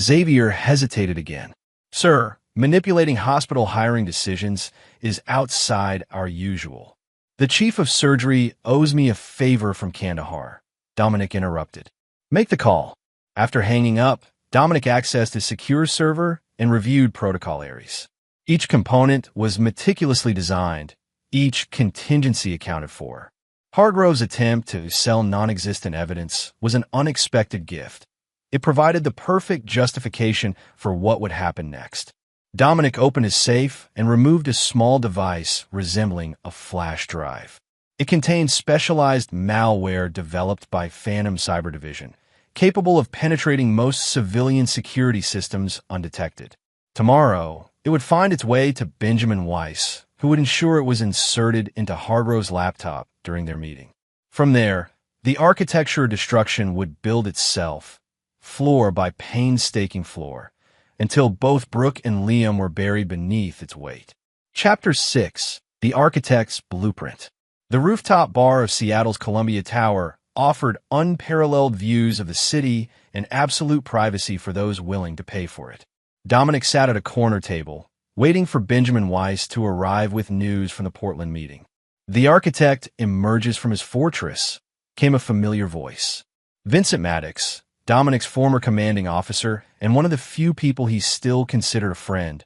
[SPEAKER 1] Xavier hesitated again. Sir, manipulating hospital hiring decisions is outside our usual. The chief of surgery owes me a favor from Kandahar, Dominic interrupted. Make the call. After hanging up, Dominic accessed his secure server and reviewed protocol areas. Each component was meticulously designed, each contingency accounted for. Hargrove's attempt to sell non-existent evidence was an unexpected gift. It provided the perfect justification for what would happen next. Dominic opened his safe and removed a small device resembling a flash drive. It contained specialized malware developed by Phantom Cyber Division, capable of penetrating most civilian security systems undetected. Tomorrow, it would find its way to Benjamin Weiss, who would ensure it was inserted into Hargrove's laptop during their meeting. From there, the architecture of destruction would build itself, floor by painstaking floor, until both Brooke and Liam were buried beneath its weight. Chapter 6. The Architect's Blueprint. The rooftop bar of Seattle's Columbia Tower offered unparalleled views of the city and absolute privacy for those willing to pay for it. Dominic sat at a corner table, waiting for Benjamin Weiss to arrive with news from the Portland meeting. The architect emerges from his fortress, came a familiar voice. Vincent Maddox, Dominic's former commanding officer and one of the few people he still considered a friend,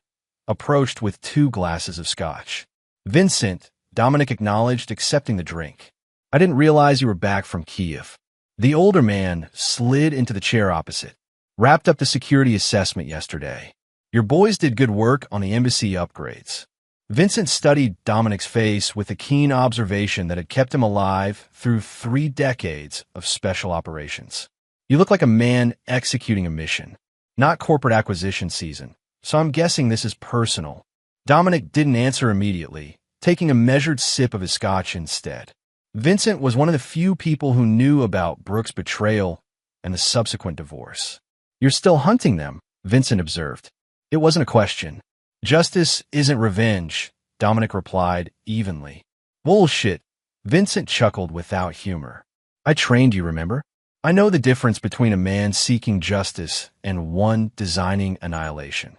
[SPEAKER 1] approached with 2 glasses of scotch. Vincent, Dominic acknowledged, accepting the drink. I didn't realize you were back from Kiev. The older man slid into the chair opposite. Wrapped up the security assessment yesterday. Your boys did good work on the embassy upgrades. Vincent studied Dominic's face with a keen observation that had kept him alive through 3 decades of special operations. You look like a man executing a mission, not corporate acquisition season, so I'm guessing this is personal. Dominic didn't answer immediately, taking a measured sip of his scotch instead. Vincent was one of the few people who knew about Brooke's betrayal and the subsequent divorce. You're still hunting them, Vincent observed. It wasn't a question. Justice isn't revenge, Dominic replied evenly. Bullshit, Vincent chuckled without humor. I trained you, remember? I know the difference between a man seeking justice and one designing annihilation.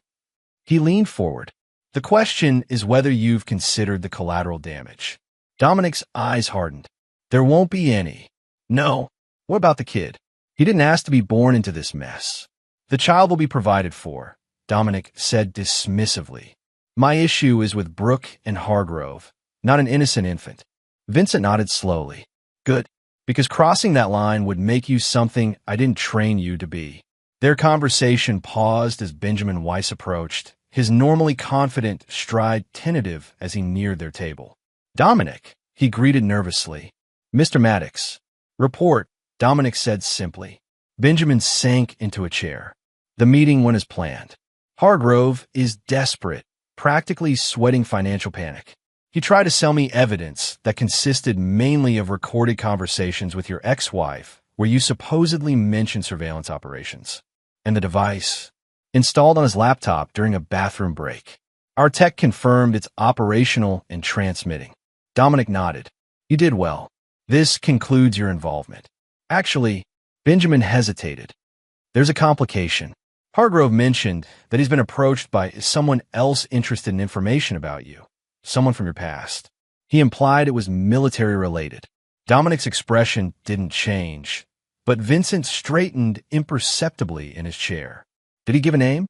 [SPEAKER 1] He leaned forward. The question is whether you've considered the collateral damage. Dominic's eyes hardened. There won't be any. No. What about the kid? He didn't ask to be born into this mess. The child will be provided for, Dominic said dismissively. My issue is with Brooke and Hargrove, not an innocent infant. Vincent nodded slowly. Good, because crossing that line would make you something I didn't train you to be. Their conversation paused as Benjamin Weiss approached, his normally confident stride tentative as he neared their table. Dominic, he greeted nervously. Mr. Maddox. Report, Dominic said simply. Benjamin sank into a chair. The meeting went as planned. Hargrove is desperate, practically sweating financial panic. He tried to sell me evidence that consisted mainly of recorded conversations with your ex-wife, where you supposedly mentioned surveillance operations. And the device, installed on his laptop during a bathroom break. Our tech confirmed it's operational and transmitting. Dominic nodded. You did well. This concludes your involvement. Actually, Benjamin hesitated. There's a complication. Hargrove mentioned that he's been approached by someone else interested in information about you. Someone from your past. He implied it was military-related. Dominic's expression didn't change, but Vincent straightened imperceptibly in his chair. Did he give a name?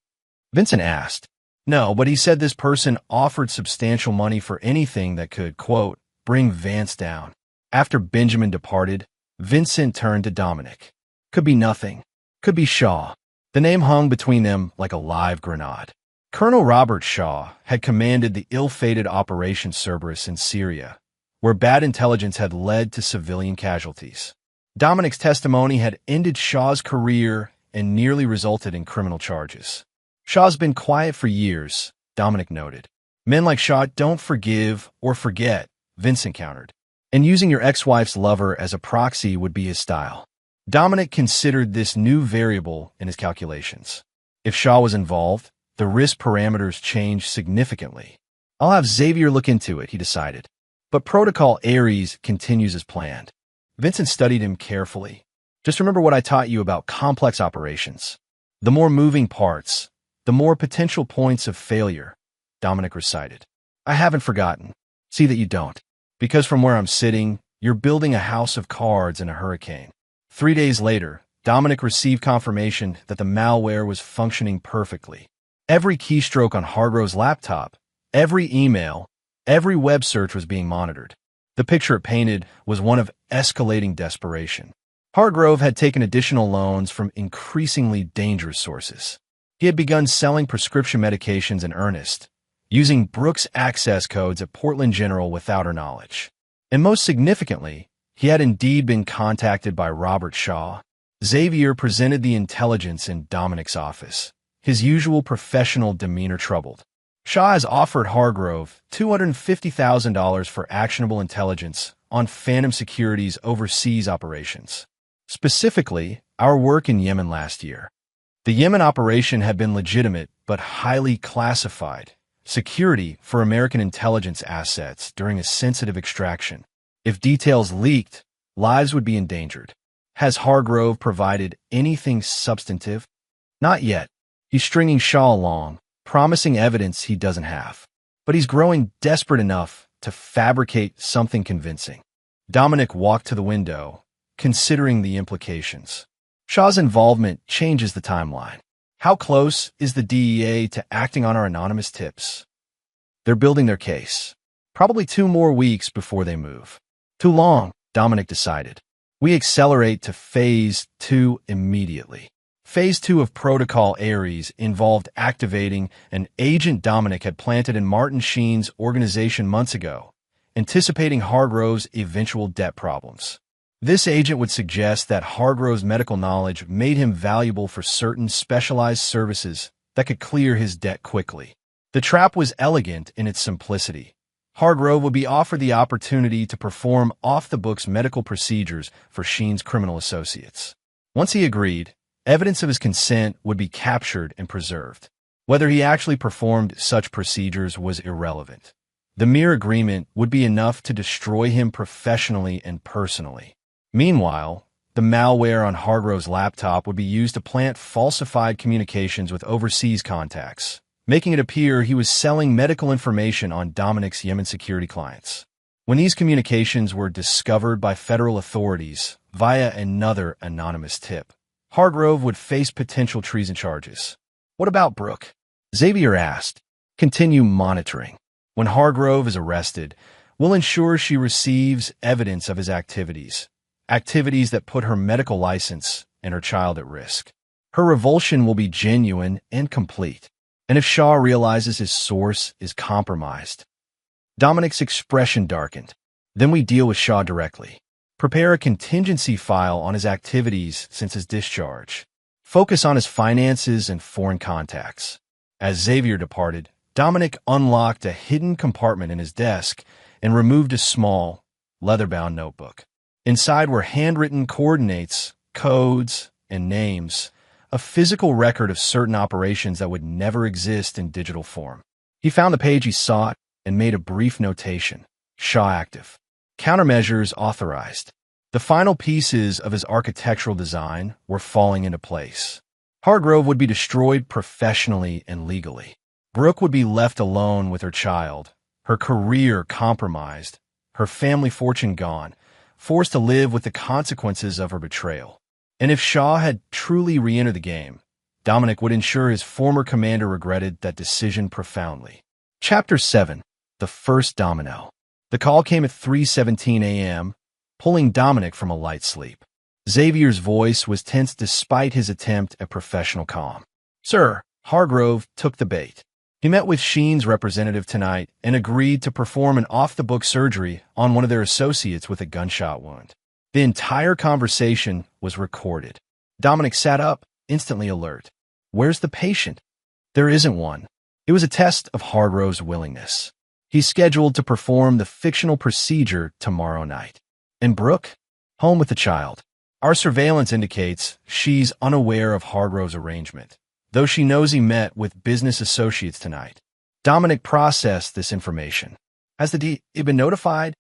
[SPEAKER 1] Vincent asked. No, but he said this person offered substantial money for anything that could, quote, bring Vance down. After Benjamin departed, Vincent turned to Dominic. Could be nothing. Could be Shaw. The name hung between them like a live grenade. Colonel Robert Shaw had commanded the ill-fated Operation Cerberus in Syria, where bad intelligence had led to civilian casualties. Dominic's testimony had ended Shaw's career and nearly resulted in criminal charges. Shaw's been quiet for years, Dominic noted. Men like Shaw don't forgive or forget, Vincent countered. And using your ex-wife's lover as a proxy would be his style. Dominic considered this new variable in his calculations. If Shaw was involved, the risk parameters changed significantly. I'll have Xavier look into it, he decided. But Protocol Ares continues as planned. Vincent studied him carefully. Just remember what I taught you about complex operations. The more moving parts, the more potential points of failure, Dominic recited. I haven't forgotten. See that you don't. Because from where I'm sitting, you're building a house of cards in a hurricane. 3 days later, Dominic received confirmation that the malware was functioning perfectly. Every keystroke on Hargrove's laptop, every email, every web search was being monitored. The picture it painted was one of escalating desperation. Hargrove had taken additional loans from increasingly dangerous sources. He had begun selling prescription medications in earnest, using Brooks access codes at Portland General without her knowledge. And most significantly, he had indeed been contacted by Robert Shaw. Xavier presented the intelligence in Dominic's office, his usual professional demeanor troubled. Shaw has offered Hargrove $250,000 for actionable intelligence on Phantom Security's overseas operations. Specifically, our work in Yemen last year. The Yemen operation had been legitimate but highly classified security for American intelligence assets during a sensitive extraction. If details leaked, lives would be endangered. Has Hargrove provided anything substantive? Not yet. He's stringing Shaw along, promising evidence he doesn't have. But he's growing desperate enough to fabricate something convincing. Dominic walked to the window, considering the implications. Shaw's involvement changes the timeline. How close is the DEA to acting on our anonymous tips? They're building their case. Probably 2 more weeks before they move. Too long, Dominic decided. We accelerate to Phase 2 immediately. Phase 2 of Protocol Ares involved activating an agent Dominic had planted in Martin Sheen's organization months ago, anticipating Hargrove's eventual debt problems. This agent would suggest that Hargrove's medical knowledge made him valuable for certain specialized services that could clear his debt quickly. The trap was elegant in its simplicity. Hargrove would be offered the opportunity to perform off-the-books medical procedures for Sheen's criminal associates. Once he agreed, evidence of his consent would be captured and preserved. Whether he actually performed such procedures was irrelevant. The mere agreement would be enough to destroy him professionally and personally. Meanwhile, the malware on Hargrove's laptop would be used to plant falsified communications with overseas contacts, making it appear he was selling medical information on Dominic's Yemen security clients. When these communications were discovered by federal authorities via another anonymous tip, Hargrove would face potential treason charges. What about Brooke? Xavier asked. Continue monitoring. When Hargrove is arrested, we'll ensure she receives evidence of his activities that put her medical license and her child at risk. Her revulsion will be genuine and complete. And if Shaw realizes his source is compromised. Dominic's expression darkened. Then we deal with Shaw directly. Prepare a contingency file on his activities since his discharge. Focus on his finances and foreign contacts. As Xavier departed, Dominic unlocked a hidden compartment in his desk and removed a small, leather-bound notebook. Inside were handwritten coordinates, codes, and names, a physical record of certain operations that would never exist in digital form. He found the page he sought and made a brief notation. Shaw active. Countermeasures authorized. The final pieces of his architectural design were falling into place. Hargrove would be destroyed professionally and legally. Brooke would be left alone with her child, her career compromised, her family fortune gone, forced to live with the consequences of her betrayal. And if Shaw had truly re-entered the game, Dominic would ensure his former commander regretted that decision profoundly. Chapter 7. The First Domino. The call came at 3:17 a.m., pulling Dominic from a light sleep. Xavier's voice was tense despite his attempt at professional calm. "Sir," Hargrove took the bait. He met with Sheen's representative tonight and agreed to perform an off-the-book surgery on one of their associates with a gunshot wound. The entire conversation was recorded. Dominic sat up, instantly alert. "Where's the patient?" "There isn't one." It was a test of Hargrove's willingness. He's scheduled to perform the fictional procedure tomorrow night. And Brooke? Home with the child. Our surveillance indicates she's unaware of Hargrove's arrangement, though she knows he met with business associates tonight. Dominic processed this information. Has the DA been notified?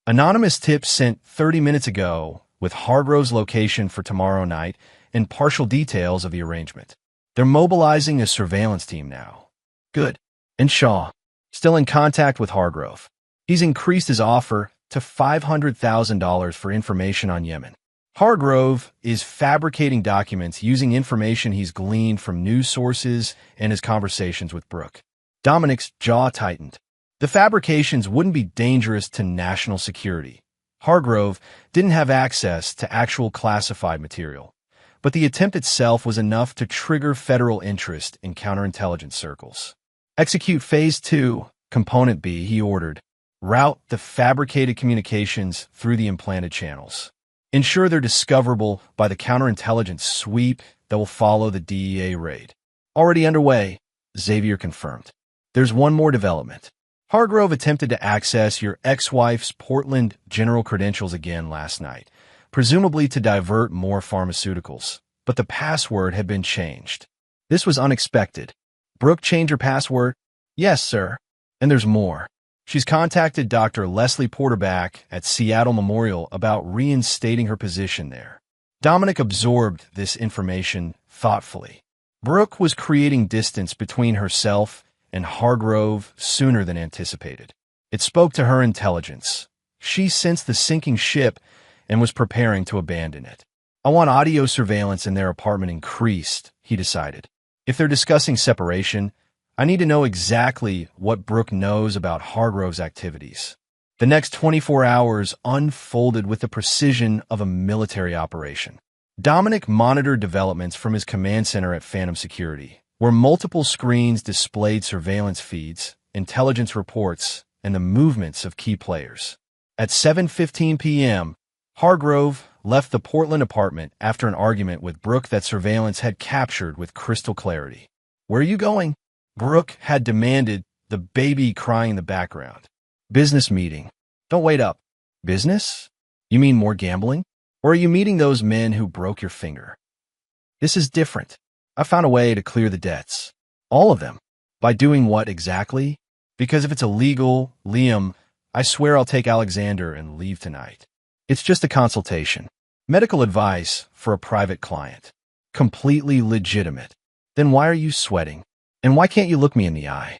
[SPEAKER 1] Anonymous tips sent 30 minutes ago with Hargrove's location for tomorrow night and partial details of the arrangement. They're mobilizing a surveillance team now. Good. And Shaw? Still in contact with Hargrove. He's increased his offer to $500,000 for information on Yemen. Hargrove is fabricating documents using information he's gleaned from news sources and his conversations with Brooke. Dominic's jaw tightened. The fabrications wouldn't be dangerous to national security. Hargrove didn't have access to actual classified material, but the attempt itself was enough to trigger federal interest in counterintelligence circles. Execute Phase 2, Component B, he ordered. Route the fabricated communications through the implanted channels. Ensure they're discoverable by the counterintelligence sweep that will follow the DEA raid. Already underway, Xavier confirmed. There's one more development. Hargrove attempted to access your ex-wife's Portland general credentials again last night, presumably to divert more pharmaceuticals, but the password had been changed. This was unexpected. Brooke changed her password? Yes, sir. And there's more. She's contacted Dr. Leslie Porterback at Seattle Memorial about reinstating her position there. Dominic absorbed this information thoughtfully. Brooke was creating distance between herself and Hargrove sooner than anticipated. It spoke to her intelligence. She sensed the sinking ship and was preparing to abandon it. I want audio surveillance in their apartment increased, he decided. If they're discussing separation, I need to know exactly what Brooke knows about Hargrove's activities. The next 24 hours unfolded with the precision of a military operation. Dominic monitored developments from his command center at Phantom Security, where multiple screens displayed surveillance feeds, intelligence reports, and the movements of key players. At 7:15 p.m., Hargrove left the Portland apartment after an argument with Brooke that surveillance had captured with crystal clarity. "Where are you going?" Brooke had demanded, the baby crying in the background. "Business meeting." "Don't wait up." "Business? You mean more gambling? Or are you meeting those men who broke your finger?" "This is different. I found a way to clear the debts. All of them." "By doing what exactly?" "Because if it's illegal, Liam, I swear I'll take Alexander and leave tonight. It's just a consultation. Medical advice for a private client. Completely legitimate. Then why are you sweating? And why can't you look me in the eye?"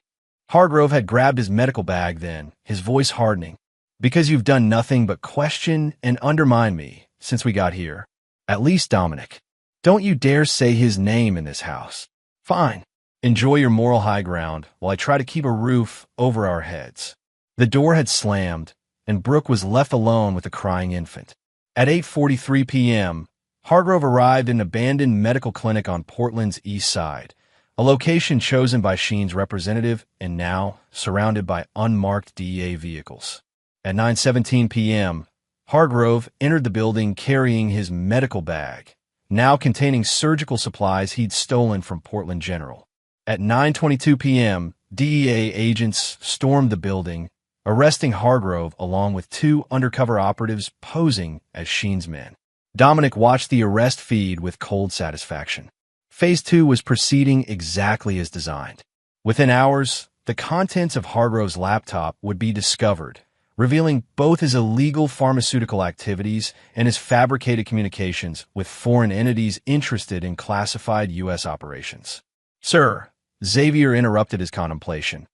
[SPEAKER 1] Hargrove had grabbed his medical bag then, his voice hardening. "Because you've done nothing but question and undermine me since we got here. At least Dominic. Don't you dare say his name in this house." "Fine. Enjoy your moral high ground while I try to keep a roof over our heads." The door had slammed, and Brooke was left alone with a crying infant. At 8:43 p.m., Hargrove arrived in an abandoned medical clinic on Portland's east side, a location chosen by Sheen's representative and now surrounded by unmarked DEA vehicles. At 9:17 p.m., Hargrove entered the building carrying his medical bag, now containing surgical supplies he'd stolen from Portland General. At 9:22 p.m., DEA agents stormed the building, arresting Hargrove along with two undercover operatives posing as Sheen's men. Dominic watched the arrest feed with cold satisfaction. Phase 2 was proceeding exactly as designed. Within hours, the contents of Hargrove's laptop would be discovered, revealing both his illegal pharmaceutical activities and his fabricated communications with foreign entities interested in classified U.S. operations. "Sir," Xavier interrupted his contemplation.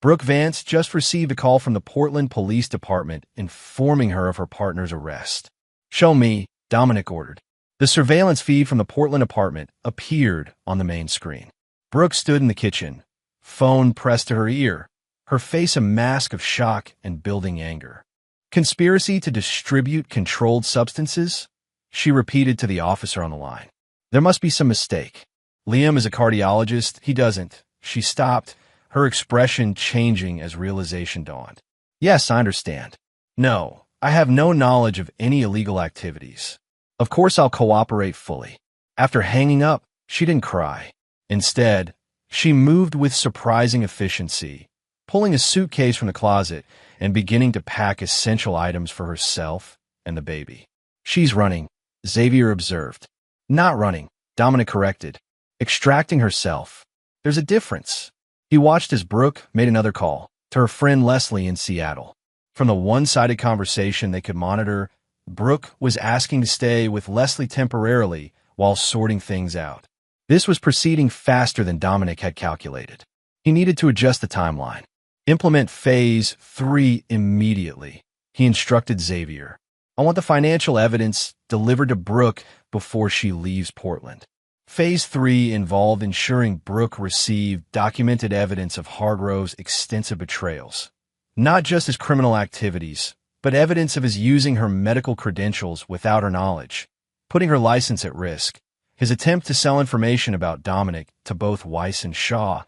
[SPEAKER 1] "Brooke Vance just received a call from the Portland Police Department informing her of her partner's arrest." "Show me," Dominic ordered. The surveillance feed from the Portland apartment appeared on the main screen. Brooke stood in the kitchen, phone pressed to her ear, her face a mask of shock and building anger. "Conspiracy to distribute controlled substances?" she repeated to the officer on the line. "There must be some mistake. Liam is a cardiologist. He doesn't." She stopped, her expression changing as realization dawned. "Yes, I understand. No, I have no knowledge of any illegal activities. Of course I'll cooperate fully." After hanging up, she didn't cry. Instead, she moved with surprising efficiency, pulling a suitcase from the closet and beginning to pack essential items for herself and the baby. "She's running," Xavier observed. "Not running," Dominic corrected. "Extracting herself. There's a difference." He watched as Brooke made another call to her friend Leslie in Seattle. From the one-sided conversation they could monitor, Brooke was asking to stay with Leslie temporarily while sorting things out. This was proceeding faster than Dominic had calculated. He needed to adjust the timeline. "Implement Phase 3 immediately," he instructed Xavier. "I want the financial evidence delivered to Brooke before she leaves Portland." Phase 3 involved ensuring Brooke received documented evidence of Hargrove's extensive betrayals. Not just his criminal activities, but evidence of his using her medical credentials without her knowledge, putting her license at risk, his attempt to sell information about Dominic to both Weiss and Shaw,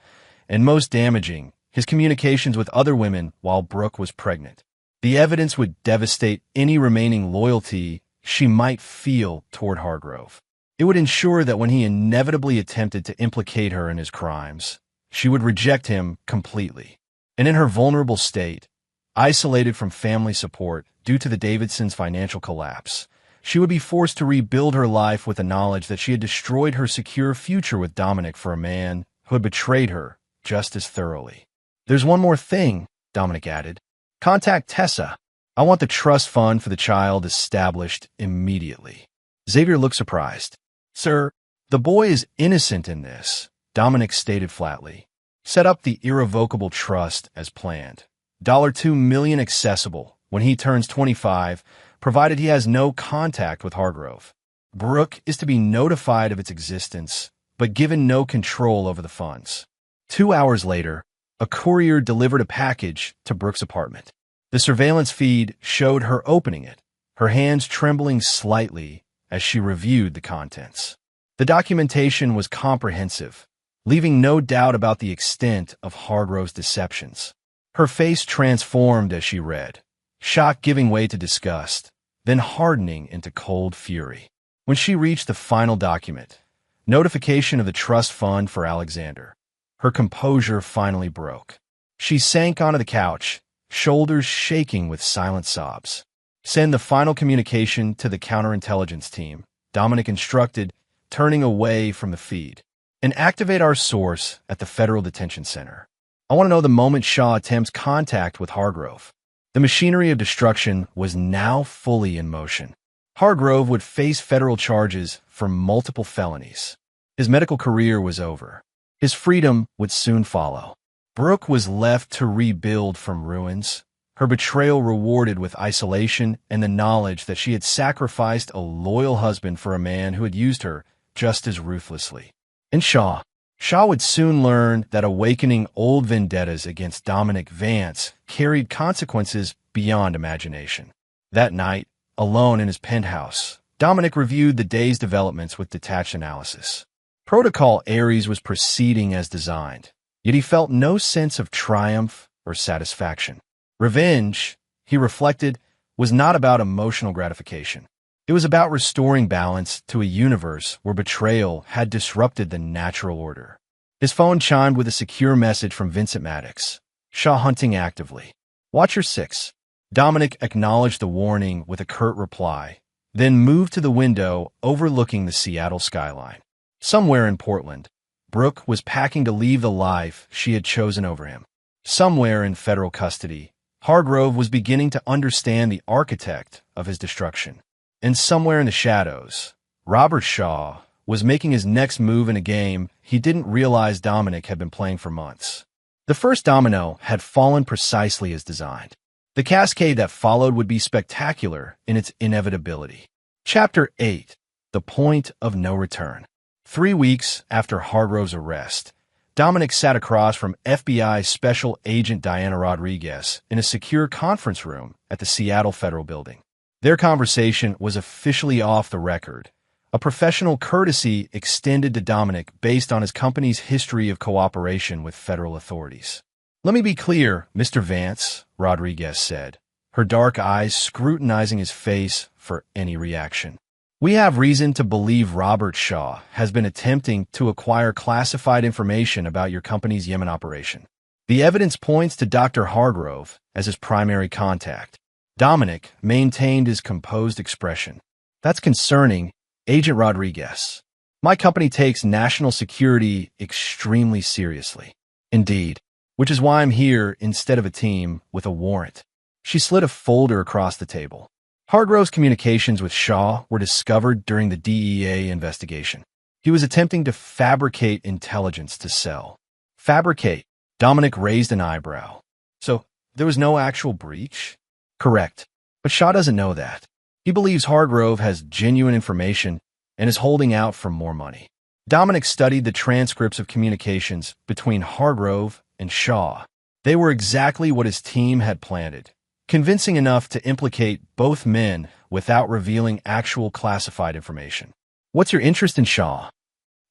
[SPEAKER 1] and most damaging, his communications with other women while Brooke was pregnant. The evidence would devastate any remaining loyalty she might feel toward Hargrove. It would ensure that when he inevitably attempted to implicate her in his crimes, she would reject him completely. And in her vulnerable state, isolated from family support due to the Davidsons' financial collapse, she would be forced to rebuild her life with the knowledge that she had destroyed her secure future with Dominic for a man who had betrayed her just as thoroughly. "There's one more thing," Dominic added. "Contact Tessa. I want the trust fund for the child established immediately." Xavier looked surprised. "Sir, the boy is innocent in this," Dominic stated flatly. "Set up the irrevocable trust as planned. $2 million accessible when he turns 25, provided he has no contact with Hargrove. Brooke is to be notified of its existence, but given no control over the funds." 2 hours later, a courier delivered a package to Brooke's apartment. The surveillance feed showed her opening it, her hands trembling slightly as she reviewed the contents. The documentation was comprehensive, leaving no doubt about the extent of Hargrove's deceptions. Her face transformed as she read, shock giving way to disgust, then hardening into cold fury. When she reached the final document, notification of the trust fund for Alexander, her composure finally broke. She sank onto the couch, shoulders shaking with silent sobs. "Send the final communication to the counterintelligence team," Dominic instructed, turning away from the feed. "And activate our source at the Federal Detention Center. I want to know the moment Shaw attempts contact with Hargrove." The machinery of destruction was now fully in motion. Hargrove would face federal charges for multiple felonies. His medical career was over. His freedom would soon follow. Brooke was left to rebuild from ruins, her betrayal rewarded with isolation and the knowledge that she had sacrificed a loyal husband for a man who had used her just as ruthlessly. And Shaw would soon learn that awakening old vendettas against Dominic Vance carried consequences beyond imagination. That night, alone in his penthouse, Dominic reviewed the day's developments with detached analysis. Protocol Ares was proceeding as designed, yet he felt no sense of triumph or satisfaction. Revenge, he reflected, was not about emotional gratification. It was about restoring balance to a universe where betrayal had disrupted the natural order. His phone chimed with a secure message from Vincent Maddox. Shaw hunting actively. Watcher 6. Dominic acknowledged the warning with a curt reply, then moved to the window overlooking the Seattle skyline. Somewhere in Portland, Brooke was packing to leave the life she had chosen over him. Somewhere in federal custody, Hargrove was beginning to understand the architect of his destruction. And somewhere in the shadows, Robert Shaw was making his next move in a game he didn't realize Dominic had been playing for months. The first domino had fallen precisely as designed. The cascade that followed would be spectacular in its inevitability. Chapter 8. The Point of No Return. 3 weeks after Hargrove's arrest, Dominic sat across from FBI Special Agent Diana Rodriguez in a secure conference room at the Seattle Federal Building. Their conversation was officially off the record, a professional courtesy extended to Dominic based on his company's history of cooperation with federal authorities. "Let me be clear, Mr. Vance," Rodriguez said, her dark eyes scrutinizing his face for any reaction. "We have reason to believe Robert Shaw has been attempting to acquire classified information about your company's Yemen operation. The evidence points to Dr. Hargrove as his primary contact." Dominic maintained his composed expression. "That's concerning, Agent Rodriguez. My company takes national security extremely seriously. Indeed, which is why I'm here instead of a team with a warrant." She slid a folder across the table. Hargrove's communications with Shaw were discovered during the DEA investigation. He was attempting to fabricate intelligence to sell. Fabricate? Dominic raised an eyebrow. "So, there was no actual breach?" "Correct. But Shaw doesn't know that. He believes Hargrove has genuine information and is holding out for more money." Dominic studied the transcripts of communications between Hargrove and Shaw. They were exactly what his team had planted, convincing enough to implicate both men without revealing actual classified information. "What's your interest in Shaw?"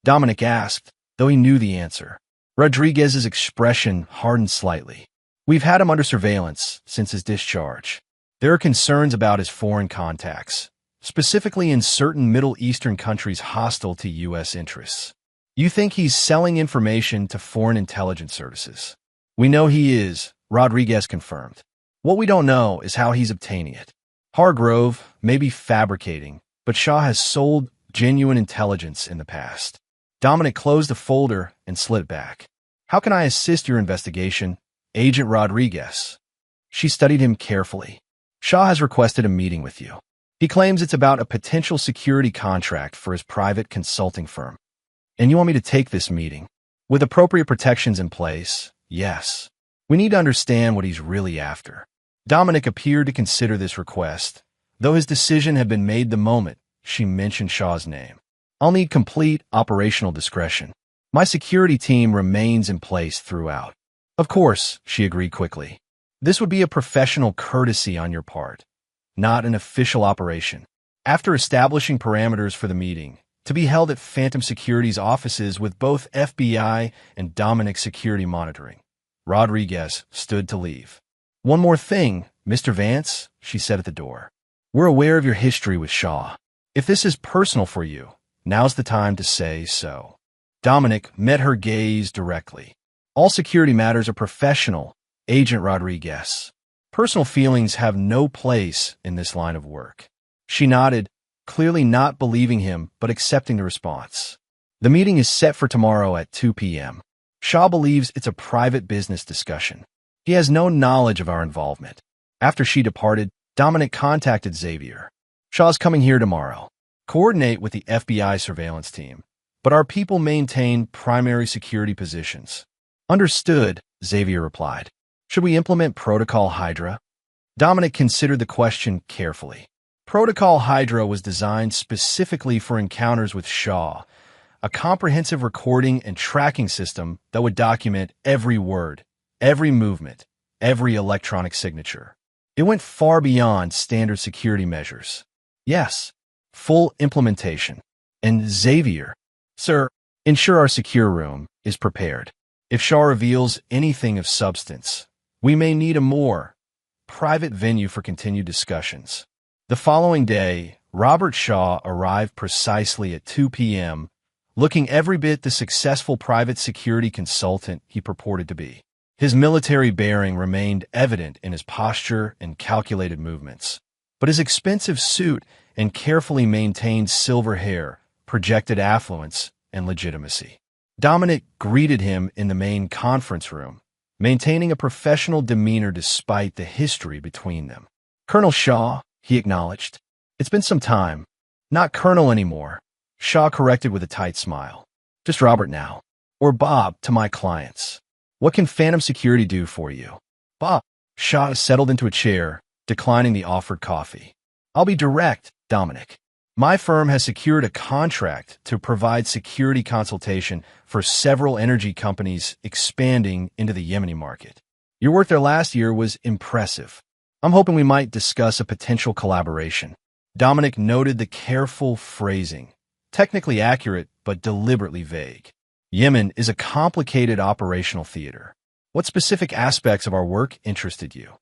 [SPEAKER 1] Dominic asked, though he knew the answer. Rodriguez's expression hardened slightly. "We've had him under surveillance since his discharge. There are concerns about his foreign contacts, specifically in certain Middle Eastern countries hostile to U.S. interests. You think he's selling information to foreign intelligence services?" "We know he is," Rodriguez confirmed. "What we don't know is how he's obtaining it. Hargrove may be fabricating, but Shaw has sold genuine intelligence in the past." Dominic closed the folder and slid it back. "How can I assist your investigation, Agent Rodriguez?" She studied him carefully. "Shaw has requested a meeting with you. He claims it's about a potential security contract for his private consulting firm. And you want me to take this meeting? With appropriate protections in place, yes. We need to understand what he's really after." Dominic appeared to consider this request, though his decision had been made the moment she mentioned Shaw's name. "I'll need complete operational discretion. My security team remains in place throughout." "Of course," she agreed quickly. "This would be a professional courtesy on your part, not an official operation." After establishing parameters for the meeting, to be held at Phantom Security's offices with both FBI and Dominic security monitoring, Rodriguez stood to leave. "One more thing, Mr. Vance," she said at the door. "We're aware of your history with Shaw. If this is personal for you, now's the time to say so." Dominic met her gaze directly. "All security matters are professional, Agent Rodriguez. Personal feelings have no place in this line of work." She nodded, clearly not believing him but accepting the response. "The meeting is set for tomorrow at 2 p.m. Shaw believes it's a private business discussion. He has no knowledge of our involvement." After she departed, Dominic contacted Xavier. "Shaw's coming here tomorrow. Coordinate with the FBI surveillance team, but our people maintain primary security positions." "Understood," Xavier replied. "Should we implement Protocol Hydra?" Dominic considered the question carefully. Protocol Hydra was designed specifically for encounters with Shaw, a comprehensive recording and tracking system that would document every word, every movement, every electronic signature. It went far beyond standard security measures. Yes, full implementation. And Xavier, "Sir, ensure our secure room is prepared. If Shaw reveals anything of substance, we may need a more private venue for continued discussions. The following day, Robert Shaw arrived precisely at 2 p.m., looking every bit the successful private security consultant he purported to be. His military bearing remained evident in his posture and calculated movements, but his expensive suit and carefully maintained silver hair projected affluence and legitimacy. Dominic greeted him in the main conference room, maintaining a professional demeanor despite the history between them. "Colonel Shaw," he acknowledged. "It's been some time." "Not Colonel anymore," Shaw corrected with a tight smile. "Just Robert now. Or Bob to my clients. What can Phantom Security do for you?" "Bob." Shaw settled into a chair, declining the offered coffee. "I'll be direct, Dominic. My firm has secured a contract to provide security consultation for several energy companies expanding into the Yemeni market. Your work there last year was impressive. I'm hoping we might discuss a potential collaboration." Dominic noted the careful phrasing, technically accurate but deliberately vague. Yemen is a complicated operational theater. What specific aspects of our work interested you?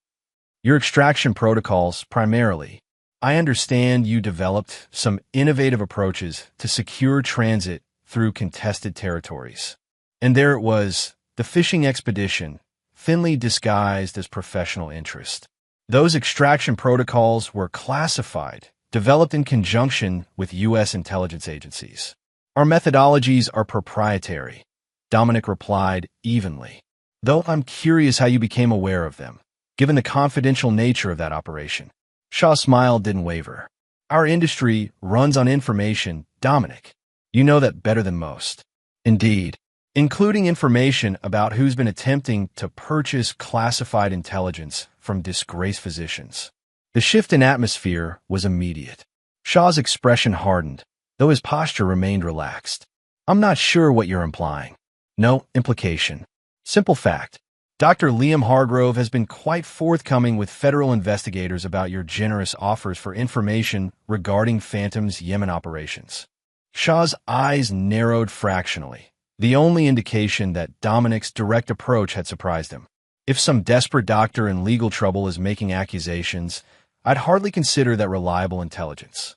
[SPEAKER 1] Your extraction protocols, primarily. I understand you developed some innovative approaches to secure transit through contested territories. And there it was, the fishing expedition, thinly disguised as professional interest. Those extraction protocols were classified, developed in conjunction with U.S. intelligence agencies. Our methodologies are proprietary, Dominic replied evenly. Though I'm curious how you became aware of them, given the confidential nature of that operation. Shaw's smile didn't waver. Our industry runs on information, Dominic. You know that better than most. Indeed, including information about who's been attempting to purchase classified intelligence from disgraced physicians. The shift in atmosphere was immediate. Shaw's expression hardened, though his posture remained relaxed. "I'm not sure what you're implying." "No implication. Simple fact. Dr. Liam Hargrove has been quite forthcoming with federal investigators about your generous offers for information regarding Phantom's Yemen operations." Shaw's eyes narrowed fractionally, the only indication that Dominic's direct approach had surprised him. If some desperate doctor in legal trouble is making accusations, I'd hardly consider that reliable intelligence.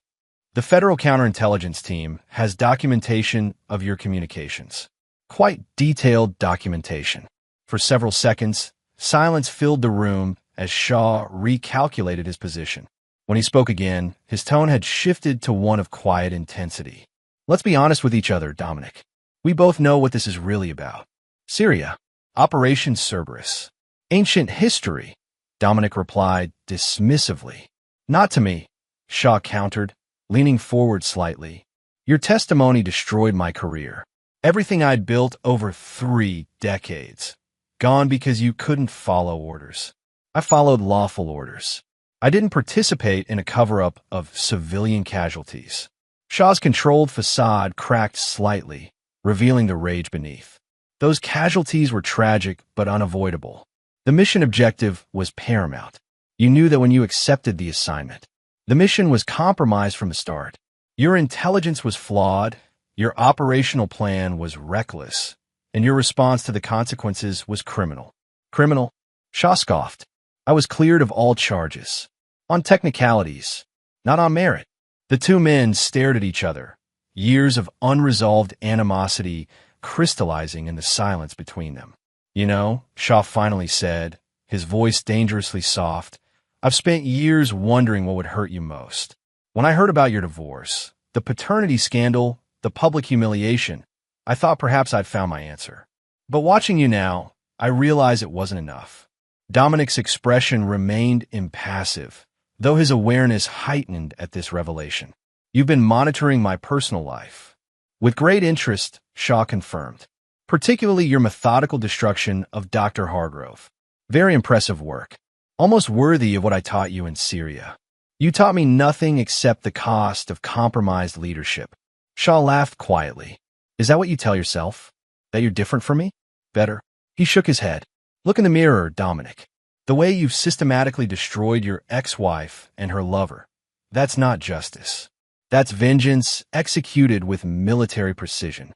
[SPEAKER 1] The Federal Counterintelligence Team has documentation of your communications. Quite detailed documentation. For several seconds, silence filled the room as Shaw recalculated his position. When he spoke again, his tone had shifted to one of quiet intensity. "Let's be honest with each other, Dominic. We both know what this is really about. Syria. Operation Cerberus. Ancient history," Dominic replied dismissively. "Not to me," Shaw countered, leaning forward slightly. "Your testimony destroyed my career. Everything I'd built over 3 decades. Gone because you couldn't follow orders. I followed lawful orders. I didn't participate in a cover-up of civilian casualties." Shaw's controlled facade cracked slightly, revealing the rage beneath. Those casualties were tragic but unavoidable. The mission objective was paramount. You knew that when you accepted the assignment. The mission was compromised from the start. Your intelligence was flawed, your operational plan was reckless, and your response to the consequences was criminal. "Criminal?" Shaw scoffed. "I was cleared of all charges. On technicalities, not on merit." The two men stared at each other, years of unresolved animosity crystallizing in the silence between them. "You know," Shaw finally said, his voice dangerously soft, "I've spent years wondering what would hurt you most. When I heard about your divorce, the paternity scandal, the public humiliation, I thought perhaps I'd found my answer. But watching you now, I realize it wasn't enough." Dominic's expression remained impassive, though his awareness heightened at this revelation. "You've been monitoring my personal life." "With great interest," Shaw confirmed. "Particularly your methodical destruction of Dr. Hargrove. Very impressive work. Almost worthy of what I taught you in Syria. You taught me nothing except the cost of compromised leadership." Shaw laughed quietly. "Is that what you tell yourself? That you're different from me? Better?" He shook his head. "Look in the mirror, Dominic. The way you've systematically destroyed your ex-wife and her lover. That's not justice. That's vengeance executed with military precision.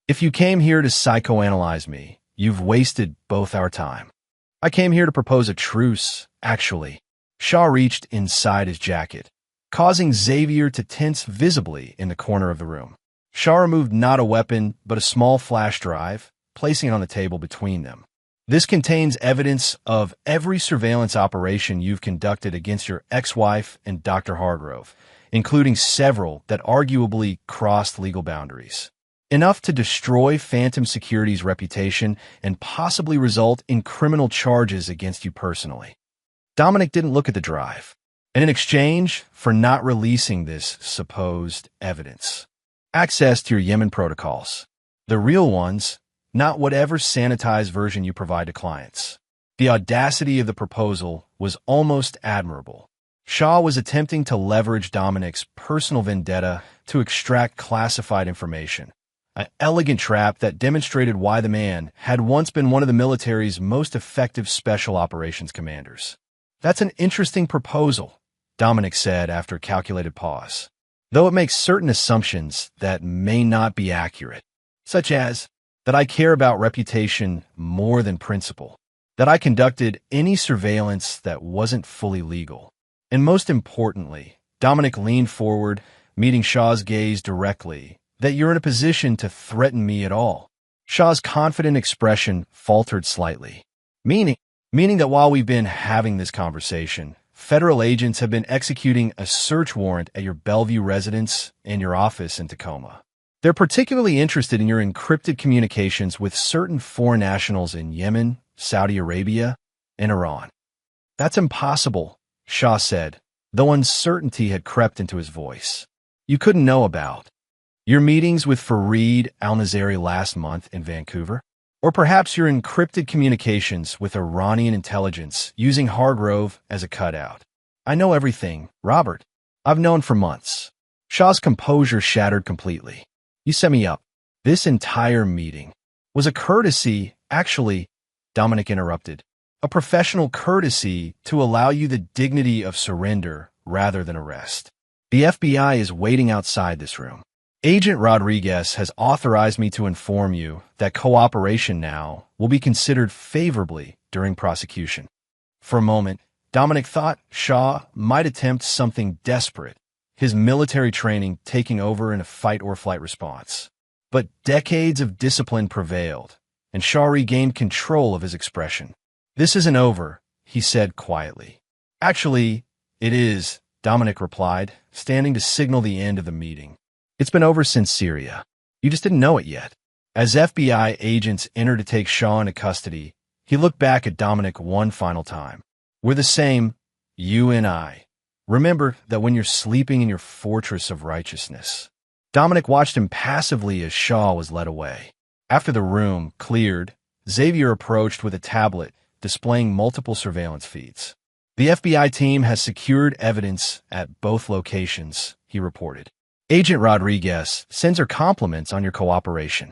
[SPEAKER 1] If you came here to psychoanalyze me, you've wasted both our time." I came here to propose a truce, actually. Shaw reached inside his jacket, causing Xavier to tense visibly in the corner of the room. Shaw removed not a weapon, but a small flash drive, placing it on the table between them. This contains evidence of every surveillance operation you've conducted against your ex-wife and Dr. Hargrove, including several that arguably crossed legal boundaries. Enough to destroy Phantom Security's reputation and possibly result in criminal charges against you personally. Dominic didn't look at the drive, and in exchange for not releasing this supposed evidence, access to your Yemen protocols, the real ones, not whatever sanitized version you provide to clients. The audacity of the proposal was almost admirable. Shaw was attempting to leverage Dominic's personal vendetta to extract classified information, an elegant trap that demonstrated why the man had once been one of the military's most effective special operations commanders. That's an interesting proposal, Dominic said after a calculated pause, though it makes certain assumptions that may not be accurate, such as that I care about reputation more than principle, that I conducted any surveillance that wasn't fully legal. And most importantly, Dominic leaned forward, meeting Shaw's gaze directly, that you're in a position to threaten me at all. Shaw's confident expression faltered slightly, meaning that while we've been having this conversation, federal agents have been executing a search warrant at your Bellevue residence and your office in Tacoma. They're particularly interested in your encrypted communications with certain foreign nationals in Yemen, Saudi Arabia, and Iran. That's impossible, Shaw said, though uncertainty had crept into his voice. You couldn't know about your meetings with Fareed al-Nazari last month in Vancouver? Or perhaps your encrypted communications with Iranian intelligence using Hargrove as a cutout. I know everything, Robert. I've known for months. Shaw's composure shattered completely. You set me up. This entire meeting was a courtesy, actually, Dominic interrupted. A professional courtesy to allow you the dignity of surrender rather than arrest. The FBI is waiting outside this room. Agent Rodriguez has authorized me to inform you that cooperation now will be considered favorably during prosecution. For a moment, Dominic thought Shaw might attempt something desperate, his military training taking over in a fight-or-flight response. But decades of discipline prevailed, and Shaw regained control of his expression. This isn't over, he said quietly. Actually, it is, Dominic replied, standing to signal the end of the meeting. It's been over since Syria. You just didn't know it yet. As FBI agents entered to take Shaw into custody, he looked back at Dominic one final time. We're the same, you and I. Remember that when you're sleeping in your fortress of righteousness. Dominic watched him passively as Shaw was led away. After the room cleared, Xavier approached with a tablet displaying multiple surveillance feeds. The FBI team has secured evidence at both locations, he reported. Agent Rodriguez sends her compliments on your cooperation.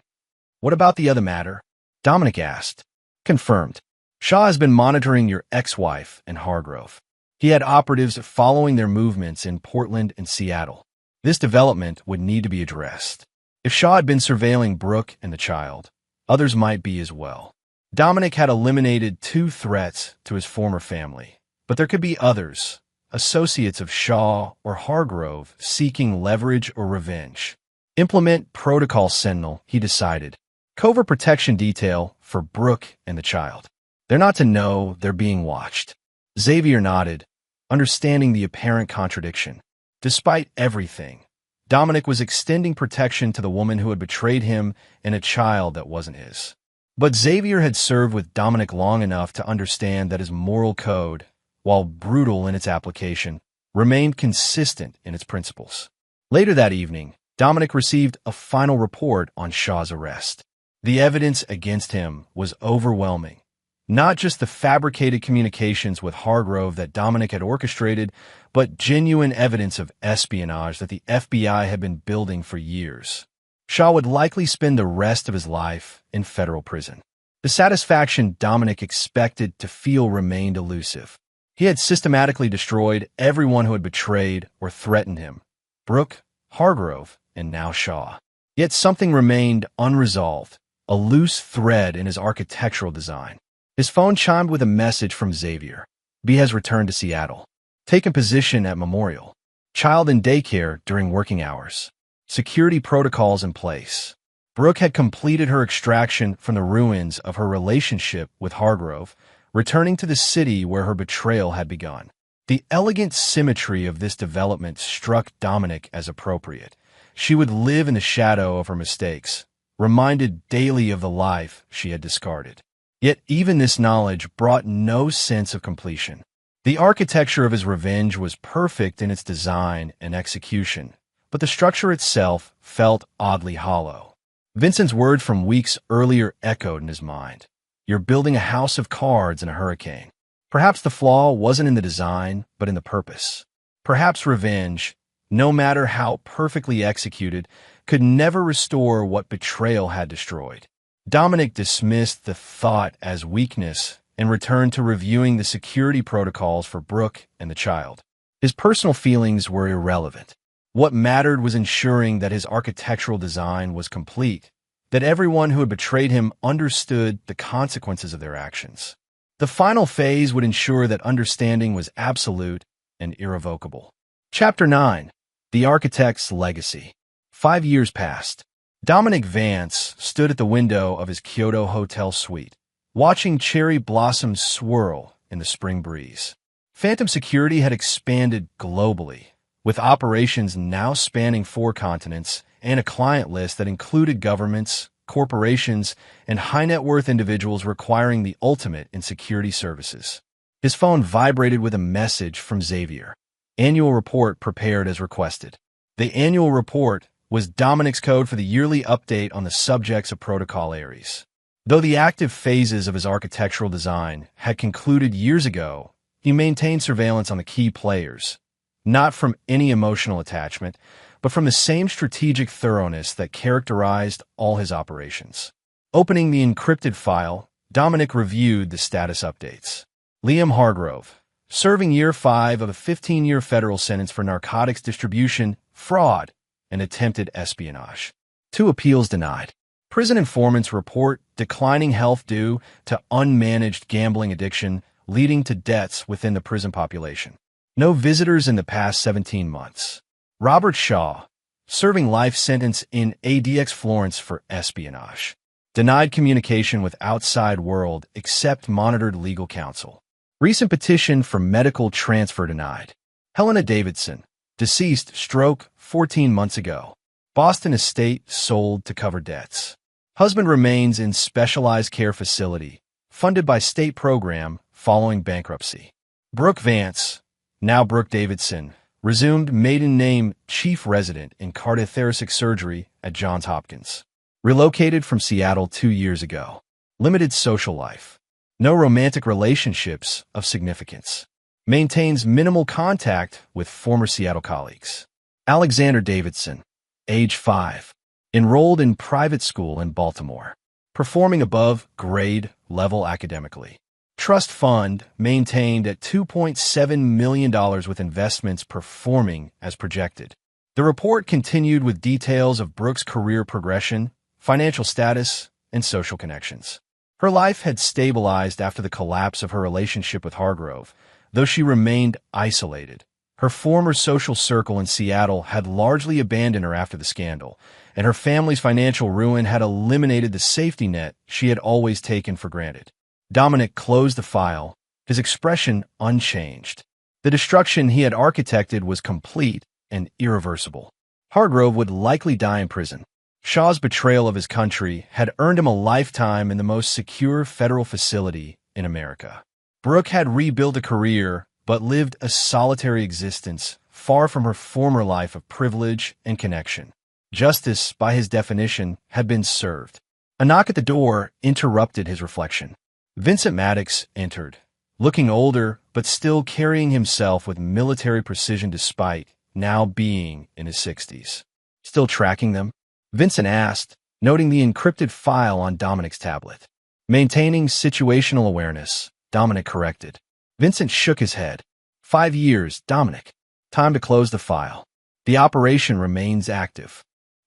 [SPEAKER 1] What about the other matter? Dominic asked. Confirmed. Shaw has been monitoring your ex-wife and Hargrove. He had operatives following their movements in Portland and Seattle. This development would need to be addressed. If Shaw had been surveilling Brooke and the child, others might be as well. Dominic had eliminated 2 threats to his former family, but there could be others. Associates of Shaw or Hargrove seeking leverage or revenge. Implement Protocol Sentinel, he decided. Covert protection detail for Brooke and the child. They're not to know they're being watched. Xavier nodded, understanding the apparent contradiction. Despite everything, Dominic was extending protection to the woman who had betrayed him and a child that wasn't his. But Xavier had served with Dominic long enough to understand that his moral code, while brutal in its application, remained consistent in its principles. Later that evening, Dominic received a final report on Shaw's arrest. The evidence against him was overwhelming. Not just the fabricated communications with Hargrove that Dominic had orchestrated, but genuine evidence of espionage that the FBI had been building for years. Shaw would likely spend the rest of his life in federal prison. The satisfaction Dominic expected to feel remained elusive. He had systematically destroyed everyone who had betrayed or threatened him. Brooke, Hargrove, and now Shaw. Yet something remained unresolved, a loose thread in his architectural design. His phone chimed with a message from Xavier. B has returned to Seattle. Taken position at Memorial. Child in daycare during working hours. Security protocols in place. Brooke had completed her extraction from the ruins of her relationship with Hargrove, returning to the city where her betrayal had begun. The elegant symmetry of this development struck Dominic as appropriate. She would live in the shadow of her mistakes, reminded daily of the life she had discarded. Yet even this knowledge brought no sense of completion. The architecture of his revenge was perfect in its design and execution, but the structure itself felt oddly hollow. Vincent's words from weeks earlier echoed in his mind. You're building a house of cards in a hurricane. Perhaps the flaw wasn't in the design, but in the purpose. Perhaps revenge, no matter how perfectly executed, could never restore what betrayal had destroyed. Dominic dismissed the thought as weakness and returned to reviewing the security protocols for Brooke and the child. His personal feelings were irrelevant. What mattered was ensuring that his architectural design was complete, that everyone who had betrayed him understood the consequences of their actions. The final phase would ensure that understanding was absolute and irrevocable. Chapter 9. The Architect's Legacy. 5 years passed. Dominic Vance stood at the window of his Kyoto hotel suite, watching cherry blossoms swirl in the spring breeze. Phantom Security had expanded globally, with operations now spanning 4 continents and a client list that included governments, corporations, and high-net-worth individuals requiring the ultimate in security services. His phone vibrated with a message from Xavier. Annual report prepared as requested. The annual report was Dominic's code for the yearly update on the subjects of Protocol Ares. Though the active phases of his architectural design had concluded years ago, he maintained surveillance on the key players, not from any emotional attachment, but from the same strategic thoroughness that characterized all his operations. Opening the encrypted file, Dominic reviewed the status updates. Liam Hargrove, serving year 5 of a 15-year federal sentence for narcotics distribution, fraud, and attempted espionage. 2 appeals denied. Prison informants report declining health due to unmanaged gambling addiction, leading to deaths within the prison population. No visitors in the past 17 months. Robert Shaw, serving life sentence in ADX Florence for espionage. Denied communication with outside world except monitored legal counsel. Recent petition for medical transfer denied. Helena Davidson, deceased stroke 14 months ago. Boston estate sold to cover debts. Husband remains in specialized care facility, funded by state program following bankruptcy. Brooke Vance, now Brooke Davidson, resumed maiden name chief resident in cardiothoracic surgery at Johns Hopkins. Relocated from Seattle 2 years ago. Limited social life. No romantic relationships of significance. Maintains minimal contact with former Seattle colleagues. Alexander Davidson, age 5. Enrolled in private school in Baltimore. Performing above grade level academically. Trust fund maintained at $2.7 million with investments performing as projected. The report continued with details of Brooke's career progression, financial status, and social connections. Her life had stabilized after the collapse of her relationship with Hargrove, though she remained isolated. Her former social circle in Seattle had largely abandoned her after the scandal, and her family's financial ruin had eliminated the safety net she had always taken for granted. Dominic closed the file, his expression unchanged. The destruction he had architected was complete and irreversible. Hargrove would likely die in prison. Shaw's betrayal of his country had earned him a lifetime in the most secure federal facility in America. Brooke had rebuilt a career, but lived a solitary existence far from her former life of privilege and connection. Justice, by his definition, had been served. A knock at the door interrupted his reflection. Vincent Maddox entered, looking older but still carrying himself with military precision despite now being in his 60s. Still tracking them? Vincent asked, noting the encrypted file on Dominic's tablet. Maintaining situational awareness, Dominic corrected. Vincent shook his head. 5 years, Dominic. Time to close the file. The operation remains active.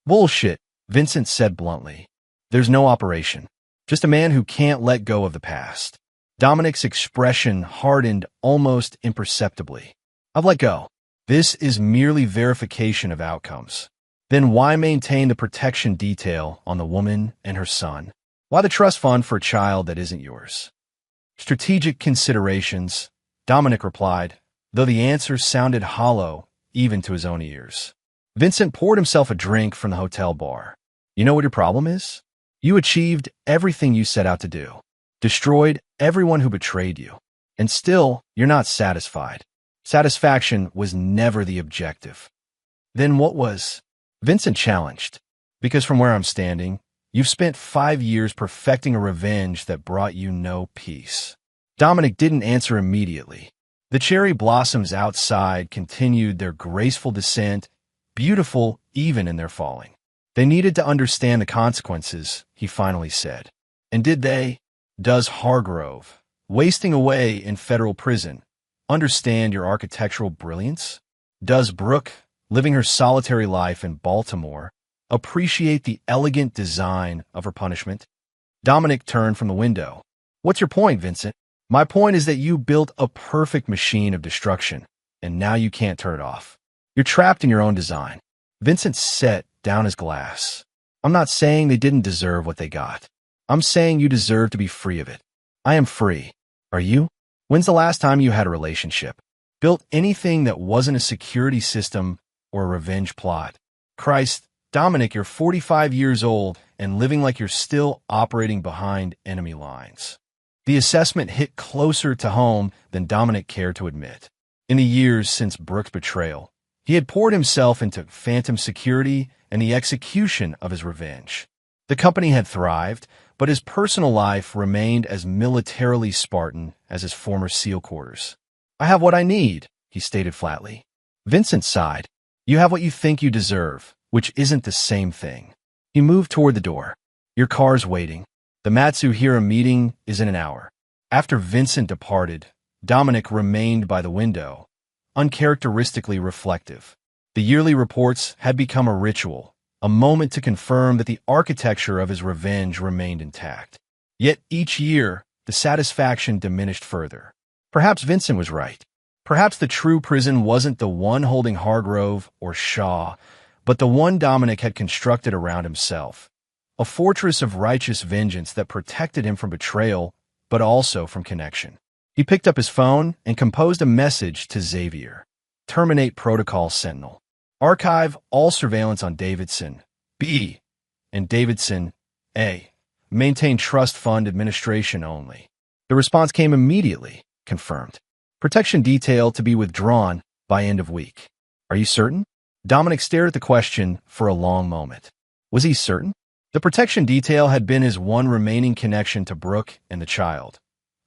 [SPEAKER 1] Bullshit, Vincent said bluntly. There's no operation. Just a man who can't let go of the past. Dominic's expression hardened almost imperceptibly. I've let go. This is merely verification of outcomes. Then why maintain the protection detail on the woman and her son? Why the trust fund for a child that isn't yours? Strategic considerations, Dominic replied, though the answer sounded hollow even to his own ears. Vincent poured himself a drink from the hotel bar. You know what your problem is? You achieved everything you set out to do, destroyed everyone who betrayed you, and still you're not satisfied. Satisfaction was never the objective. Then what was? Vincent challenged. Because from where I'm standing, you've spent 5 years perfecting a revenge that brought you no peace. Dominic didn't answer immediately. The cherry blossoms outside continued their graceful descent, beautiful even in their falling. They needed to understand the consequences, he finally said. And did they? Does Hargrove, wasting away in federal prison, understand your architectural brilliance? Does Brooke, living her solitary life in Baltimore, appreciate the elegant design of her punishment? Dominic turned from the window. What's your point, Vincent? My point is that you built a perfect machine of destruction, and now you can't turn it off. You're trapped in your own design. Vincent set down his glass. I'm not saying they didn't deserve what they got. I'm saying you deserve to be free of it. I am free. Are you? When's the last time you had a relationship? Built anything that wasn't a security system or a revenge plot? Christ, Dominic, you're 45 years old and living like you're still operating behind enemy lines. The assessment hit closer to home than Dominic cared to admit. In the years since Brooke's betrayal, he had poured himself into phantom security and the execution of his revenge. The company had thrived, but his personal life remained as militarily Spartan as his former SEAL quarters. I have what I need, he stated flatly. Vincent sighed. You have what you think you deserve, which isn't the same thing. He moved toward the door. Your car's waiting. The Matsuhira meeting is in an hour. After Vincent departed, Dominic remained by the window, uncharacteristically reflective. The yearly reports had become a ritual, a moment to confirm that the architecture of his revenge remained intact. Yet each year, the satisfaction diminished further. Perhaps Vincent was right. Perhaps the true prison wasn't the one holding Hargrove or Shaw, but the one Dominic had constructed around himself. A fortress of righteous vengeance that protected him from betrayal, but also from connection. He picked up his phone and composed a message to Xavier. Terminate Protocol Sentinel. Archive all surveillance on Davidson, B, and Davidson, A. Maintain trust fund administration only. The response came immediately, confirmed. Protection detail to be withdrawn by end of week. Are you certain? Dominic stared at the question for a long moment. Was he certain? The protection detail had been his one remaining connection to Brooke and the child.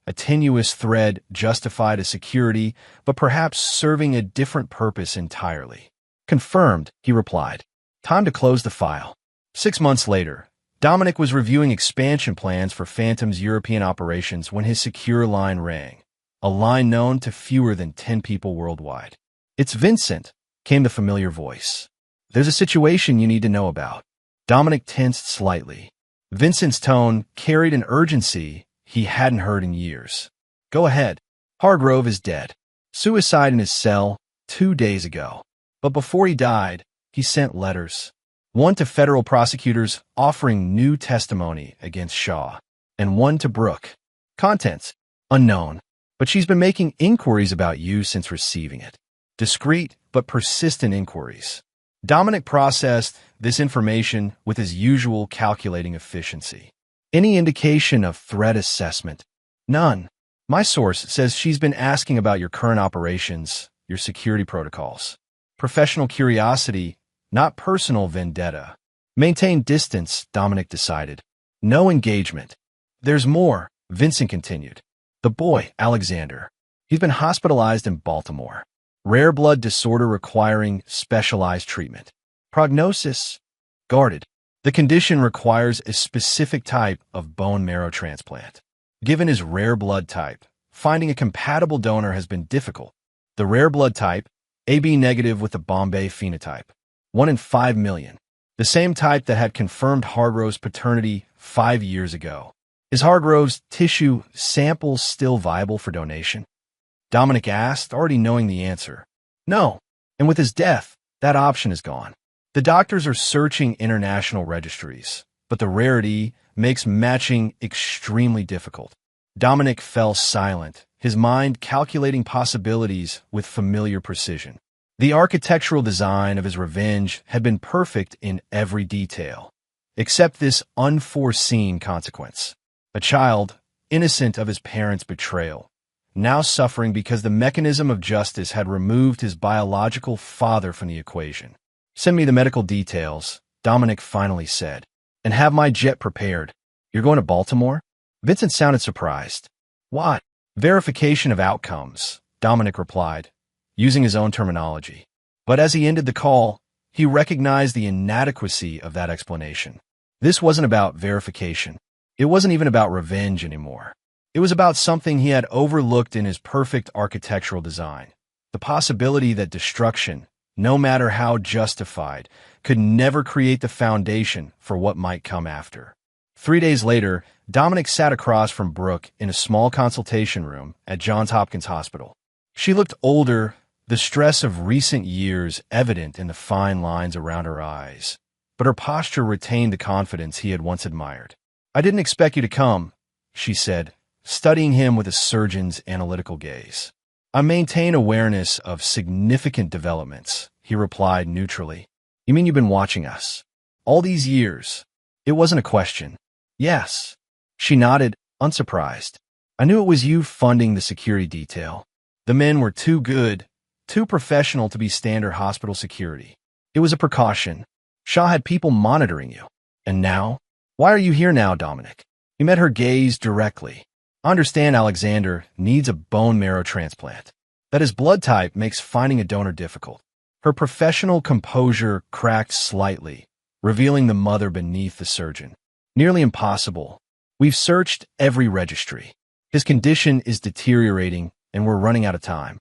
[SPEAKER 1] A tenuous thread justified as security, but perhaps serving a different purpose entirely. Confirmed, he replied. Time to close the file. 6 months later, Dominic was reviewing expansion plans for Phantom's European operations when his secure line rang, a line known to fewer than 10 people worldwide. It's Vincent, came the familiar voice. There's a situation you need to know about. Dominic tensed slightly. Vincent's tone carried an urgency he hadn't heard in years. Go ahead. Hargrove is dead. Suicide in his cell 2 days ago. But before he died, he sent letters. One to federal prosecutors offering new testimony against Shaw, and one to Brooke. Contents, unknown, but she's been making inquiries about you since receiving it. Discreet but persistent inquiries. Dominic processed this information with his usual calculating efficiency. Any indication of threat assessment? None. My source says she's been asking about your current operations, your security protocols. Professional curiosity, not personal vendetta. Maintain distance, Dominic decided. No engagement. There's more, Vincent continued. The boy, Alexander. He's been hospitalized in Baltimore. Rare blood disorder requiring specialized treatment. Prognosis, guarded. The condition requires a specific type of bone marrow transplant. Given his rare blood type, finding a compatible donor has been difficult. The rare blood type, AB negative with the Bombay phenotype. 1 in 5 million. The same type that had confirmed Hargrove's paternity 5 years ago. Is Hargrove's tissue sample still viable for donation? Dominic asked, already knowing the answer. No, and with his death, that option is gone. The doctors are searching international registries, but the rarity makes matching extremely difficult. Dominic fell silent, his mind calculating possibilities with familiar precision. The architectural design of his revenge had been perfect in every detail, except this unforeseen consequence. A child, innocent of his parents' betrayal, now suffering because the mechanism of justice had removed his biological father from the equation. Send me the medical details, Dominic finally said, and have my jet prepared. You're going to Baltimore? Vincent sounded surprised. What? Verification of outcomes, Dominic replied, using his own terminology. But as he ended the call, he recognized the inadequacy of that explanation. This wasn't about verification. It wasn't even about revenge anymore. It was about something he had overlooked in his perfect architectural design. The possibility that destruction, no matter how justified, could never create the foundation for what might come after. 3 days later, Dominic sat across from Brooke in a small consultation room at Johns Hopkins Hospital. She looked older, the stress of recent years evident in the fine lines around her eyes, but her posture retained the confidence he had once admired. I didn't expect you to come, she said, studying him with a surgeon's analytical gaze. I maintain awareness of significant developments, he replied neutrally. You mean you've been watching us? All these years? It wasn't a question. Yes. She nodded, unsurprised. I knew it was you funding the security detail. The men were too good, too professional to be standard hospital security. It was a precaution. Shaw had people monitoring you. And now? Why are you here now, Dominic? He met her gaze directly. I understand Alexander needs a bone marrow transplant. That his blood type makes finding a donor difficult. Her professional composure cracked slightly, revealing the mother beneath the surgeon. Nearly impossible. We've searched every registry. His condition is deteriorating, and we're running out of time.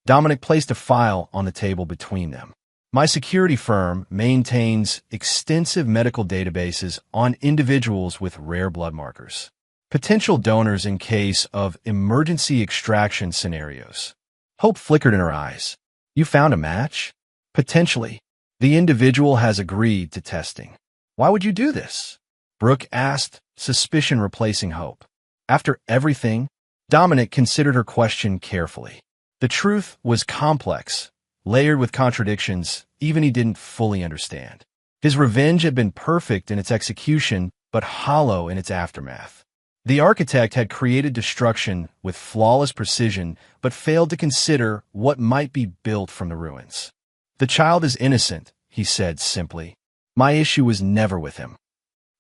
[SPEAKER 1] Dominic placed a file on the table between them. My security firm maintains extensive medical databases on individuals with rare blood markers. Potential donors in case of emergency extraction scenarios. Hope flickered in her eyes. You found a match? Potentially. The individual has agreed to testing. Why would you do this? Brooke asked, suspicion replacing hope. After everything, Dominic considered her question carefully. The truth was complex, layered with contradictions even he didn't fully understand. His revenge had been perfect in its execution, but hollow in its aftermath. The architect had created destruction with flawless precision, but failed to consider what might be built from the ruins. The child is innocent, he said simply. My issue was never with him.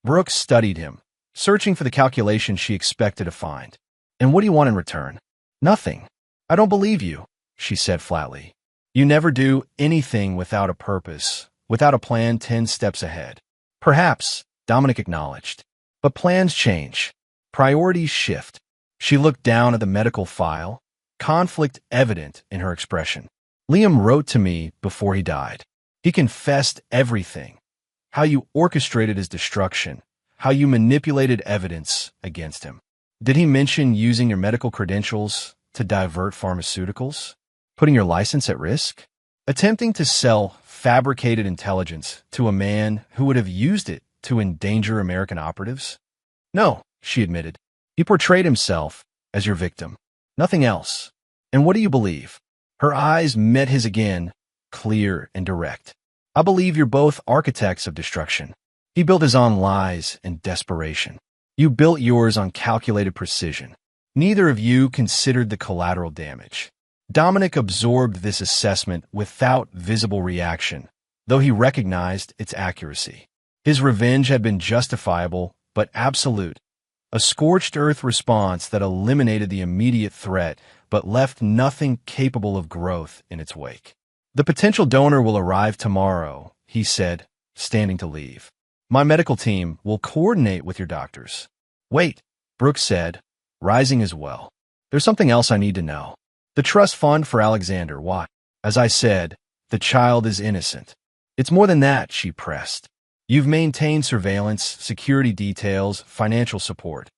[SPEAKER 1] Brooke studied him, searching for the calculation she expected to find. And what do you want in return? Nothing. I don't believe you, she said flatly. You never do anything without a purpose, without a plan 10 steps ahead. Perhaps, Dominic acknowledged. But plans change. Priorities shift. She looked down at the medical file, conflict evident in her expression. Liam wrote to me before he died. He confessed everything. How you orchestrated his destruction, how you manipulated evidence against him. Did he mention using your medical credentials to divert pharmaceuticals? Putting your license at risk? Attempting to sell fabricated intelligence to a man who would have used it to endanger American operatives? No, she admitted. He portrayed himself as your victim. Nothing else. And what do you believe? Her eyes met his again, clear and direct. I believe you're both architects of destruction. He built his on lies and desperation. You built yours on calculated precision. Neither of you considered the collateral damage. Dominic absorbed this assessment without visible reaction, though he recognized its accuracy. His revenge had been justifiable, but absolute. A scorched earth response that eliminated the immediate threat, but left nothing capable of growth in its wake. The potential donor will arrive tomorrow, he said, standing to leave. My medical team will coordinate with your doctors. Wait, Brooke said, rising as well. There's something else I need to know. The trust fund for Alexander, why? As I said, the child is innocent. It's more than that, she pressed. You've maintained surveillance, security details, financial support.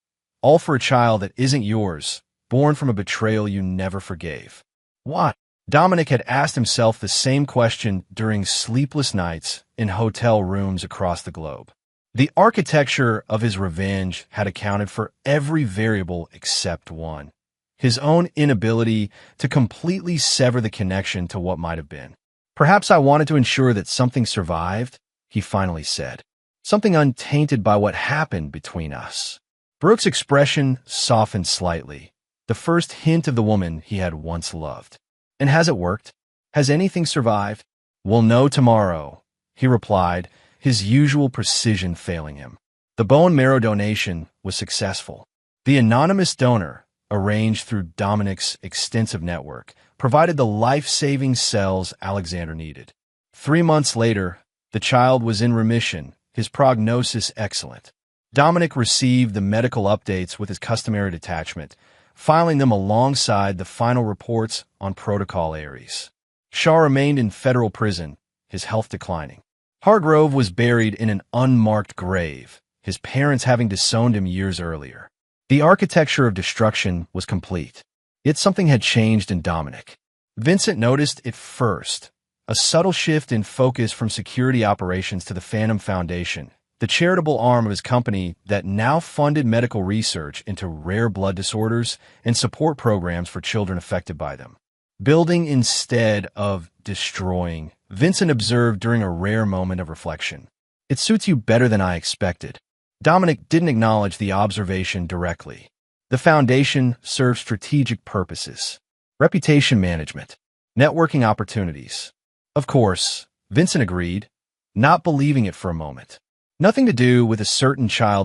[SPEAKER 1] All for a child that isn't yours, born from a betrayal you never forgave. Why? Dominic had asked himself the same question during sleepless nights in hotel rooms across the globe. The architecture of his revenge had accounted for every variable except one: his own inability to completely sever the connection to what might have been. "Perhaps I wanted to ensure that something survived," he finally said. "Something untainted by what happened between us." Brooke's expression softened slightly, the first hint of the woman he had once loved. "And has it worked? Has anything survived?" "We'll know tomorrow," he replied, his usual precision failing him. The bone marrow donation was successful. The anonymous donor, arranged through Dominic's extensive network, provided the life-saving cells Alexander needed. 3 months later, the child was in remission, his prognosis excellent. Dominic received the medical updates with his customary detachment, filing them alongside the final reports on Protocol Ares. Shaw remained in federal prison, his health declining. Hargrove was buried in an unmarked grave, his parents having disowned him years earlier. The architecture of destruction was complete. Yet something had changed in Dominic. Vincent noticed it first: a subtle shift in focus from security operations to the Phantom Foundation, the charitable arm of his company that now funded medical research into rare blood disorders and support programs for children affected by them. Building instead of destroying, Vincent observed during a rare moment of reflection. "It suits you better than I expected." Dominic didn't acknowledge the observation directly. The foundation served strategic purposes: reputation management, networking opportunities. Of course, Vincent agreed, not believing it for a moment. Nothing to do with a certain child